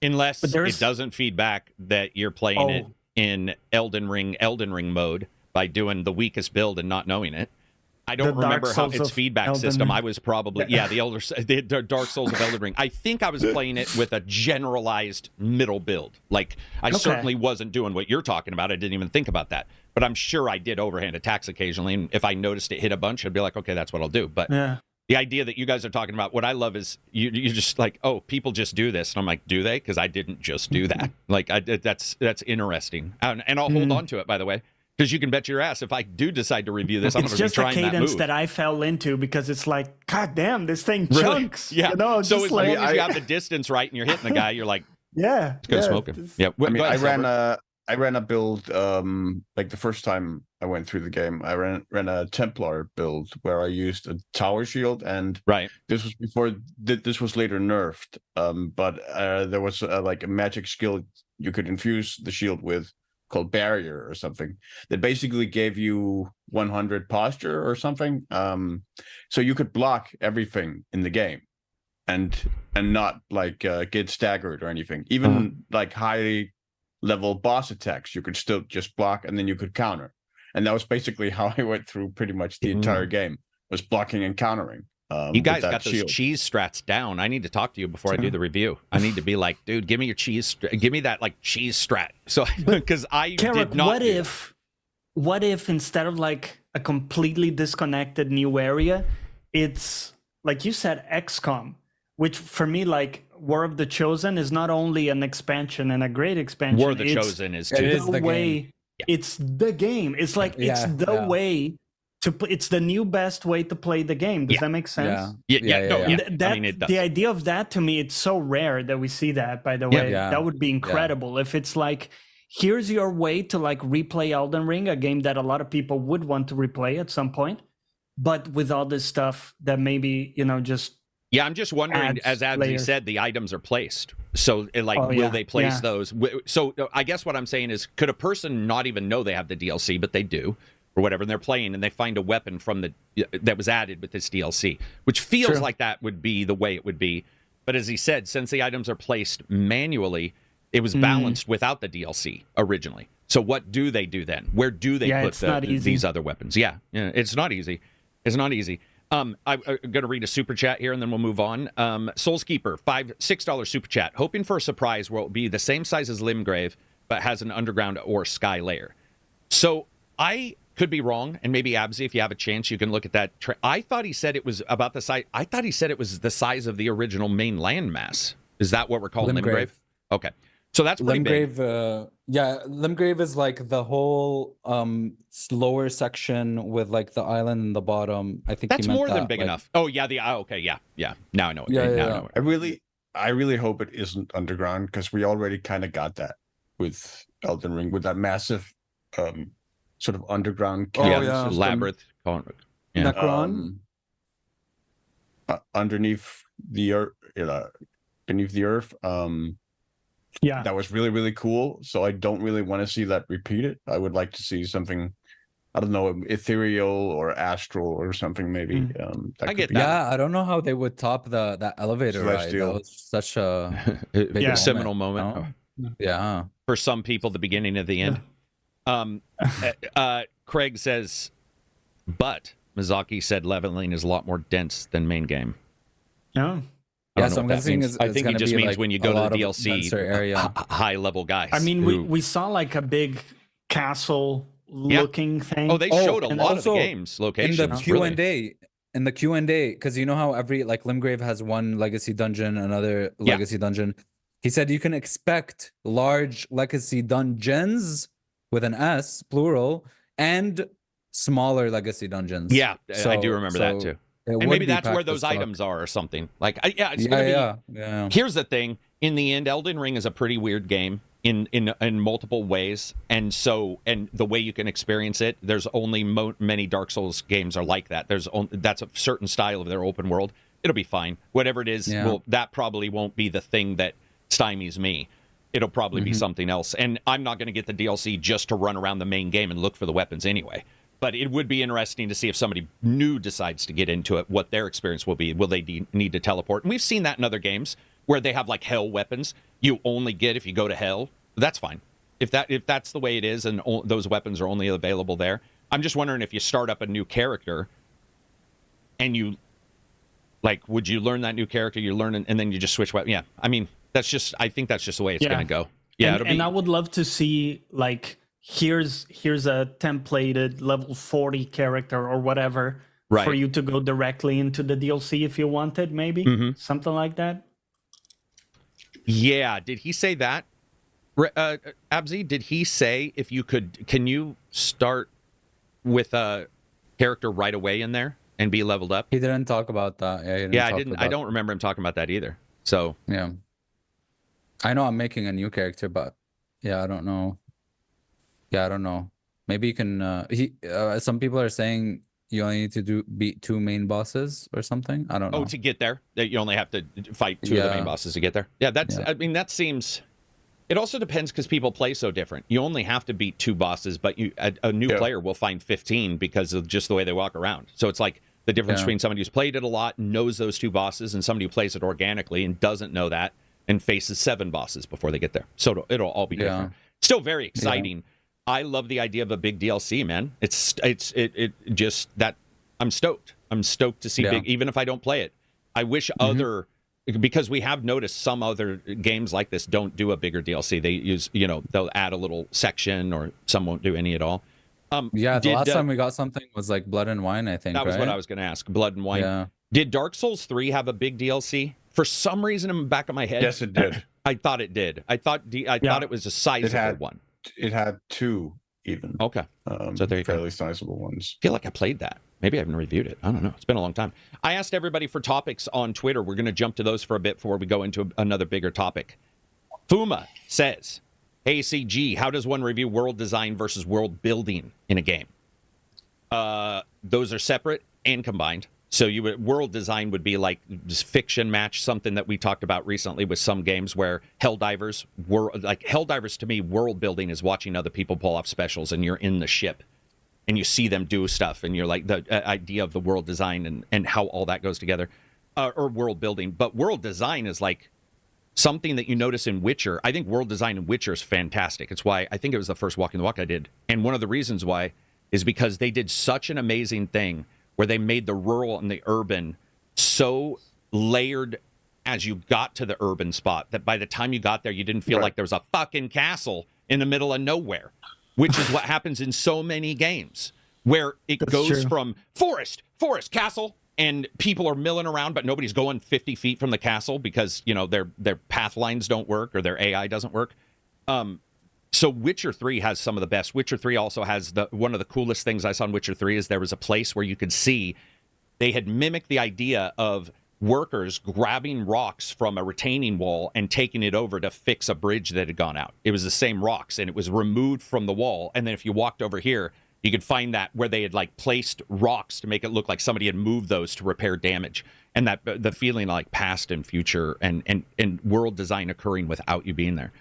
Unless it doesn't feed back that you're playing it in Elden Ring mode by doing the weakest build and not knowing it. I don't remember how its feedback system. I was probably the Dark Souls of Elden Ring. I think I was playing it with a generalized middle build. Like I certainly wasn't doing what you're talking about. I didn't even think about that. But I'm sure I did overhand attacks occasionally, and if I noticed it hit a bunch, I'd be like, okay, that's what I'll do. But The idea that you guys are talking about, what I love is you're just like, oh, people just do this. And I'm like, do they? Because I didn't just do that. Like, that's interesting. And I'll hold on to it, by the way, because you can bet your ass if I do decide to review this, I'm going to be trying that move. It's just a cadence that I fell into because it's like, God damn, this thing chunks. Yeah. You know, so as long like, as you have the distance right and you're hitting the guy, you're like, yeah, it's going to smoke him. Yeah. I mean, I ran a build like the first time I went through the game. I ran a Templar build where I used a tower shield, and this was before this was later nerfed. But there was like a magic skill you could infuse the shield with called Barrier or something that basically gave you 100 posture or something. So you could block everything in the game and not like get staggered or anything. Even like high level boss attacks you could still just block, and then you could counter. And that was basically how I went through pretty much the entire game, was blocking and countering. You guys got those cheese strats down. I need to talk to you before I do the review. I need to be like, dude, give me your cheese, give me that like cheese strat. So because I did not. What if instead of like a completely disconnected new area, it's like you said, XCOM, which for me, like War of the Chosen is not only an expansion and a great expansion. War of the Chosen is too. It is the way. Yeah. It's the game. It's like it's the way to play. It's the new best way to play the game. Does that make sense? I mean, it does. The idea of that, to me, it's so rare that we see that. By the way, that would be incredible if it's like, here's your way to like replay Elden Ring, a game that a lot of people would want to replay at some point, but with all this stuff that maybe just. Yeah, I'm just wondering, as Abzi said, the items are placed. So, will they place those? So, I guess what I'm saying is, could a person not even know they have the DLC, but they do, or whatever, and they're playing, and they find a weapon that was added with this DLC, which feels like that would be the way it would be. But as he said, since the items are placed manually, it was balanced without the DLC originally. So, what do they do then? Where do they put these other weapons? Yeah, it's not easy. It's not easy. I'm going to read a super chat here, and then we'll move on. Soulskeeper, $6 super chat. Hoping for a surprise where it will be the same size as Limgrave, but has an underground or sky layer. So I could be wrong, and maybe Abzi, if you have a chance, you can look at that. I thought he said it was about the size. I thought he said it was the size of the original main landmass. Is that what we're calling Limgrave? Okay. So that's pretty big. Limgrave is like the whole lower section with like the island in the bottom. I think that's more than big enough. Oh yeah, okay, yeah. Now I know. I really hope it isn't underground, because we already kind of got that with Elden Ring, with that massive sort of underground labyrinth. Necron underneath the earth, beneath the earth. That was really, really cool. So I don't really want to see that repeated. I would like to see something, I don't know, ethereal or astral or something maybe. I get that. Yeah, I don't know how they would top that elevator ride. That was such a big seminal moment. No? Yeah. For some people, the beginning of the end. Craig says, but Miyazaki said leveling is a lot more dense than main game. No. Yeah, so I'm guessing I think it just means like when you go to the DLC, high level guys. I mean, we saw like a big castle looking thing. Oh, they showed a lot of the game's locations. In the Q&A, in the Q&A, because you know how every like Limgrave has one legacy dungeon, another legacy dungeon. He said you can expect large legacy dungeons with an S, plural, and smaller legacy dungeons. Yeah, so, I do remember that too. And maybe that's where those items are or something. Like, it's gonna be. Here's the thing: in the end, Elden Ring is a pretty weird game in multiple ways, and the way you can experience it, there's only many Dark Souls games are like that. That's a certain style of their open world. It'll be fine. Whatever it is, that probably won't be the thing that stymies me. It'll probably be something else. And I'm not going to get the DLC just to run around the main game and look for the weapons anyway. But it would be interesting to see if somebody new decides to get into it, what their experience will be. Will they need to teleport? And we've seen that in other games where they have like hell weapons you only get if you go to hell. That's fine. If that's the way it is and those weapons are only available there. I'm just wondering if you start up a new character and you, like, would you learn that new character? You learn and then you just switch weapons. Yeah, I mean, I think that's just the way it's going to go. Yeah, and I would love to see, like, here's a templated level 40 character or whatever right. for you to go directly into the DLC if you wanted, maybe something like that. Yeah, did he say that? Abzi, did he say if you can you start with a character right away in there and be leveled up? He didn't talk about that. Yeah, I don't remember him talking about that either. So yeah, I know I'm making a new character, but yeah, I don't know. Yeah, I don't know. Maybe you can. Some people are saying you only need to beat 2 main bosses or something. I don't know. Oh, to get there, you only have to fight 2 of the main bosses to get there. Yeah, that's. I mean, that seems. It also depends because people play so different. You only have to beat 2 bosses, but a new player will find 15 because of just the way they walk around. So it's like the difference between somebody who's played it a lot, knows those 2 bosses, and somebody who plays it organically and doesn't know that and faces 7 bosses before they get there. So it'll all be different. Still very exciting. I love the idea of a big DLC, man. It just that I'm stoked. I'm stoked to see big, even if I don't play it. I wish because we have noticed some other games like this don't do a bigger DLC. They use, they'll add a little section, or some won't do any at all. The last time we got something was like Blood and Wine, I think. That was what I was going to ask. Blood and Wine. Yeah. Did Dark Souls 3 have a big DLC? For some reason, in the back of my head, yes, it did. I thought it did. I thought it was a sizable one. It had 2 even. Okay. So there you go. Fairly sizable ones. I feel like I played that. Maybe I haven't reviewed it. I don't know. It's been a long time. I asked everybody for topics on Twitter. We're going to jump to those for a bit before we go into another bigger topic. Fuma says, ACG, how does one review world design versus world building in a game? Those are separate and combined. So world design would be like this fiction match, something that we talked about recently with some games where Helldivers to me, world building is watching other people pull off specials and you're in the ship and you see them do stuff and you're like the idea of the world design and how all that goes together, or world building. But world design is like something that you notice in Witcher. I think world design in Witcher is fantastic. It's why I think it was the first Walking the Walk I did. And one of the reasons why is because they did such an amazing thing where they made the rural and the urban so layered as you got to the urban spot that by the time you got there, you didn't feel like there was a fucking castle in the middle of nowhere, which is what happens in so many games where it goes from forest, castle, and people are milling around, but nobody's going 50 feet from the castle because, their path lines don't work or their AI doesn't work. So Witcher 3 has some of the best. Witcher 3 also has one of the coolest things I saw in Witcher 3 is there was a place where you could see they had mimicked the idea of workers grabbing rocks from a retaining wall and taking it over to fix a bridge that had gone out. It was the same rocks and it was removed from the wall. And then if you walked over here, you could find that where they had placed rocks to make it look like somebody had moved those to repair damage. And that the feeling like past and future and world design occurring without you being there.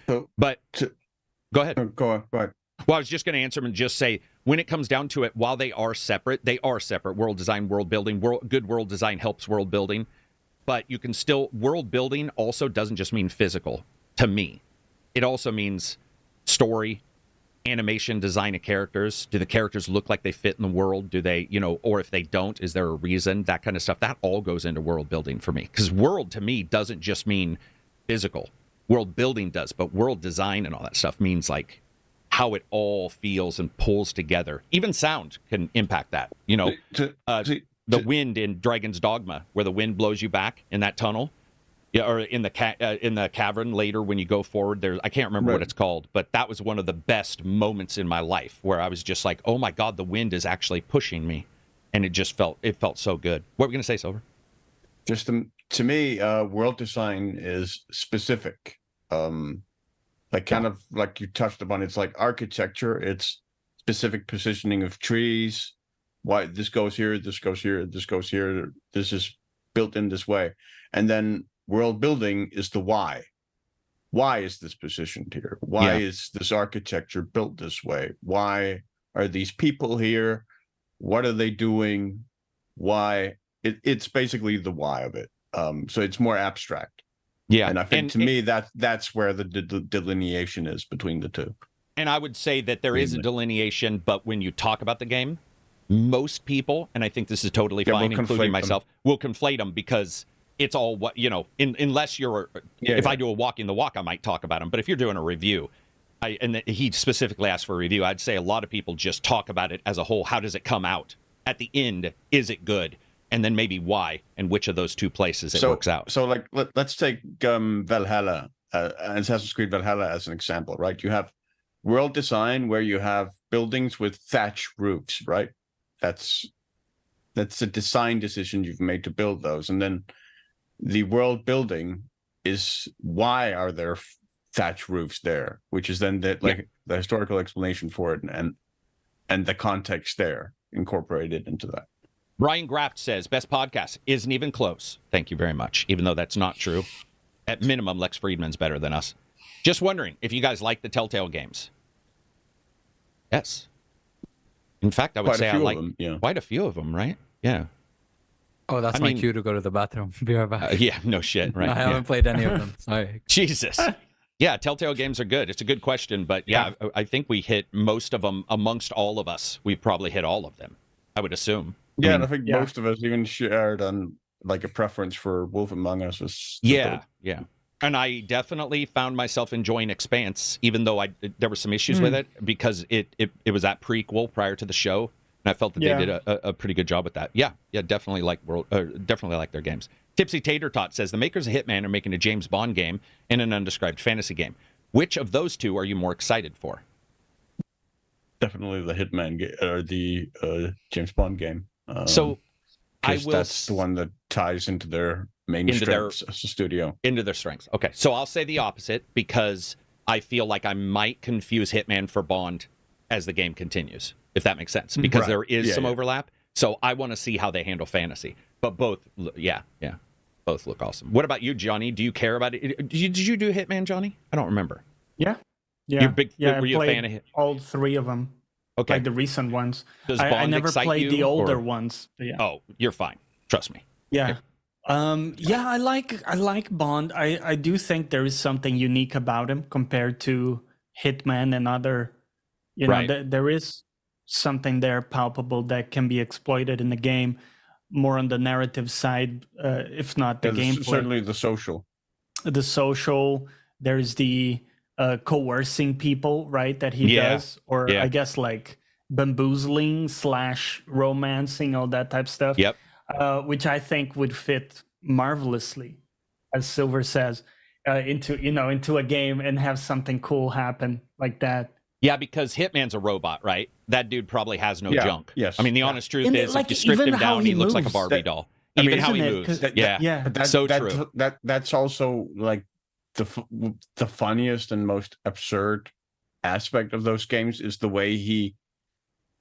Go ahead. Go on. Well, I was just going to answer them and just say, when it comes down to it, while they are separate. World design, world building. Good world design helps world building. But you can still, world building also doesn't just mean physical, to me. It also means story, animation, design of characters. Do the characters look like they fit in the world? Do they, or if they don't, is there a reason? That kind of stuff. That all goes into world building for me. Because world, to me, doesn't just mean physical. World building does, but world design and all that stuff means like how it all feels and pulls together. Even sound can impact that. The wind in Dragon's Dogma, where the wind blows you back in that tunnel, or in the cavern later when you go forward. I can't remember what it's called, but that was one of the best moments in my life where I was just like, oh my god, the wind is actually pushing me, and it felt so good. What were we gonna say, Silver? Just to me, world design is specific. Kind of like you touched upon, it's like architecture. It's specific positioning of trees. Why this goes here, this goes here, this goes here. This is built in this way. And then world building is the why. Why is this positioned here? Why is this architecture built this way? Why are these people here? What are they doing? Why? It's basically the why of it. So it's more abstract. Yeah. And I think to me that's where the delineation is between the two. And I would say that there is a delineation, but when you talk about the game, most people, and I think this is totally fine, including myself, will conflate them because it's all what, unless you're, if I do a walking the walk, I might talk about them. But if you're doing a review, and he specifically asked for a review, I'd say a lot of people just talk about it as a whole. How does it come out? at the end, is it good? And then maybe why and which of those two places it works out. So like, let's take Valhalla, Assassin's Creed Valhalla as an example, right? You have world design where you have buildings with thatch roofs, right? That's a design decision you've made to build those. And then the world building is, why are there thatch roofs there? Which is then the historical explanation for it and the context there incorporated into that. Brian Graft says, best podcast isn't even close. Thank you very much. Even though that's not true. At minimum, Lex Friedman's better than us. Just wondering if you guys like the Telltale games. Yes. In fact, I would say I like quite a few of them, right? Yeah. Oh, that's my cue to go to the bathroom. Be right back. Yeah, no shit, right? I haven't played any of them. Sorry. Jesus. Yeah, Telltale games are good. It's a good question, but yeah, I think we hit most of them amongst all of us. We've probably hit all of them, I would assume. Yeah, and I think most of us even shared on like a preference for Wolf Among Us. Yeah. And I definitely found myself enjoying Expanse, even though there were some issues with it, because it was that prequel prior to the show, and I felt that they did a pretty good job with that. Yeah, definitely like their games. Tipsy Tater Tot says the makers of Hitman are making a James Bond game and an undescribed fantasy game. Which of those two are you more excited for? Definitely the Hitman game or the James Bond game. That's the one that ties into their main strengths as a studio. Into their strengths. Okay, so I'll say the opposite because I feel like I might confuse Hitman for Bond as the game continues, if that makes sense, because there is some overlap. So I want to see how they handle fantasy. But both, both look awesome. What about you, Johnny? Do you care about it? Did you do Hitman, Johnny? I don't remember. Yeah. Were you a fan of all three of them? Okay, like the recent ones. Does Bond I never played the older ones. Yeah. Oh, you're fine. Trust me. Yeah. I like Bond. I do think there is something unique about him compared to Hitman and other. There is something there palpable that can be exploited in the game, more on the narrative side, if not the gameplay. Certainly the social. The social. There's the coercing people, right? That he does, or I guess like bamboozling / romancing, all that type of stuff. Yep. Which I think would fit marvelously, as Silver says, into a game and have something cool happen like that. Yeah, because Hitman's a robot, right? That dude probably has no junk. Yes. I mean, the honest truth is, if you stripped him down, he looks like a Barbie doll. Even how he moves. True. That's also like the funniest and most absurd aspect of those games is the way he,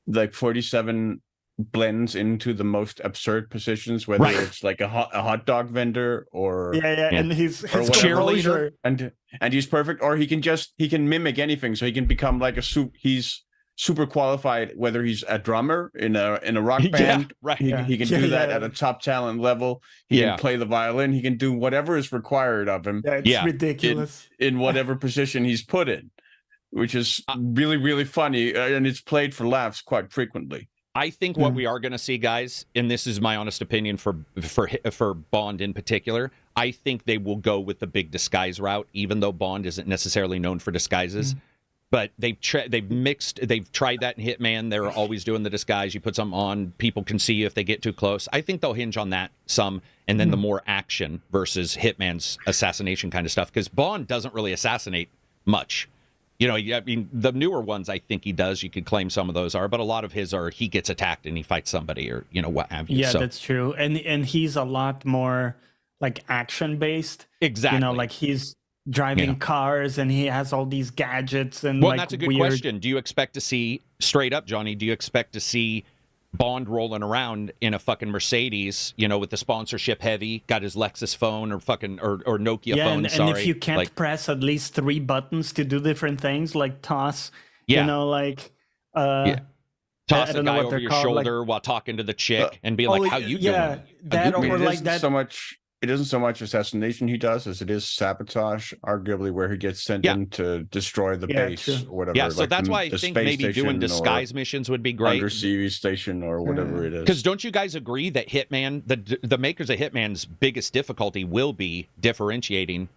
like 47 blends into the most absurd positions, whether it's like a hot dog vendor or and his cheerleader, and he's perfect, or he can mimic anything, so he can become like he's super qualified, whether he's a drummer in a rock band, he can do that at a top talent level. He can play the violin, he can do whatever is required of him. It's ridiculous in whatever position he's put in, which is really, really funny, and it's played for laughs quite frequently. I think what we are going to see, guys, and this is my honest opinion for Bond in particular, I think they will go with the big disguise route, even though Bond isn't necessarily known for disguises. But they've tried that in Hitman. They're always doing the disguise. You put something on, people can see you if they get too close. I think they'll hinge on that some, and then the more action versus Hitman's assassination kind of stuff, because Bond doesn't really assassinate much. I mean, the newer ones, I think he does. You could claim some of those are, but a lot of his are he gets attacked and he fights somebody, or what have you. Yeah, that's true. And he's a lot more like action based. Exactly. Like he's driving cars and he has all these gadgets and that's a good question. Do you expect to see, straight up, Johnny? Do you expect to see Bond rolling around in a fucking Mercedes, with the sponsorship heavy, got his Lexus phone or Nokia phone? And if you can't press at least 3 buttons to do different things, like toss, toss a guy over your shoulder while talking to the chick and be like, "How you doing?" That or like that. So much. It isn't so much assassination he does as it is sabotage, arguably, where he gets sent in to destroy the base or whatever. Yeah, so like that's why I think maybe doing disguise missions would be great. Undersea station or whatever it is. Because don't you guys agree that Hitman, the makers of Hitman's biggest difficulty will be differentiating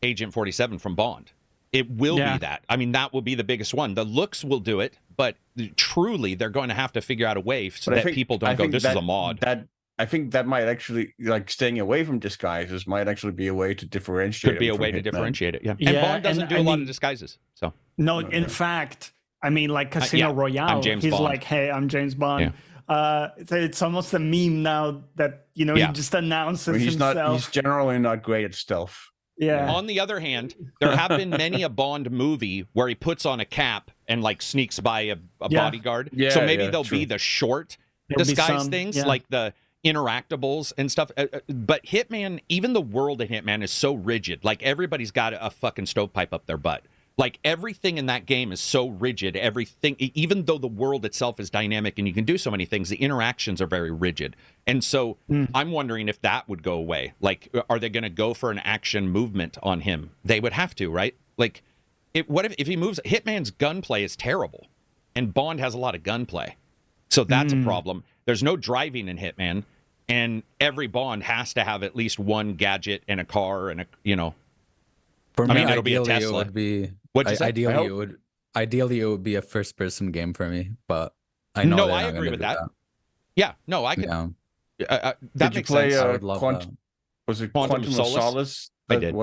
Agent 47 from Bond? It will be that. I mean, that will be the biggest one. The looks will do it, but truly, they're going to have to figure out a way so that people don't go, this is a mod. I think that might actually, like, staying away from disguises might actually be a way to differentiate. Could be a way to differentiate it, yeah. And Bond doesn't do a lot of disguises, so. No, in fact, I mean, like Casino Royale, he's Bond. Like, hey, I'm James Bond. Yeah. It's almost a meme now that, he just announces himself. He's generally not great at stealth. Yeah. On the other hand, there have been many a Bond movie where he puts on a cap and, like, sneaks by a bodyguard. Yeah, so maybe there'll be the short disguise things, like the interactables and stuff. But Hitman, even the world of Hitman is so rigid. Like, everybody's got a fucking stovepipe up their butt. Like, everything in that game is so rigid. Everything, even though the world itself is dynamic and you can do so many things, the interactions are very rigid. And so I'm wondering if that would go away. Like, are they going to go for an action movement on him? They would have to, right? Like, what if he moves? Hitman's gunplay is terrible, and Bond has a lot of gunplay. So that's a problem. There's no driving in Hitman, and every Bond has to have at least one gadget and a car and For me, it'll be a Tesla. It would be ideally it would be a first-person game for me, but I know. No, I agree with that. Yeah, no, I could. That did you play? Sense. I would love that. Was it Quantum of Solace? I did.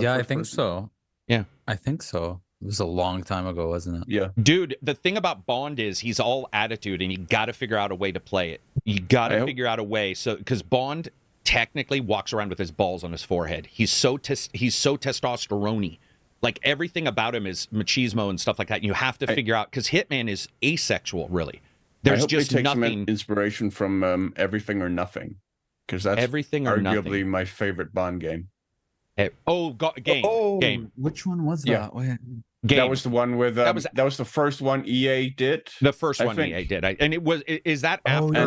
I think so. Yeah, I think so. It was a long time ago, wasn't it? Yeah, dude. The thing about Bond is he's all attitude, and you got to figure out a way to play it. You got to figure out a way. So, because Bond technically walks around with his balls on his forehead. He's so testosterone-y. Like, everything about him is machismo and stuff like that. And you have to figure out, because Hitman is asexual, really. There's just take nothing. Some inspiration from Everything or Nothing, because that's arguably my favorite Bond game. Game. Which one was that? Game. That was the one with that was the first one EA did. The first one EA did, and it was. Is that after?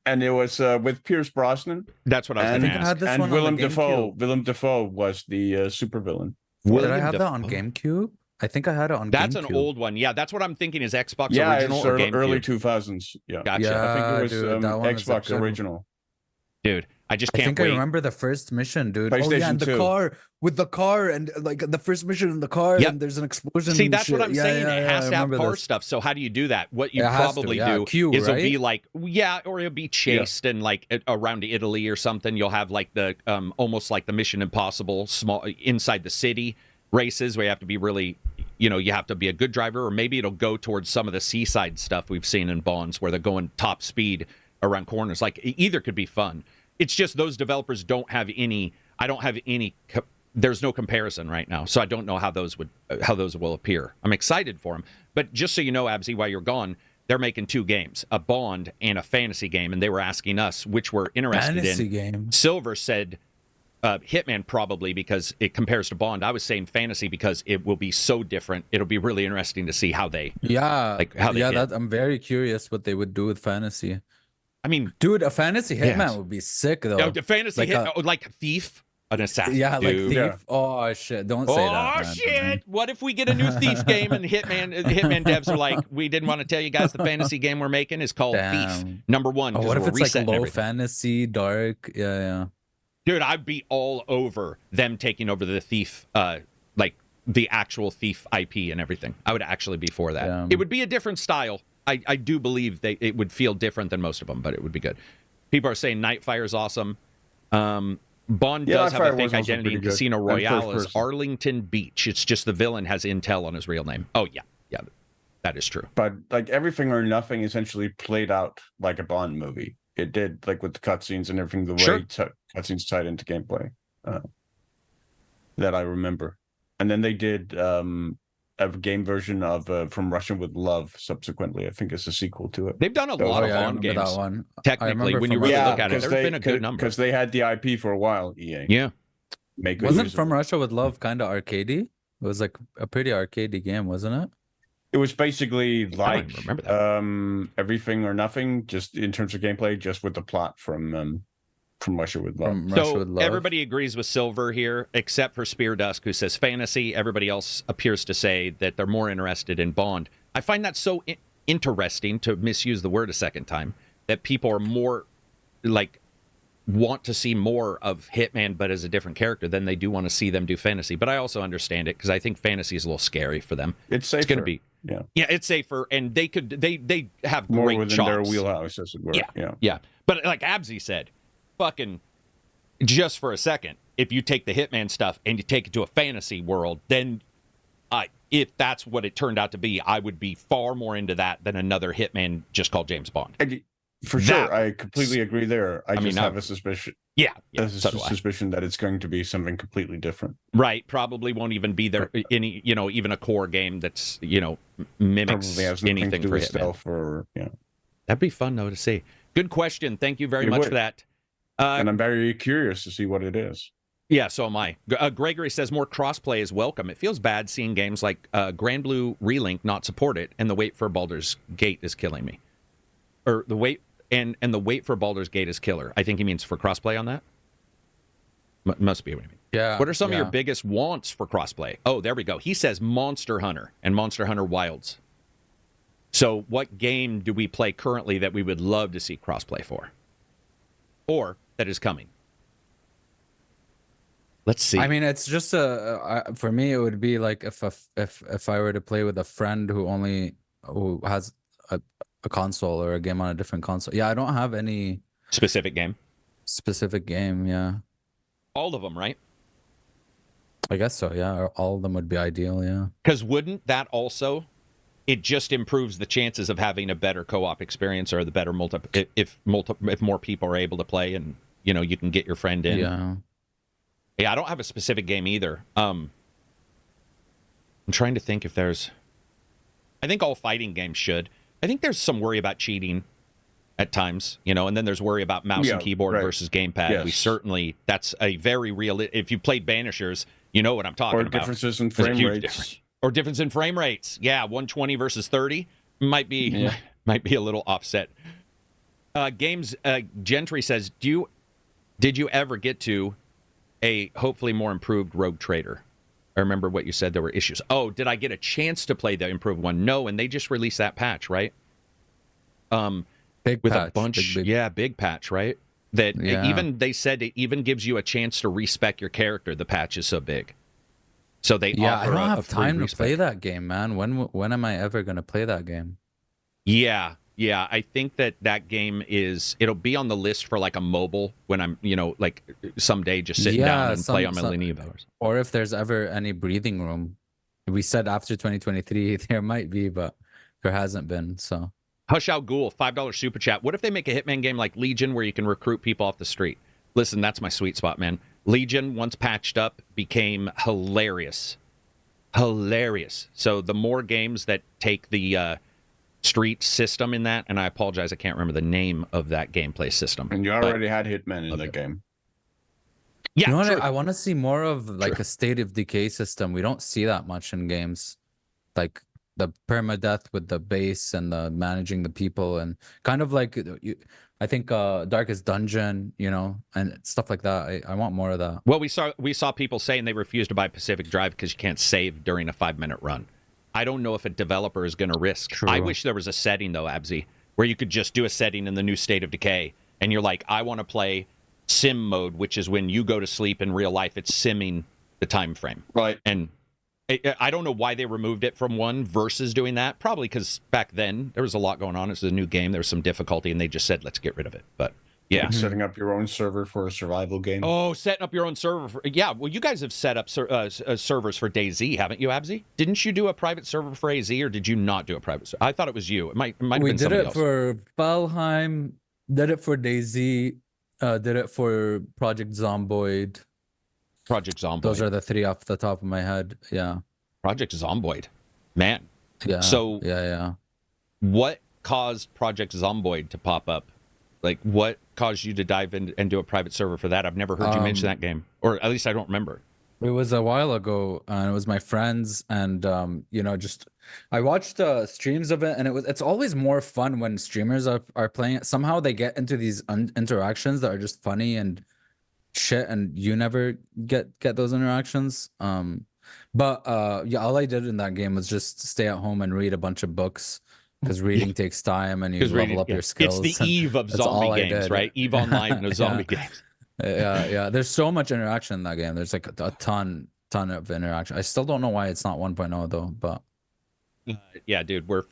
And it was with Pierce Brosnan. That's what I was going to ask. And Willem Dafoe. Willem Dafoe was the supervillain. Did I have that on GameCube? I think I had it on That's GameCube. An old one. Yeah, that's what I'm thinking is Xbox original or GameCube? Early 2000s. Yeah. Gotcha. Yeah, I think it was Xbox original. Dude, I just can't wait. I remember the first mission, dude. PlayStation and 2. the car, and like the first mission in the car, and there's an explosion. See, that's what I'm saying. It has to have car stuff. So how do you do that? What you probably do is it'll be like, or it'll be chased and like around Italy or something. You'll have like the almost like the Mission Impossible small inside the city races where you have to be really, you have to be a good driver, or maybe it'll go towards some of the seaside stuff we've seen in Bonds where they're going top speed around corners. Like, either could be fun. It's just those developers don't have any. I don't have any. There's no comparison right now, so I don't know how those will appear. I'm excited for them, but just so you know, Absy, while you're gone, they're making 2 games, a Bond and a fantasy game, and they were asking us which we're interested in. Game. Silver said Hitman probably because it compares to Bond. I was saying fantasy because it will be so different. It'll be really interesting to see how they. I'm very curious what they would do with fantasy. I mean, dude, a fantasy Hitman would be sick though. No, the fantasy like Thief, an assassin. Yeah, like Thief. Yeah. Oh shit! Don't say that. Oh shit! What if we get a new Thief game and Hitman devs are like, we didn't want to tell you guys the fantasy game we're making is called Thief #1. What if it's like low fantasy, dark? Yeah. Dude, I'd be all over them taking over the Thief, like the actual Thief IP and everything. I would actually be for that. Yeah. It would be a different style. I do believe it would feel different than most of them, but it would be good. People are saying Nightfire is awesome. Bond does have a fake identity in Casino Royale as Arlington Beach. It's just the villain has intel on his real name. Oh, yeah, that is true. But like Everything or Nothing essentially played out like a Bond movie. It did, like with the cutscenes and everything, the way cutscenes tied into gameplay that I remember. And then they did a game version of From Russia with Love subsequently. I think it's a sequel to it. They've done a lot of Bond games. That one. Technically, when you really look at it, there's been a good number. Because they had the IP for a while, EA. Yeah. Wasn't From Russia with Love kind of arcadey? It was like a pretty arcadey game, wasn't it? It was basically like Everything or Nothing, just in terms of gameplay, just with the plot from Russia with Love. Everybody agrees with Silver here, except for Spear Dusk, who says fantasy. Everybody else appears to say that they're more interested in Bond. I find that so interesting, to misuse the word a second time, that people are more like want to see more of Hitman, but as a different character, then they do want to see them do fantasy. But I also understand it because I think fantasy is a little scary for them. It's safer. It's going to be, yeah, it's safer, and they have more great within chops. their wheelhouse, as it were. Yeah. But like Absy said, fucking just for a second, if you take the Hitman stuff and you take it to a fantasy world, then if that's what it turned out to be, I would be far more into that than another Hitman just called James Bond. For sure, I completely agree there. I just have a suspicion. Yeah, suspicion that it's going to be something completely different. Right, probably won't even be there any, even a core game that's mimics anything for Hitman. That'd be fun though to see. Good question. Thank you very much for that. And I'm very curious to see what it is. Yeah, so am I. Gregory says more crossplay is welcome. It feels bad seeing games like Grand Blue Relink not support it, and the wait for Baldur's Gate is killing me. Or the wait and the wait for Baldur's Gate is killer. I think he means for crossplay on that. Must be what he means. Yeah. What are some of your biggest wants for crossplay? Oh, there we go. He says Monster Hunter and Monster Hunter Wilds. So what game do we play currently that we would love to see crossplay for? Or that is coming? Let's see. I mean, it's just for me, it would be like if I were to play with a friend who has a console or a game on a different console. Yeah, I don't have any specific game. Yeah. All of them, right? I guess so. Yeah, all of them would be ideal. Yeah. Because wouldn't that also? It just improves the chances of having a better co-op experience or the better if more people are able to play and you can get your friend in. Yeah, I don't have a specific game either. I'm trying to think if there's... I think all fighting games should. I think there's some worry about cheating at times, and then there's worry about mouse and keyboard versus gamepad. Yes. We certainly... That's a very real... If you played Banishers, you know what I'm talking about. Or differences in frame rates. Or difference in frame rates. Yeah, 120 versus 30 might be a little offset. Gentry says, did you ever get to a hopefully more improved Rogue Trader? I remember what you said, there were issues. Oh, did I get a chance to play the improved one? No, and they just released that patch, right? Big with patch. A bunch, big patch, right? That they said it even gives you a chance to respec your character. The patch is so big. So they offer I don't have time respec. to play that game, man. When am I ever going to play that game? Yeah, I think that game it'll be on the list for like a mobile when I'm, like someday just sitting down and play on my Lenovo. Or if there's ever any breathing room. We said after 2023 there might be, but there hasn't been, so. Hush Al Ghul, $5 super chat. What if they make a Hitman game like Legion where you can recruit people off the street? Listen, that's my sweet spot, man. Legion, once patched up, became hilarious. So the more games that take the street system in that, and I apologize, I can't remember the name of that gameplay system. And you already had Hitman in the game. Yeah, you know what? I want to see more of like a state of decay system. We don't see that much in games, like the permadeath with the base and the managing the people and kind of like I think Darkest Dungeon, and stuff like that. I want more of that. Well, we saw people saying they refuse to buy Pacific Drive because you can't save during a 5-minute run. I don't know if a developer is going to risk. True. I wish there was a setting though, Absy, where you could just do a setting in the new State of Decay, and you're like, I want to play sim mode, which is when you go to sleep in real life. It's simming the time frame, right? And I don't know why they removed it from one versus doing that. Probably because back then there was a lot going on. It was a new game. There was some difficulty, and they just said, let's get rid of it. But yeah. Setting up your own server for a survival game. Oh, setting up your own server. Well, you guys have set up servers for DayZ, haven't you, Absy? Didn't you do a private server for AZ, or did you not do a private server? I thought it was you. It might have been somebody else. We did it for Valheim, did it for DayZ, did it for Project Zomboid. Project Zomboid. Those are the three off the top of my head. Yeah. Project Zomboid. Man. Yeah. So yeah. What caused Project Zomboid to pop up? Like, what caused you to dive in and do a private server for that? I've never heard you mention that game, or at least I don't remember. It was a while ago, and it was my friends, and just I watched streams of it, and it's always more fun when streamers are playing it. Somehow they get into these interactions that are just funny and shit, and you never get those interactions. But all I did in that game was just stay at home and read a bunch of books because reading takes time and you 'Cause level reading- up yeah. your skills. It's the and eve of that's all zombie I games, did. right? Eve Online of zombie games. Yeah. There's so much interaction in that game. There's like a ton of interaction. I still don't know why it's not 1.0 though, but Yeah, dude, we're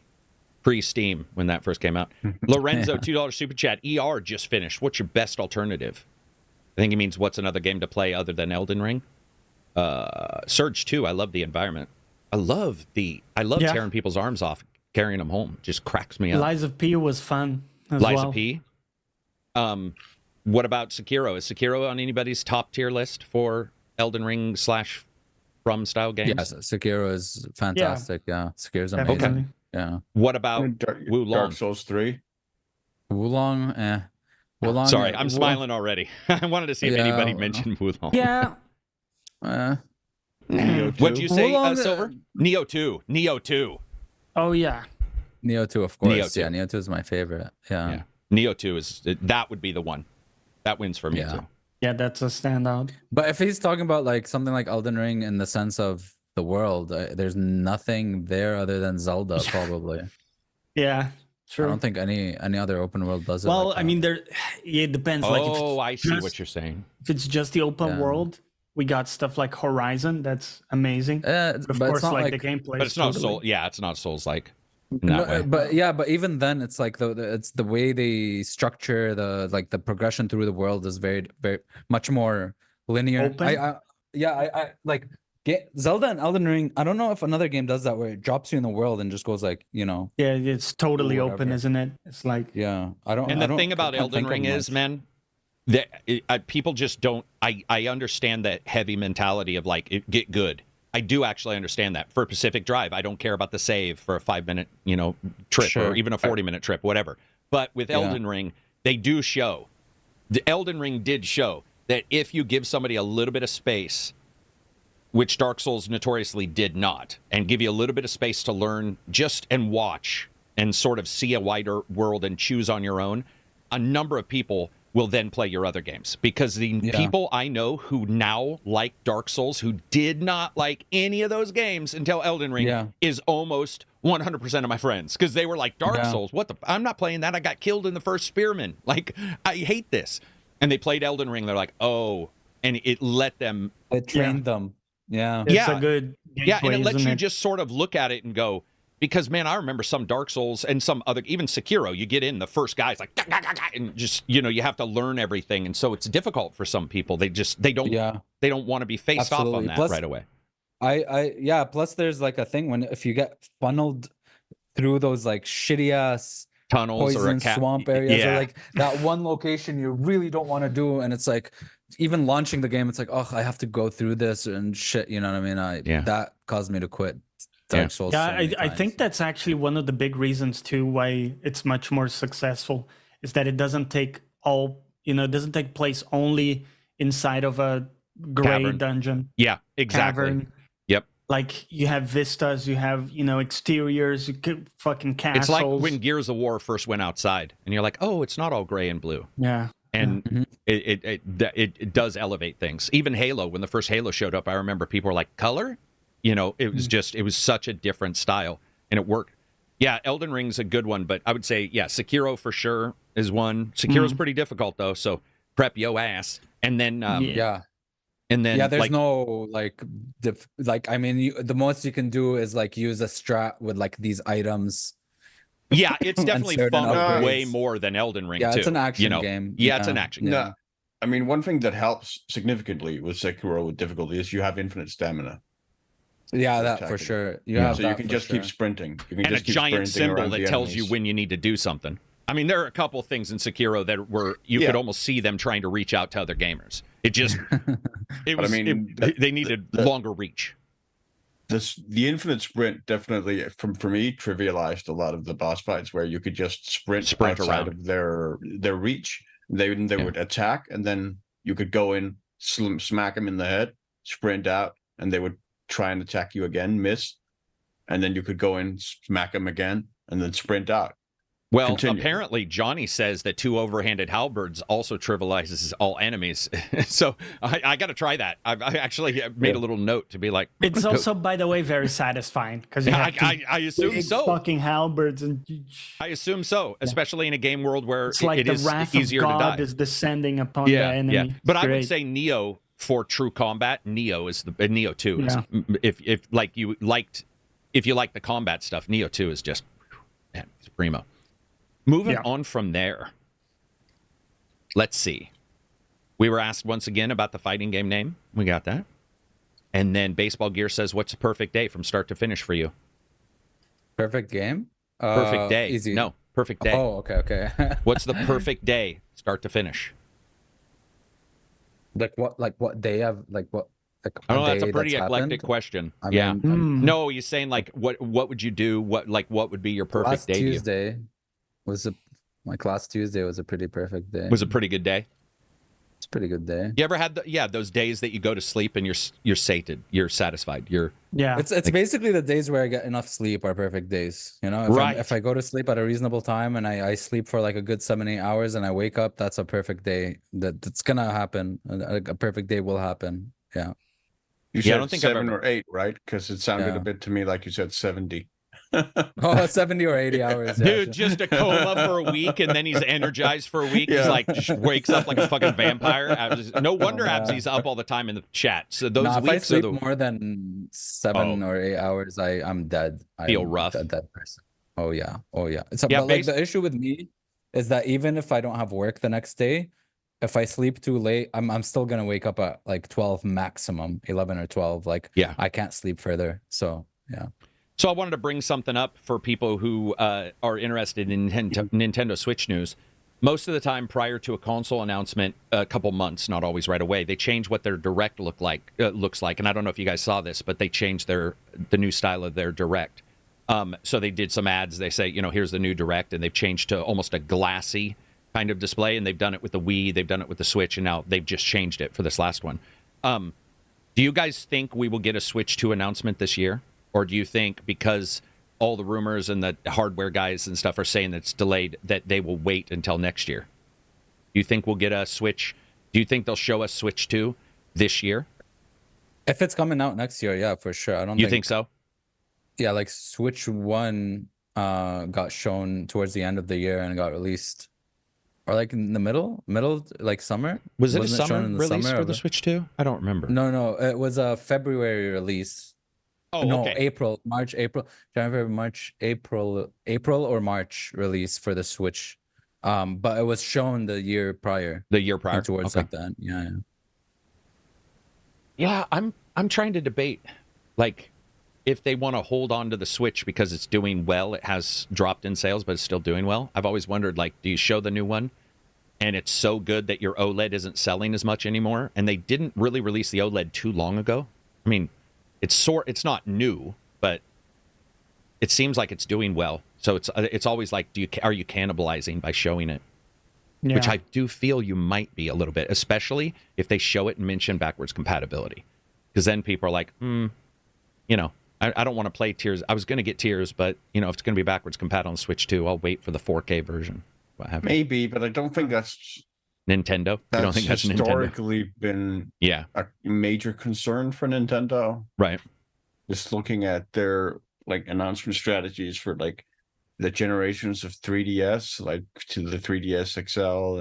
pre-Steam when that first came out. Lorenzo, $2 super chat. ER just finished. What's your best alternative? I think he means what's another game to play other than Elden Ring. Surge 2. I love the environment. I love tearing people's arms off, carrying them home. Just cracks me up. Lies of P was fun as Lies well. of P. What about Sekiro? Is Sekiro on anybody's top tier list for Elden Ring / From style games? yes, Sekiro is fantastic. Yeah, Sekiro's amazing. Definitely. Yeah, What about Wulong? Dark Souls 3. Wulong. Wulong. Sorry, I'm smiling already. I wanted to see if anybody mentioned Wulong. Yeah. Neo 2. What'd you say, Wulong, Silver? Neo 2. Neo 2. Oh yeah. Neo 2, of course. Neo 2. Yeah, Neo 2 is my favorite. Yeah. Neo 2 that would be the one. That wins for me too. Yeah, that's a standout. But if he's talking about like something like Elden Ring in the sense of the world, there's nothing there other than Zelda, probably. Yeah, I sure. don't think any other open world does it. Well, like I that. mean, it depends. Like, Oh, I see just- what you're saying. if it's just the open Yeah. world, we got stuff like Horizon. That's amazing. But of but course, it's not like like the gameplay. But it's not Soul. Yeah, it's not Souls like. No, but even then, it's like it's the way they structure the progression through the world is very much more linear. Open? I like Zelda and Elden Ring. I don't know if another game does that where it drops you in the world and just goes like Yeah, it's totally open, whatever. isn't it? It's like I don't. And I the don't- thing about can't Elden think of Ring is, much. man, that people just don't. I understand that heavy mentality of like get good. I do actually understand that. For Pacific Drive, I don't care about the save for a 5-minute, trip Sure. or even a 40-minute trip, whatever. But with Elden Ring, they do show. The Elden Ring did show that if you give somebody a little bit of space, which Dark Souls notoriously did not, and give you a little bit of space to learn and watch and sort of see a wider world and choose on your own, a number of people will then play your other games. Because the people I know who now like Dark Souls, who did not like any of those games until Elden Ring, is almost 100% of my friends. Because they were like, Dark Souls, I'm not playing that. I got killed in the first spearman. Like, I hate this. And they played Elden Ring. They're like, oh, and it let them. It trained them. Yeah. it's a good Yeah, and gateway, it lets isn't you it? just sort of look at it and go, because man, I remember some Dark Souls and some other, even Sekiro, you get in, the first guy's like, "Gah, gah, gah, gah," and just, you have to learn everything. And so it's difficult for some people. They don't want to be faced off on that right away. Plus there's like a thing if you get funneled through those like shitty ass tunnels or a swamp areas or like that one location you really don't want to do, and it's like even launching the game, it's like, oh, I have to go through this and shit, you know what I mean? That caused me to quit Dark Souls. Yeah, I think that's actually one of the big reasons too why it's much more successful is that it doesn't take it doesn't take place only inside of a gray Cavern. Dungeon. Yeah, exactly. Cavern. Yep. Like you have vistas, you have exteriors, fucking castles. It's like when Gears of War first went outside, and you're like, oh, it's not all gray and blue. Yeah. And it does elevate things. Even Halo, when the first Halo showed up, I remember people were like, color? It was such a different style, and it worked. Yeah, Elden Ring's a good one, but I would say, Sekiro for sure is one. Sekiro's pretty difficult though, so prep yo ass. And then and then there's no the most you can do is like use a strat with like these items. Yeah, it's definitely certain fun upgrades. way more than Elden Ring too. It's an action game. Yeah, it's an action game. No, I mean, one thing that helps significantly with Sekiro with difficulty is you have infinite stamina. Yeah, that for Exactly. sure. So you can just keep sprinting. You can And a just keep giant sprinting symbol around that the tells you enemies. when you need to do something. I mean, there are a couple things in Sekiro that were you could almost see them trying to reach out to other gamers. It just they needed longer reach. The infinite sprint definitely, for me, trivialized a lot of the boss fights where you could just sprint outside around of their reach. They would attack, and then you could go in, smack them in the head, sprint out, and they would try and attack you again, miss, and then you could go in, smack them again, and then sprint out. Well, Continue. apparently Johnny says that 2 overhanded halberds also trivializes all enemies. So I got to try that. I actually made a little note to be like. It's also, by the way, very satisfying because I assume big so. fucking halberds and. I assume so, especially in a game world where It's like it the is wrath easier of to God die. is descending upon the enemy. Yeah, but It's I would great. say Neo for true combat. Neo is the Neo 2 is if like you liked the combat stuff. Neo 2 is just man, it's primo. Moving on from there, let's see. We were asked once again about the fighting game name. We got that. And then Baseball Gear says, what's a perfect day from start to finish for you? Perfect game? Perfect day. Easy. No, perfect day. Oh, okay. What's the perfect day, start to finish? Like what day of like what? Like I don't know. That's a day pretty eclectic happened? question. I Yeah. mean, No, he's saying like what would you do? What would be your perfect last day? Tuesday was last Tuesday was a pretty perfect day. Was a pretty good day. It's a pretty good day. You ever had those days that you go to sleep and you're sated, you're satisfied, It's basically the days where I get enough sleep are perfect days. You know, if I go to sleep at a reasonable time and I sleep for like a good 7-8 hours and I wake up, that's a perfect day. That's gonna happen. A perfect day will happen. Yeah. You said I don't think 7 or 8, right? Because it sounded a bit to me like you said 70. Oh, 70 or 80 hours. Yeah, dude, just a coma for a week and then he's energized for a week. He's like wakes up like a fucking vampire. No wonder Absy's up all the time in the chat. So those if I weeks sleep are the more than 7 or 8 hours, I'm dead. Feel rough. A dead person. Oh yeah. But the issue with me is that even if I don't have work the next day, if I sleep too late, I'm still gonna wake up at like 12 maximum, 11 or 12. Like I can't sleep further. So yeah. So I wanted to bring something up for people who are interested in Nintendo Switch news. Most of the time prior to a console announcement, a couple months, not always right away, they change what their Direct looks like. And I don't know if you guys saw this, but they changed the new style of their Direct. So they did some ads. They say, here's the new Direct, and they've changed to almost a glassy kind of display, and they've done it with the Wii, they've done it with the Switch, and now they've just changed it for this last one. Do you guys think we will get a Switch 2 announcement this year? Or do you think because all the rumors and the hardware guys and stuff are saying that it's delayed, that they will wait until next year? Do you think we'll get a Switch? Do you think they'll show us Switch 2 this year? If it's coming out next year, yeah, for sure. I don't. You think so? Yeah, like Switch 1 got shown towards the end of the year and got released, or like in the middle, like summer. Was it Wasn't a summer release for the Switch 2? I don't remember. No, it was a February release. Oh, no, okay. January, March, April or March release for the Switch. But it was shown the year prior. Towards like that. Yeah. Yeah, I'm trying to debate, like, if they want to hold on to the Switch because it's doing well. It has dropped in sales, but it's still doing well. I've always wondered, like, do you show the new one and it's so good that your OLED isn't selling as much anymore? And they didn't really release the OLED too long ago. I mean, it's not new, but it seems like it's doing well. So it's always like, are you cannibalizing by showing it? Yeah. Which I do feel you might be a little bit, especially if they show it and mention backwards compatibility, because then people are like, I don't want to play Tears. I was going to get Tears, but if it's going to be backwards compatible on Switch 2, I'll wait for the 4K version. Maybe, but I don't think that's Nintendo. That's you don't think that's historically been a major concern for Nintendo. Right. Just looking at their like announcement strategies for like the generations of 3DS, like to the 3DS XL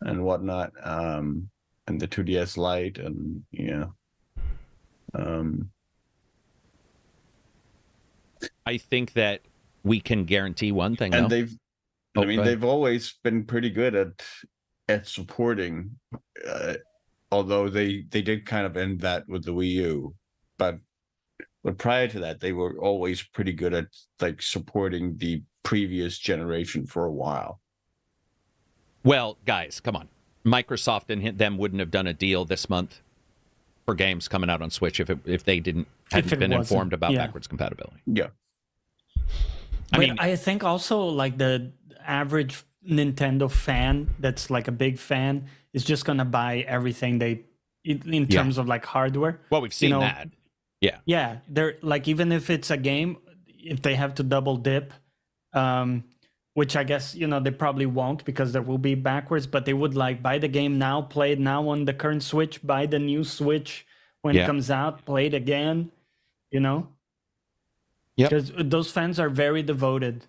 and whatnot, and the 2DS Lite, and I think that we can guarantee one thing, and though. they've always been pretty good at supporting, although they did kind of end that with the Wii U, but prior to that they were always pretty good at like supporting the previous generation for a while. Well, guys, come on. Microsoft and them wouldn't have done a deal this month for games coming out on Switch if they hadn't been informed about backwards compatibility. Yeah. I think also like the average Nintendo fan that's like a big fan is just gonna buy everything in terms of like hardware. Well, we've seen that. Yeah, they're like, even if it's a game, if they have to double dip, which I guess, they probably won't because there will be backwards, but they would like buy the game now, play it now on the current Switch, buy the new Switch when it comes out, play it again, Yep. Because those fans are very devoted.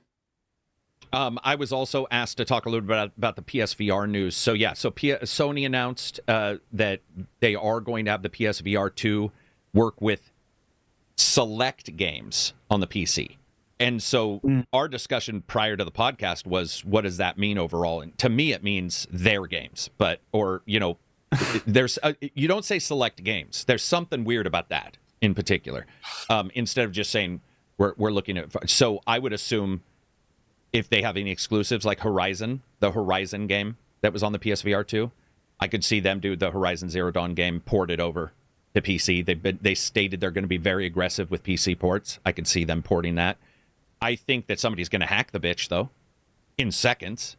I was also asked to talk a little bit about the PSVR news. So Sony announced that they are going to have the PSVR 2 work with select games on the PC. And so our discussion prior to the podcast was, what does that mean overall? And to me, it means their games, there's you don't say select games. There's something weird about that in particular. Instead of just saying we're looking at, so I would assume if they have any exclusives like Horizon, the Horizon game that was on the PSVR 2, I could see them do the Horizon Zero Dawn game, port it over to PC. They stated they're going to be very aggressive with PC ports. I could see them porting that. I think that somebody's going to hack the bitch though, in seconds.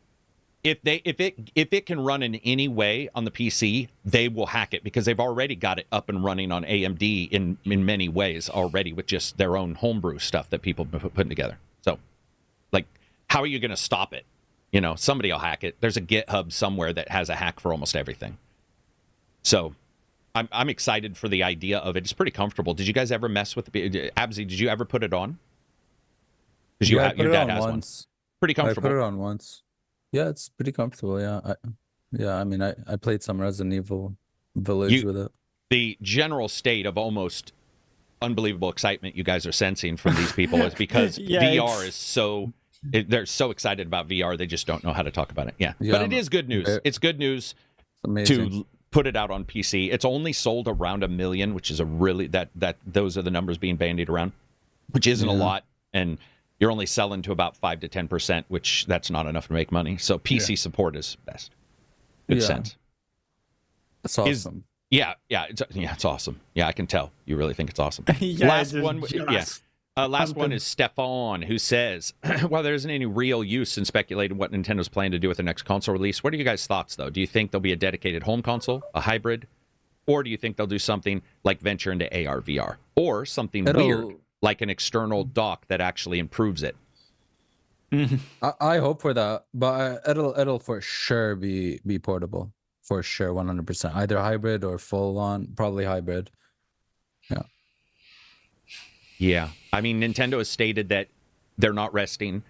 If it can run in any way on the PC, they will hack it because they've already got it up and running on AMD in many ways already with just their own homebrew stuff that people have been putting together. So, how are you going to stop it? Somebody will hack it. There's a GitHub somewhere that has a hack for almost everything. So, I'm excited for the idea of it. It's pretty comfortable. Did you guys ever mess with the Abzi? Did you ever put it on? Because your dad has once. One. Pretty comfortable. I put it on once. Yeah, it's pretty comfortable. Yeah, I played some Resident Evil Village with it. The general state of almost unbelievable excitement you guys are sensing from these people is because VR is so. They're so excited about VR, they just don't know how to talk about it. Yeah, but it is good news. It's good news to put it out on PC. It's only sold around 1 million, which is a really those are the numbers being bandied around, which isn't a lot, and you're only selling to about 5 to 10%, which that's not enough to make money. So PC support is best. Good sense. That's awesome. It's awesome. Yeah, I can tell you really think it's awesome. Last one is Stefan, who says, while there isn't any real use in speculating what Nintendo's planning to do with the next console release, what are you guys' thoughts, though? Do you think there'll be a dedicated home console, a hybrid, or do you think they'll do something like venture into AR, VR, or something weird, like an external dock that actually improves it? I hope for that, but it'll for sure be portable. For sure, 100%. Either hybrid or full-on, probably hybrid. Yeah. Yeah, I mean, Nintendo has stated that they're not resting,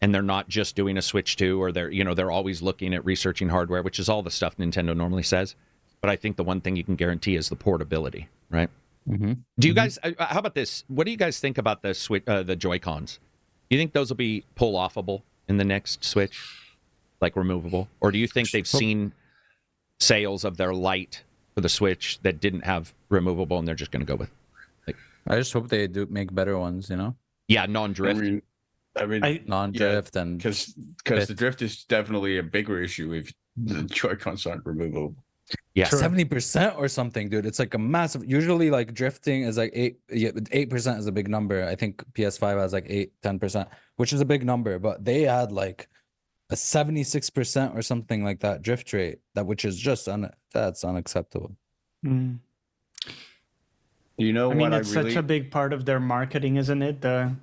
and they're not just doing a Switch 2, or they're always looking at researching hardware, which is all the stuff Nintendo normally says. But I think the one thing you can guarantee is the portability, right? Mm-hmm. Do you guys? How about this? What do you guys think about the Switch, the Joy-Cons? Do you think those will be pull-offable in the next Switch, like removable, or do you think they've seen sales of their Lite for the Switch that didn't have removable, and they're just going to go with? I just hope they do make better ones, Yeah, non-drift. I mean non-drift and because the drift is definitely a bigger issue if the Joy-Cons aren't removable. Yeah, 70% or something, dude. It's like a massive. Usually, like drifting is like 8% is a big number. I think PS5 has like 10%, which is a big number. But they had like a 76% or something like that drift rate, which is just that's unacceptable. Mm. I mean, it's such a big part of their marketing, isn't it? The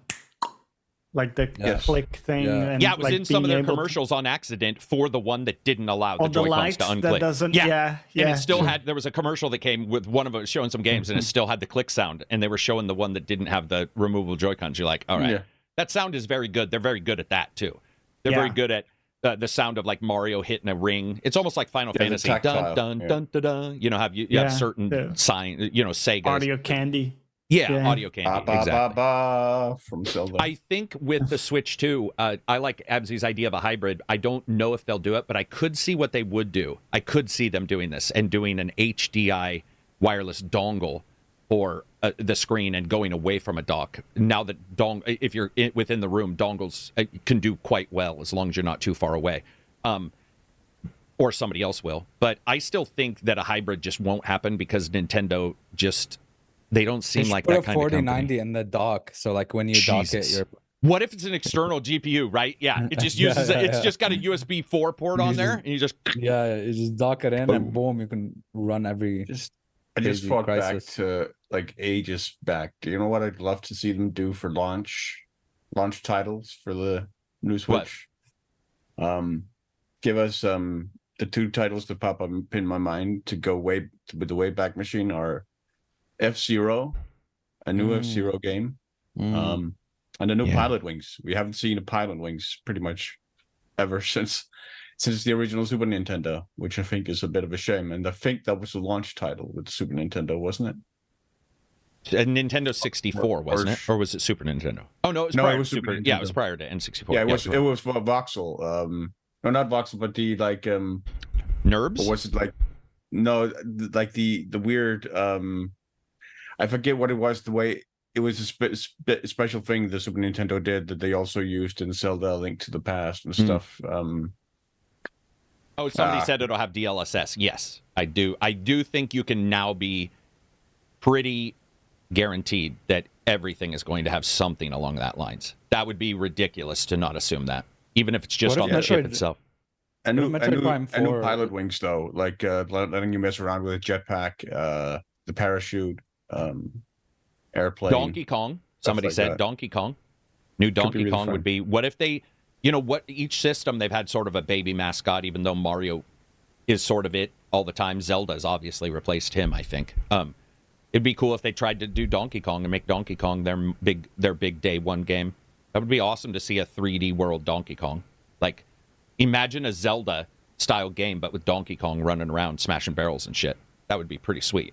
click thing. And it was in some of their commercials on accident for the one that didn't allow the Joy-Cons to unclick. That doesn't, and it still had. There was a commercial that came with one of it showing some games, and it still had the click sound, and they were showing the one that didn't have the removable Joy-Cons. You're like, all right, that sound is very good. They're very good at that too. They're very good at the sound of like Mario hitting a ring. It's almost like Final Fantasy. Dun, dun, dun, dun, dun. You have certain sign. Sega audio candy. Audio candy. Exactly. From Zelda. I think with the Switch 2, I like Abzi's idea of a hybrid. I don't know if they'll do it, but I could see what they would do. I could see them doing this and doing an HDI wireless dongle for the screen and going away from a dock. Now that if you're within the room, dongles can do quite well as long as you're not too far away. Or somebody else will. But I still think that a hybrid just won't happen because Nintendo just... They don't seem like that kind of company. 4090 in the dock, so like when you dock it, you're... What if it's an external GPU, right? Yeah, it just uses it's just got a USB 4 port on there, and you just you just dock it in, and boom, you can run every. I just thought back to like ages back. Do you know what I'd love to see them do for launch titles for the new Switch? Give us the two titles that pop up in my mind to go with the Wayback Machine are F-Zero, a new F-Zero game, and the new Pilot Wings. We haven't seen a Pilot Wings pretty much ever since the original Super Nintendo, which I think is a bit of a shame. And I think that was the launch title with the Super Nintendo, wasn't it? Nintendo 64, wasn't it? Or was it Super Nintendo? Oh, no, it was prior to Yeah, it was prior to N64. Yeah, it was Voxel. No, not Voxel, but the NURBS? Or was it like no, like the weird I forget what it was. The way it was a special thing the Super Nintendo did that they also used in Zelda: Link to the Past and stuff. Oh, somebody said it'll have DLSS. Yes, I do. I do think you can now be pretty guaranteed that everything is going to have something along that lines. That would be ridiculous to not assume that, even if it's just on the chip itself. A new Pilot Wings, though, like letting you mess around with a jetpack, the parachute, airplane. Donkey Kong. Somebody said that. Donkey Kong. New Donkey Kong would be. What if they, each system they've had sort of a baby mascot, even though Mario is sort of it all the time. Zelda's obviously replaced him, I think. It'd be cool if they tried to do Donkey Kong and make Donkey Kong their big day one game. That would be awesome to see a 3D world Donkey Kong. Like, imagine a Zelda-style game, but with Donkey Kong running around smashing barrels and shit. That would be pretty sweet.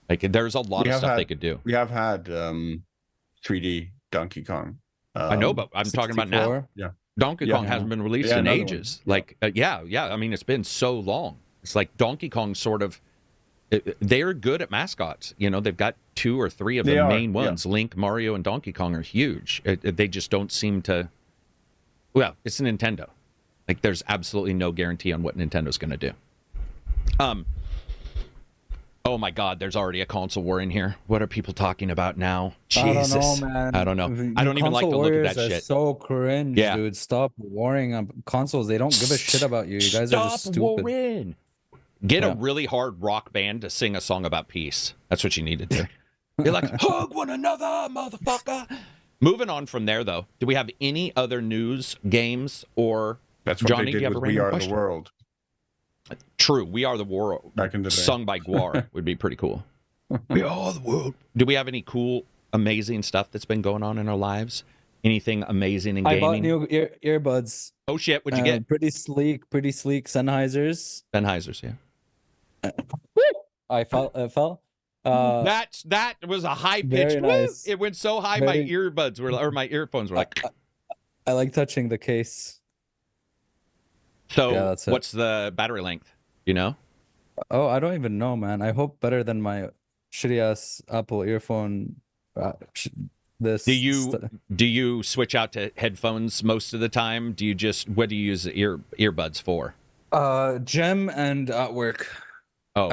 Like, there's a lot of stuff they could do. We have had 3D Donkey Kong. I know, but I'm 64? Talking about now. Yeah. Donkey Kong hasn't been released in ages. One. Like, I mean, it's been so long. It's like Donkey Kong sort of... They're good at mascots. They've got 2 or 3 of the main ones. Yeah. Link, Mario, and Donkey Kong are huge. They just don't seem to... Well, it's Nintendo. Like, there's absolutely no guarantee on what Nintendo's going to do. Oh my God, there's already a console war in here. What are people talking about now? Jesus. I don't know, man. I don't know. I don't even like to look at that shit. So cringe, dude. Stop warring on consoles. They don't give a shit about you. You guys are just stupid. Stop warring. Get a really hard rock band to sing a song about peace. That's what you need to do. You're like, hug one another, motherfucker. Moving on from there, though, do we have any other news, games, or... That's what Johnny, they did with We Are the World. True, We Are the World. Back in the day. Sung by Guar would be pretty cool. We are the world. Do we have any cool, amazing stuff that's been going on in our lives? Anything amazing in gaming? I bought new earbuds. Oh, shit. What'd you get? Pretty sleek Sennheisers. Sennheisers, yeah. I fell. That was a high pitch. Nice. It went so high, my earbuds were, or my earphones were like. I like touching the case. So, what's the battery length? Oh, I don't even know, man. I hope better than my shitty ass Apple earphone. Do you switch out to headphones most of the time? What do you use earbuds for? Gym and at work. Oh,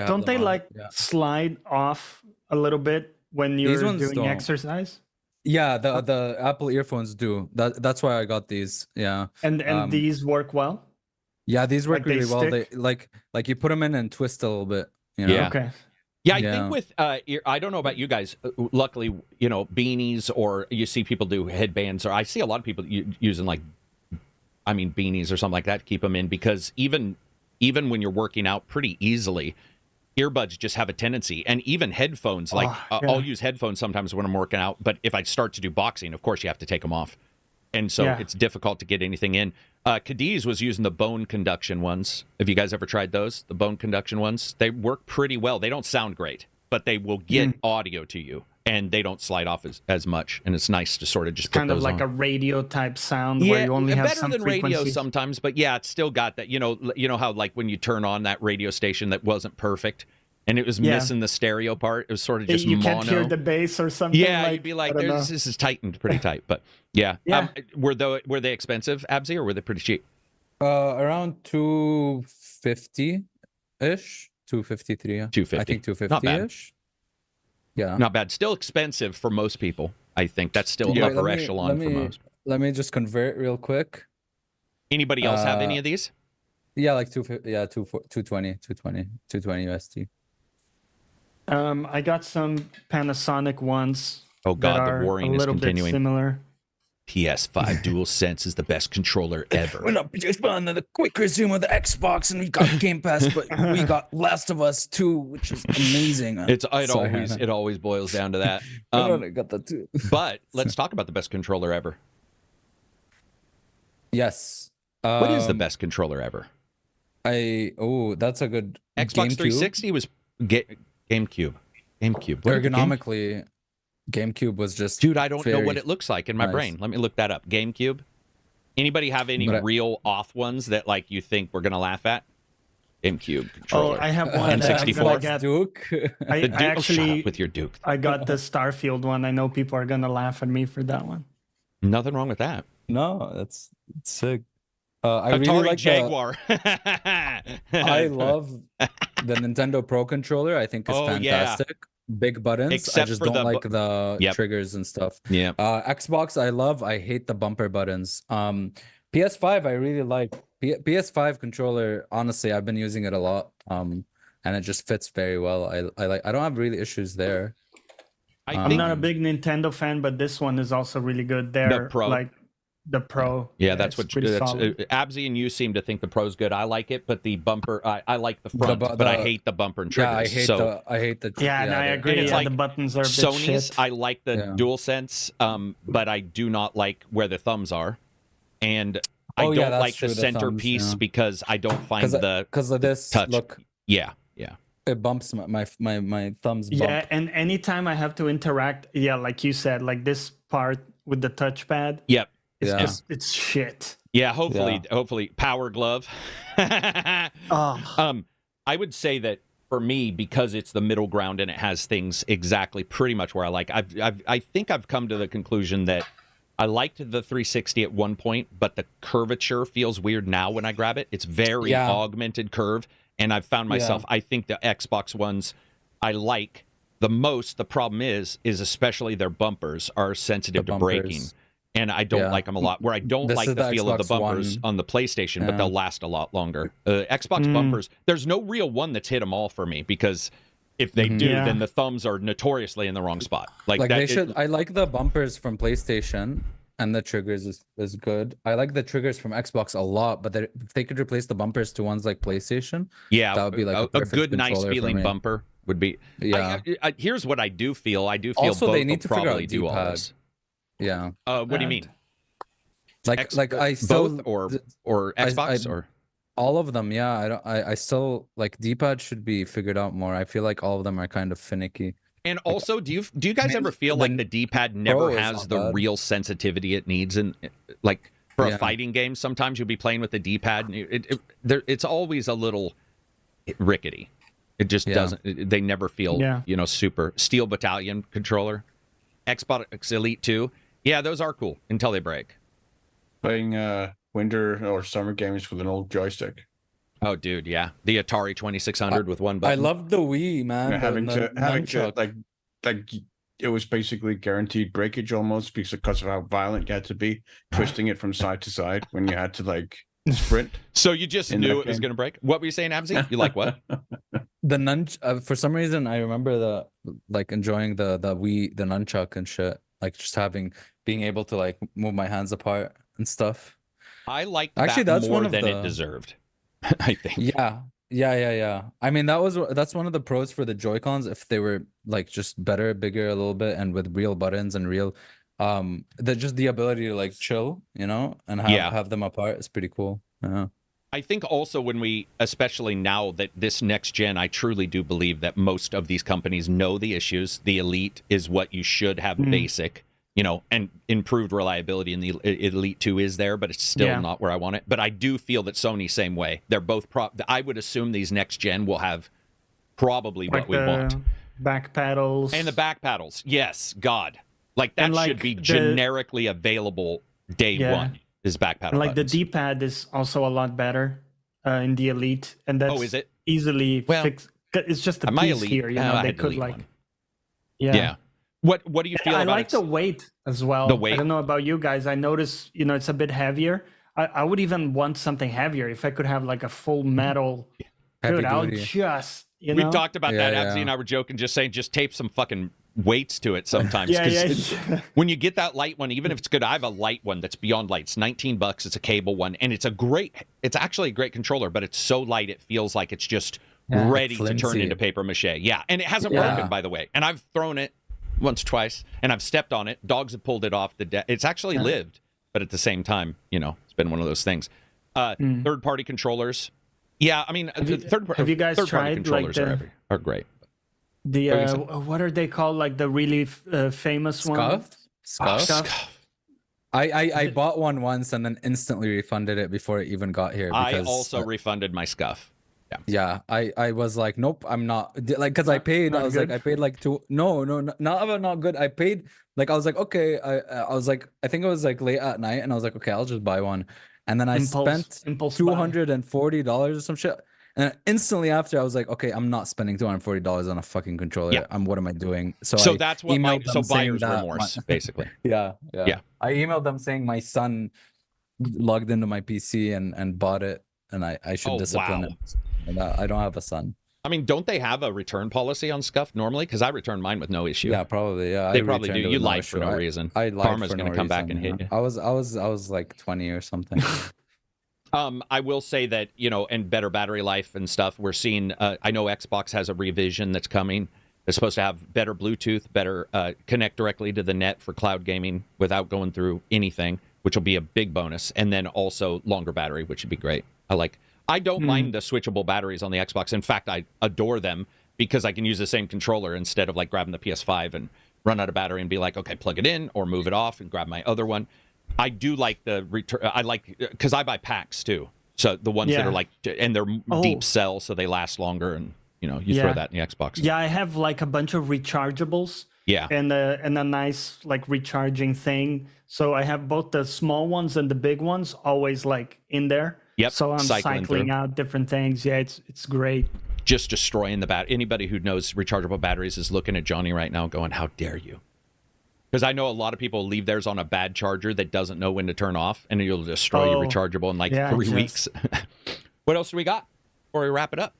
don't they slide off a little bit when you're doing exercise? Yeah, the Apple earphones do. That's why I got these. Yeah. And these work well? Yeah, these work really well. They like you put them in and twist a little bit. Yeah. Okay. Yeah, I think with I don't know about you guys. Luckily, beanies, or you see people do headbands, or I see a lot of people using beanies or something like that to keep them in, because even when you're working out pretty easily, earbuds just have a tendency, and even headphones. I'll use headphones sometimes when I'm working out, but if I start to do boxing, of course you have to take them off, and so it's difficult to get anything in. Cadiz was using the bone conduction ones. Have you guys ever tried those? The bone conduction ones? They work pretty well. They don't sound great, but they will get audio to you, and they don't slide off as much. And it's nice to sort of just kind of like a radio type sound where you only have some better than radio sometimes, but it's still got that. You know how like when you turn on that radio station that wasn't perfect, and it was missing the stereo part. It was sort of just you mono. Can't hear the bass or something. Yeah, you'd be like, this is tightened pretty tight. But yeah. Were they expensive, Abzi, or were they pretty cheap? Around $250-ish, $253. Yeah. $250. I think $250-ish. Yeah, not bad. Still expensive for most people. I think that's still upper echelon for most. Let me just convert real quick. Anybody else have any of these? Yeah, like 220 USD. I got some Panasonic ones. Oh God, the warring is continuing. Bit similar. PS5 DualSense is the best controller ever. We're not just on the quick resume of the Xbox, and we got Game Pass, but we got Last of Us 2, which is amazing. It always boils down to that. I got that too. But let's talk about the best controller ever. Yes. What is the best controller ever? That's a good Xbox 360 was GameCube. Ergonomically, GameCube was just dude. I don't know what it looks like in my brain. Let me look that up. GameCube. Anybody have any real off ones that like you think we're gonna laugh at? GameCube controller. Oh, I have one. N64. Duke. I actually shut up with your Duke. I got the Starfield one. I know people are gonna laugh at me for that one. Nothing wrong with that. No, it's sick. I Atari really like Jaguar. I love the Nintendo Pro controller. I think it's fantastic. Yeah. Big buttons. Except I just don't like the triggers and stuff. Yeah. Xbox, I hate the bumper buttons. PS5, I really like. PS5 controller, honestly, I've been using it a lot. And it just fits very well. I don't have really issues there. I'm not a big Nintendo fan, but this one is also really good. The Pro. Yeah, that's what Abzi and you seem to think the Pro's good. I like it, but the bumper, I like the front, but I hate the bumper and triggers. Yeah, I hate the. Yeah, and I agree. It's like the buttons are a bit Sony's. shit. I like the DualSense, but I do not like where the thumbs are, and I don't like the centerpiece because I don't find because of this touch. Look. Yeah. It bumps my thumbs. Bump. Yeah, and anytime I have to interact, like you said, like this part with the touchpad. Yep. It's shit. Yeah, hopefully Power Glove. I would say that for me, because it's the middle ground and it has things exactly pretty much where I like. I think I've come to the conclusion that I liked the 360 at one point, but the curvature feels weird now when I grab it. It's very augmented curve, and I've found myself. I think the Xbox ones I like the most. The problem is especially their bumpers are sensitive to braking. And I don't like them a lot. Where I don't like the feel of the bumpers on the PlayStation, but they'll last a lot longer. Xbox bumpers, there's no real one that's hit them all for me, because if they do, then the thumbs are notoriously in the wrong spot. Like they should. I like the bumpers from PlayStation, and the triggers is good. I like the triggers from Xbox a lot, but if they could replace the bumpers to ones like PlayStation, that would be like a good, nice feeling bumper would be. Yeah. Here's what I do feel. I do feel also, both they need to probably figure out do all this. Yeah. What do you mean? Like I still both or Xbox or all of them. Yeah. I still like D-pad should be figured out more. I feel like all of them are kind of finicky. And also, do you guys ever feel like the D-pad never has the real sensitivity it needs? And like for a fighting game, sometimes you'll be playing with the D-pad, and it's always a little rickety. It just doesn't. They never feel super. Steel Battalion controller, Xbox Elite 2. Yeah, those are cool until they break. Playing winter or summer games with an old joystick. Oh, dude, yeah, the Atari 2600 with one button. I love the Wii, man. Having to like it was basically guaranteed breakage almost because of how violent you had to be, twisting it from side to side when you had to like sprint. So you just knew it was going to break. What were you saying, Abzi? You like what? The for some reason I remember enjoying the Wii, the nunchuck and shit. Like just being able to like move my hands apart and stuff. I like that more than it deserved. I think. Yeah. I mean, that's one of the pros for the Joy-Cons, if they were like just better, bigger a little bit, and with real buttons and real the ability to like chill, and have them apart is pretty cool. Yeah. I think also especially now that this next gen, I truly do believe that most of these companies know the issues. The Elite is what you should have basic, and improved reliability in the Elite 2 is there, but it's still not where I want it. But I do feel that Sony, same way. They're both I would assume these next gen will have probably what we want. Back paddles. And the back paddles. Yes, God. Like that should be generically available day one. Is back paddle like buttons. The D-pad is also a lot better in the Elite, and that's is it? Easily fixed. It's just a piece Elite? here, they could like. One. Yeah. What do you feel about it? I like the weight as well. The weight. I don't know about you guys. I notice, it's a bit heavier. I would even want something heavier if I could have like a full metal. Dude, I would just, We talked about that. Abzi and I were joking, just saying, just tape some fucking weights to it sometimes. Yeah. When you get that light one, even if it's good, I have a light one that's beyond light. It's $19. It's a cable one, and it's actually a great controller, but it's so light it feels like it's just ready to turn into paper mache. Yeah, and it hasn't broken, by the way. And I've thrown it once, twice, and I've stepped on it. Dogs have pulled it off the deck. It's actually lived, but at the same time, it's been one of those things. Third-party controllers. Yeah, I mean, have you guys third-party tried controllers are great. The what are they called? Like the really famous one? Scuff. I bought one once and then instantly refunded it before it even got here. I also refunded my Scuff. Yeah. I was like, nope, I'm not, like, because I paid. I was good. Like, I paid like not good. I paid, like, I was like, okay. I was like, I think it was like late at night, and I was like, okay, I'll just buy one. And then I spent $240 or some shit. And instantly after, I was like, okay, I'm not spending $240 on a fucking controller. Yeah. What am I doing? So that's what buyer's remorse, basically. Yeah. I emailed them saying my son logged into my PC and bought it, and I should discipline him. And I don't have a son. I mean, don't they have a return policy on Scuff normally? Because I returned mine with no issue. Yeah, probably. Yeah, they probably do. You lied for no reason. Karma's going to come back and hit you. I was like 20 or something. I will say that, and better battery life and stuff, we're seeing, I know Xbox has a revision that's coming. It's supposed to have better Bluetooth, better connect directly to the net for cloud gaming without going through anything, which will be a big bonus. And then also longer battery, which would be great. I don't mind the switchable batteries on the Xbox. In fact, I adore them because I can use the same controller instead of like grabbing the PS5 and run out of battery and be like, okay, plug it in or move it off and grab my other one. I do like the return. I like, because I buy packs too. So the ones that are like, and they're deep cell, so they last longer, and you throw that in the Xbox. Yeah, I have like a bunch of rechargeables. Yeah, and a nice like recharging thing. So I have both the small ones and the big ones always like in there. Yep. So I'm cycling out different things. Yeah, it's great. Just destroying the bat. Anybody who knows rechargeable batteries is looking at Johnny right now, going, "How dare you?" Because I know a lot of people leave theirs on a bad charger that doesn't know when to turn off, and you'll destroy your rechargeable in like 3 weeks. What else do we got before we wrap it up?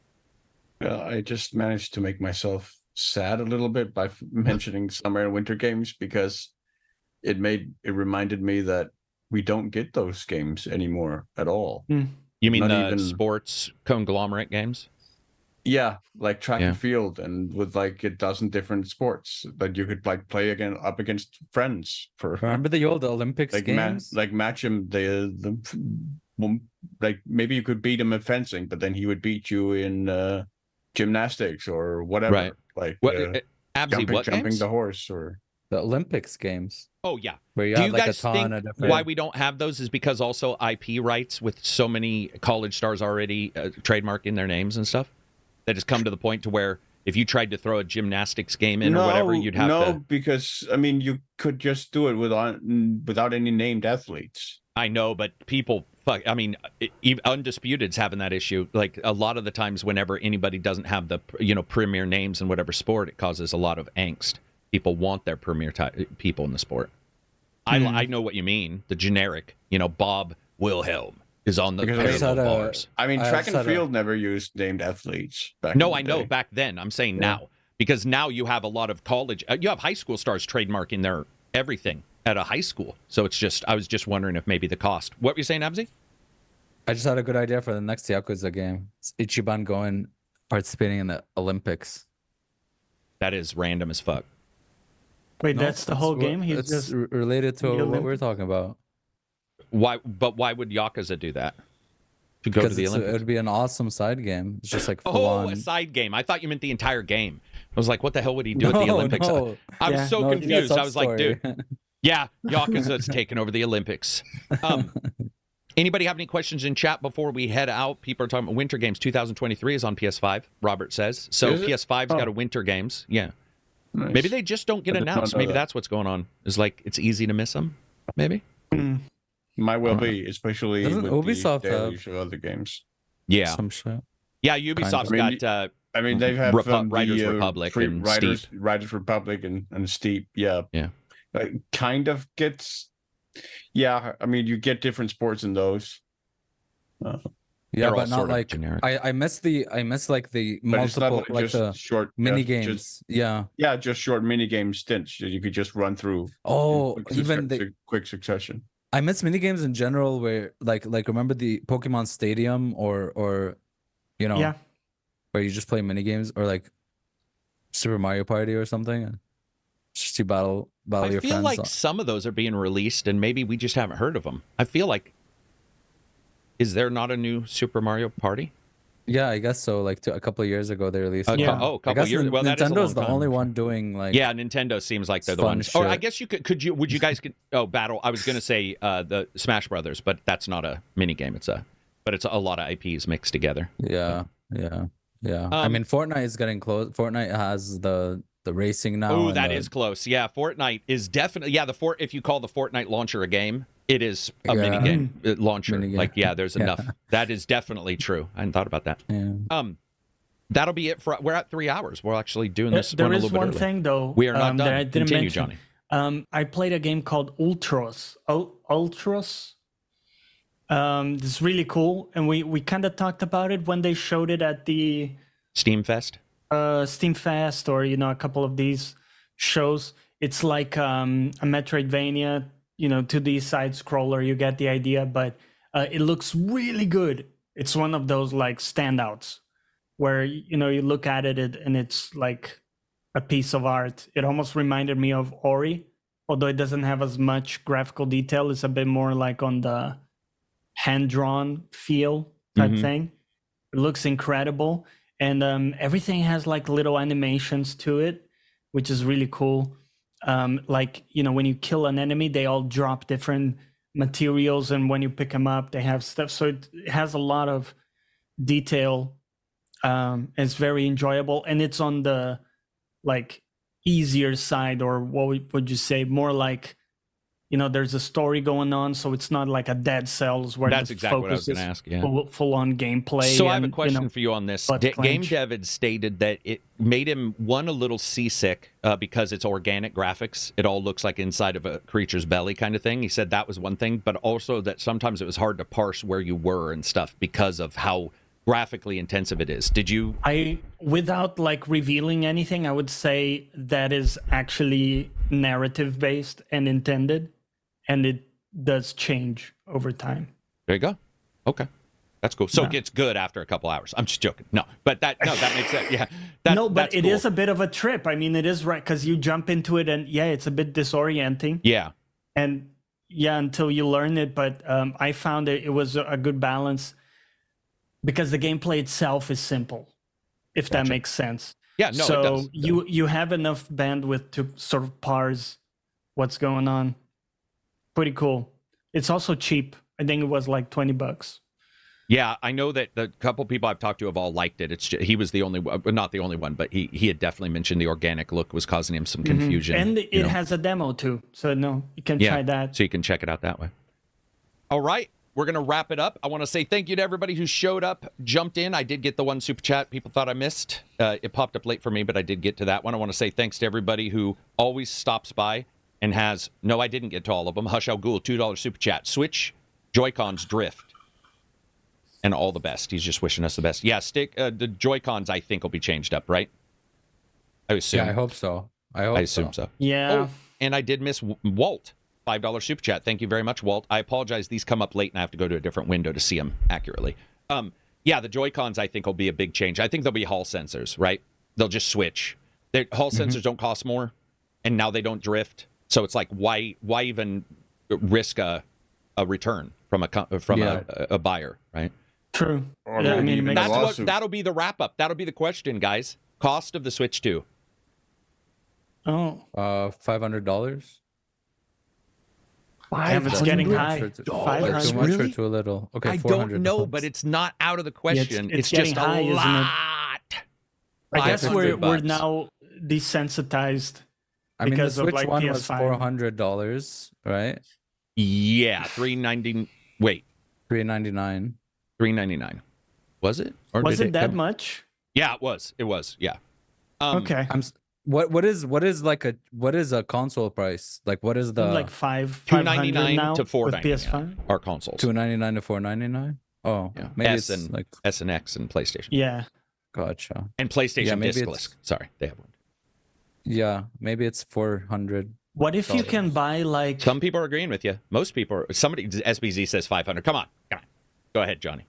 I just managed to make myself sad a little bit by mentioning summer and winter games, because it reminded me that we don't get those games anymore at all. You mean the sports conglomerate games? Yeah, like track and field, and with like a dozen different sports that you could like play up against friends for. Remember the old Olympics games? Match him. Like maybe you could beat him in fencing, but then he would beat you in gymnastics or whatever. Right. Like jumping the horse or the Olympics games. Oh yeah. Where you Do have you like guys a ton think of different... why we don't have those is because also IP rights with so many college stars already trademarking their names and stuff? That has come to the point to where if you tried to throw a gymnastics game in or whatever, you'd have to... No, because, I mean, you could just do it without any named athletes. I know, but people... Undisputed's having that issue. Like, a lot of the times whenever anybody doesn't have the, premier names in whatever sport, it causes a lot of angst. People want their premier people in the sport. I know what you mean. The generic, Bob Wilhelm is on the bars. I mean, track and field never used named athletes back No, I know back then. I'm saying now. Because now you have a lot of college, you have high school stars trademarking their everything at a high school. So it's just, I was just wondering if maybe the cost. What were you saying, Abzi? I just had a good idea for the next Yakuza game. It's Ichiban participating in the Olympics. That is random as fuck. Wait, that's the whole game? He's just related to what we're talking about. Why would Yakuza do that? To go to the Olympics? It would be an awesome side game. It's just like a side game. I thought you meant the entire game. I was like, what the hell would he do at the Olympics? No. I was so confused. I was like, dude, Yakuza's taking over the Olympics. Anybody have any questions in chat before we head out? People are talking about winter games. 2023 is on PS5, Robert says. So PS5's got a winter games. Yeah. Nice. Maybe they just don't get announced. Maybe that's what's going on. It's like it's easy to miss them. Maybe. Might well be, especially Doesn't with Ubisoft the have other games. Yeah. Some shit. Yeah, Ubisoft's got. I mean, they have Riders Republic and Steep. Riders Republic and Steep. Yeah. Yeah. Kind of gets. Yeah, I mean, you get different sports in those. Yeah, all but not sort of like generic. I miss like the But it's not multiple like just the short mini just- games. Yeah. Yeah, just short mini game stints that you could just run through. Oh, in even the quick succession. I miss mini games in general where like remember the Pokemon Stadium or you know Yeah. where you just play mini games or like Super Mario Party or something. And just you battle I your feel friends. like some of those are being released, and maybe we just haven't heard of them. I feel like, is there not a new Super Mario Party? Yeah, I guess so. Like a couple of years ago, they released. A Yeah. couple I guess years. Well, that is a Nintendo's long the time. only one doing like. Yeah, Nintendo seems like they're the fun ones. Or I shit. guess would you guys battle? I was gonna say the Smash Brothers, but that's not a mini game. It's a lot of IPs mixed together. Yeah. I mean, Fortnite is getting close. Fortnite has the racing now. Oh, and that is close. Yeah, Fortnite is definitely if you call the Fortnite launcher a game, it is a mini game launcher. Minigame. Like there's enough. That is definitely true. I hadn't thought about that. Yeah. That'll be it for. We're at 3 hours. We're actually doing this. There one a is little bit one early. thing though. We are not done. That I didn't Continue, mention. Johnny. I played a game called Ultros. Ultros. It's really cool, and we kind of talked about it when they showed it at the Steam Fest. Steam Fest, or a couple of these shows. It's like a Metroidvania, 2D side scroller. You get the idea, but it looks really good. It's one of those like standouts where you look at it and it's like a piece of art. It almost reminded me of Ori, although it doesn't have as much graphical detail. It's a bit more like on the hand-drawn feel type thing. It looks incredible, and everything has like little animations to it, which is really cool. Like when you kill an enemy, they all drop different materials, and when you pick them up, they have stuff. So it has a lot of detail. It's very enjoyable, and it's on the like easier side, or what would you say, more like there's a story going on, so it's not like a Dead Cells where That's the exactly what I focus was going to is ask. Yeah. full on gameplay. So I have a and, question for you on this. butt Game clench. Dev had stated that it made him a little seasick because it's organic graphics. It all looks like inside of a creature's belly kind of thing. He said that was one thing, but also that sometimes it was hard to parse where you were and stuff because of how graphically intensive it is. Did you? Without like revealing anything, I would say that is actually narrative based and intended, and it does change over time. There you go. Okay. That's cool. So Yeah. it gets good after a couple hours. I'm just joking. No, but that makes sense. Yeah. No, but that's it cool. is a bit of a trip. I mean, it is right because you jump into it and it's a bit disorienting. Yeah. And until you learn it. But I found it was a good balance because the gameplay itself is simple, if that makes sense. Yeah, no, so it does. you have enough bandwidth to sort of parse what's going on. Pretty cool. It's also cheap. I think it was like $20. Yeah, I know that the couple people I've talked to have all liked it. It's just, he was the only one, not the only one, but he had definitely mentioned the organic look was causing him some confusion. And it has a demo too. So you can try that. So you can check it out that way. All right. We're going to wrap it up. I want to say thank you to everybody who showed up, jumped in. I did get the one super chat people thought I missed. It popped up late for me, but I did get to that one. I want to say thanks to everybody who always stops by and has, no, I didn't get to all of them. Hush Al Ghul, $2 super chat. Switch, Joy-Cons, Drift, and all the best. He's just wishing us the best. Yeah, the Joy-Cons, I think, will be changed up, right? I assume. Yeah, I hope so. I assume so. Yeah. Oh, and I did miss Walt. $5 super chat. Thank you very much, Walt. I apologize. These come up late and I have to go to a different window to see them accurately. Yeah, the Joy-Cons, I think, will be a big change. I think there'll be Hall sensors, right? They'll just switch. Hall sensors don't cost more, and now they don't drift. So it's like, why even risk a return from a buyer, right? True. Or Yeah, I maybe mean, it even makes a lawsuit. That'll be the wrap-up. That'll be the question, guys. Cost of the Switch 2. Oh, $500. it's getting high. Like, too 500. much or Really? too little? Okay, I $400. don't know, but it's not out of the question. it's it's just getting high, a isn't it? lot. I guess we're $500. now desensitized. I mean, the because of, Switch like, one was PS5. $400, right? Yeah, $390. Wait, $399. $399. Was it? Or Was did it that come- much? Yeah, it was. It was. Yeah. Okay. What is a console price? Like, what is the Like $500 $299 now to with $499 PS5. are consoles. $299 to $499? Oh, Yeah. maybe S it's and like S and X and PlayStation. Yeah. gotcha. And PlayStation Yeah, maybe discless. Sorry, they have one. Yeah, maybe it's 400. What if you can buy like Some people are agreeing with you. Most people are. Somebody, SBZ says 500. Come on. Go ahead, Johnny.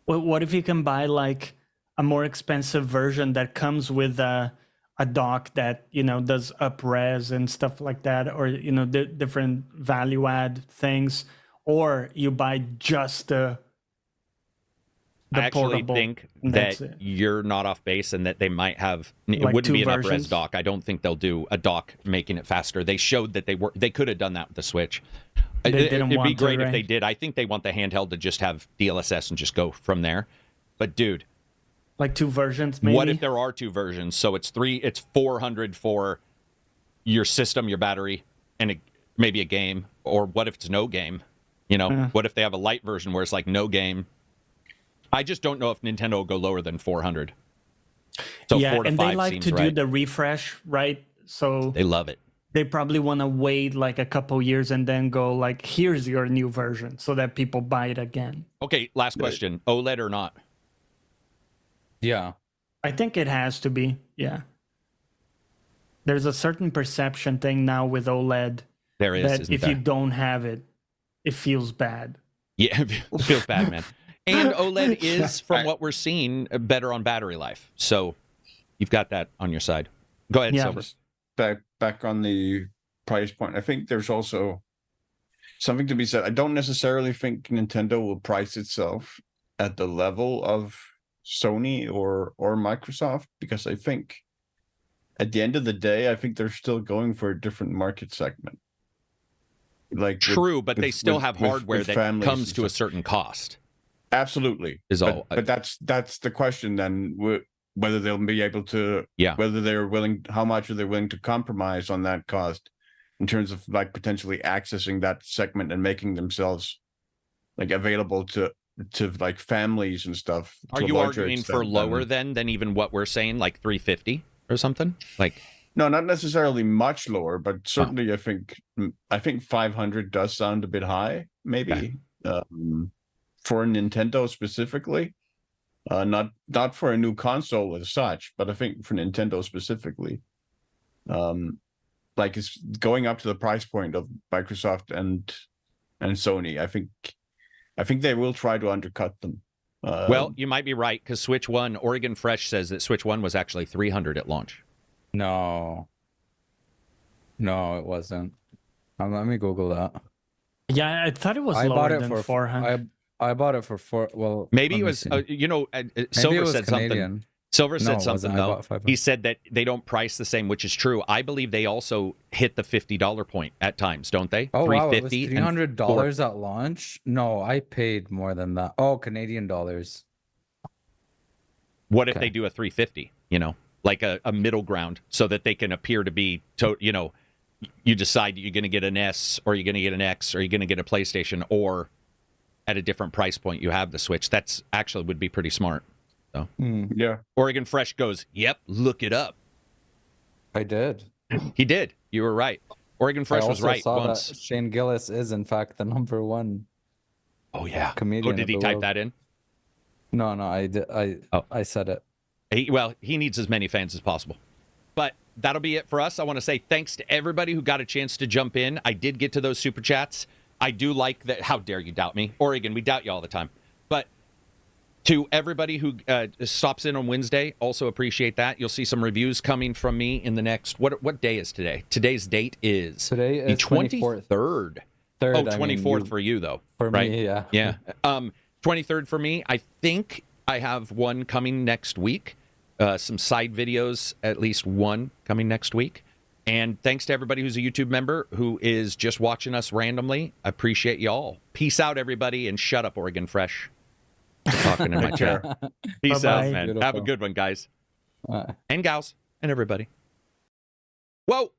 what if you can buy like a more expensive version that comes with a dock that, you know, does up res and stuff like that, or, you know, different value add things, or you buy just the I actually portable, think and that that's it. you're not off base and that they might have. It Like wouldn't two be an up-res versions? dock. I don't think they'll do a dock making it faster. They showed that they could have done that with the Switch. They didn't It'd be want to, great if right? they did. I think they want the handheld to just have DLSS and just go from there. But dude, Like two versions, maybe. what if there are two versions? So it's 400 for your system, your battery, and maybe a game. Or what if it's no game? You know, what if they have a light version where it's like no game? I just don't know if Nintendo will go lower than 400. So yeah, 4 to and 5 they like seems to do right. the refresh, right? So They love it. they probably want to wait like a couple years and then go like, here's your new version, so that people buy it again. Okay, last question. OLED or not? Yeah. I think it has to be. Yeah. There's a certain perception thing now with OLED There is, that isn't if there? you don't have it, it feels bad. Yeah, it feels bad, man. And OLED is, from what we're seeing, better on battery life. So you've got that on your side. Go ahead, Yeah. Silver. Just back on the price point. I think there's also something to be said. I don't necessarily think Nintendo will price itself at the level of Sony or Microsoft, because I think at the end of the day, I think they're still going for a different market segment. Like True, but they still have hardware with that families comes and to a stuff. certain cost. Absolutely, Is all. But that's the question then. Whether they'll be able to, whether they're willing, how much are they willing to compromise on that cost in terms of like potentially accessing that segment and making themselves like available to like families and stuff. Are you arguing for lower than even what we're saying, like 350 or something? Like, no, not necessarily much lower, but certainly I think 500 does sound a bit high, maybe for Nintendo specifically. Not for a new console as such, but I think for Nintendo specifically, like it's going up to the price point of Microsoft and Sony. I think they will try to undercut them. well, you might be right, because Switch 1, Oregon Fresh says that Switch 1 was actually 300 at launch. No, it wasn't. Let me Google that. Yeah, I thought it was I lower bought it than for 400. I bought it for 4. Well, Maybe let it me was, see. Silver it was said Canadian. something. Silver No, said it something, wasn't. I though. bought 500. He said that they don't price the same, which is true. I believe they also hit the $50 point at times, don't they? Oh wow, it was $350 and $300 at launch. No, I paid more than that. Oh, Canadian dollars. What if Okay. they do a 350, like a middle ground, so that they can appear to be, you decide you're going to get an S, or you're going to get an X, or you're going to get a PlayStation, or at a different price point you have the Switch. That's actually would be pretty smart. So Yeah, Oregon Fresh goes, yep, look it up. I did. He did. You were right. Oregon Fresh I was also right saw once. that Shane Gillis is in fact the #1 Oh, yeah. comedian. Oh, did of he the type world. that in? No, I did. I said it. He needs as many fans as possible. But that'll be it for us. I want to say thanks to everybody who got a chance to jump in. I did get to those super chats. I do like that. How dare you doubt me? Oregon, we doubt you all the time. But to everybody who stops in on Wednesday, also appreciate that. You'll see some reviews coming from me in the next... What day is today? Today's date is... Today is the 23rd. Third, Oh, I mean, 24th for you, though. For right? me, yeah. Yeah. 23rd for me. I think I have one coming next week. Some side videos, at least one coming next week. And thanks to everybody who's a YouTube member who is just watching us randomly. I appreciate y'all. Peace out, everybody, and shut up, Oregon Fresh. I'm talking in my chat. Peace Bye-bye. out, man. Beautiful. Have a good one, guys. And gals, and everybody. Whoa!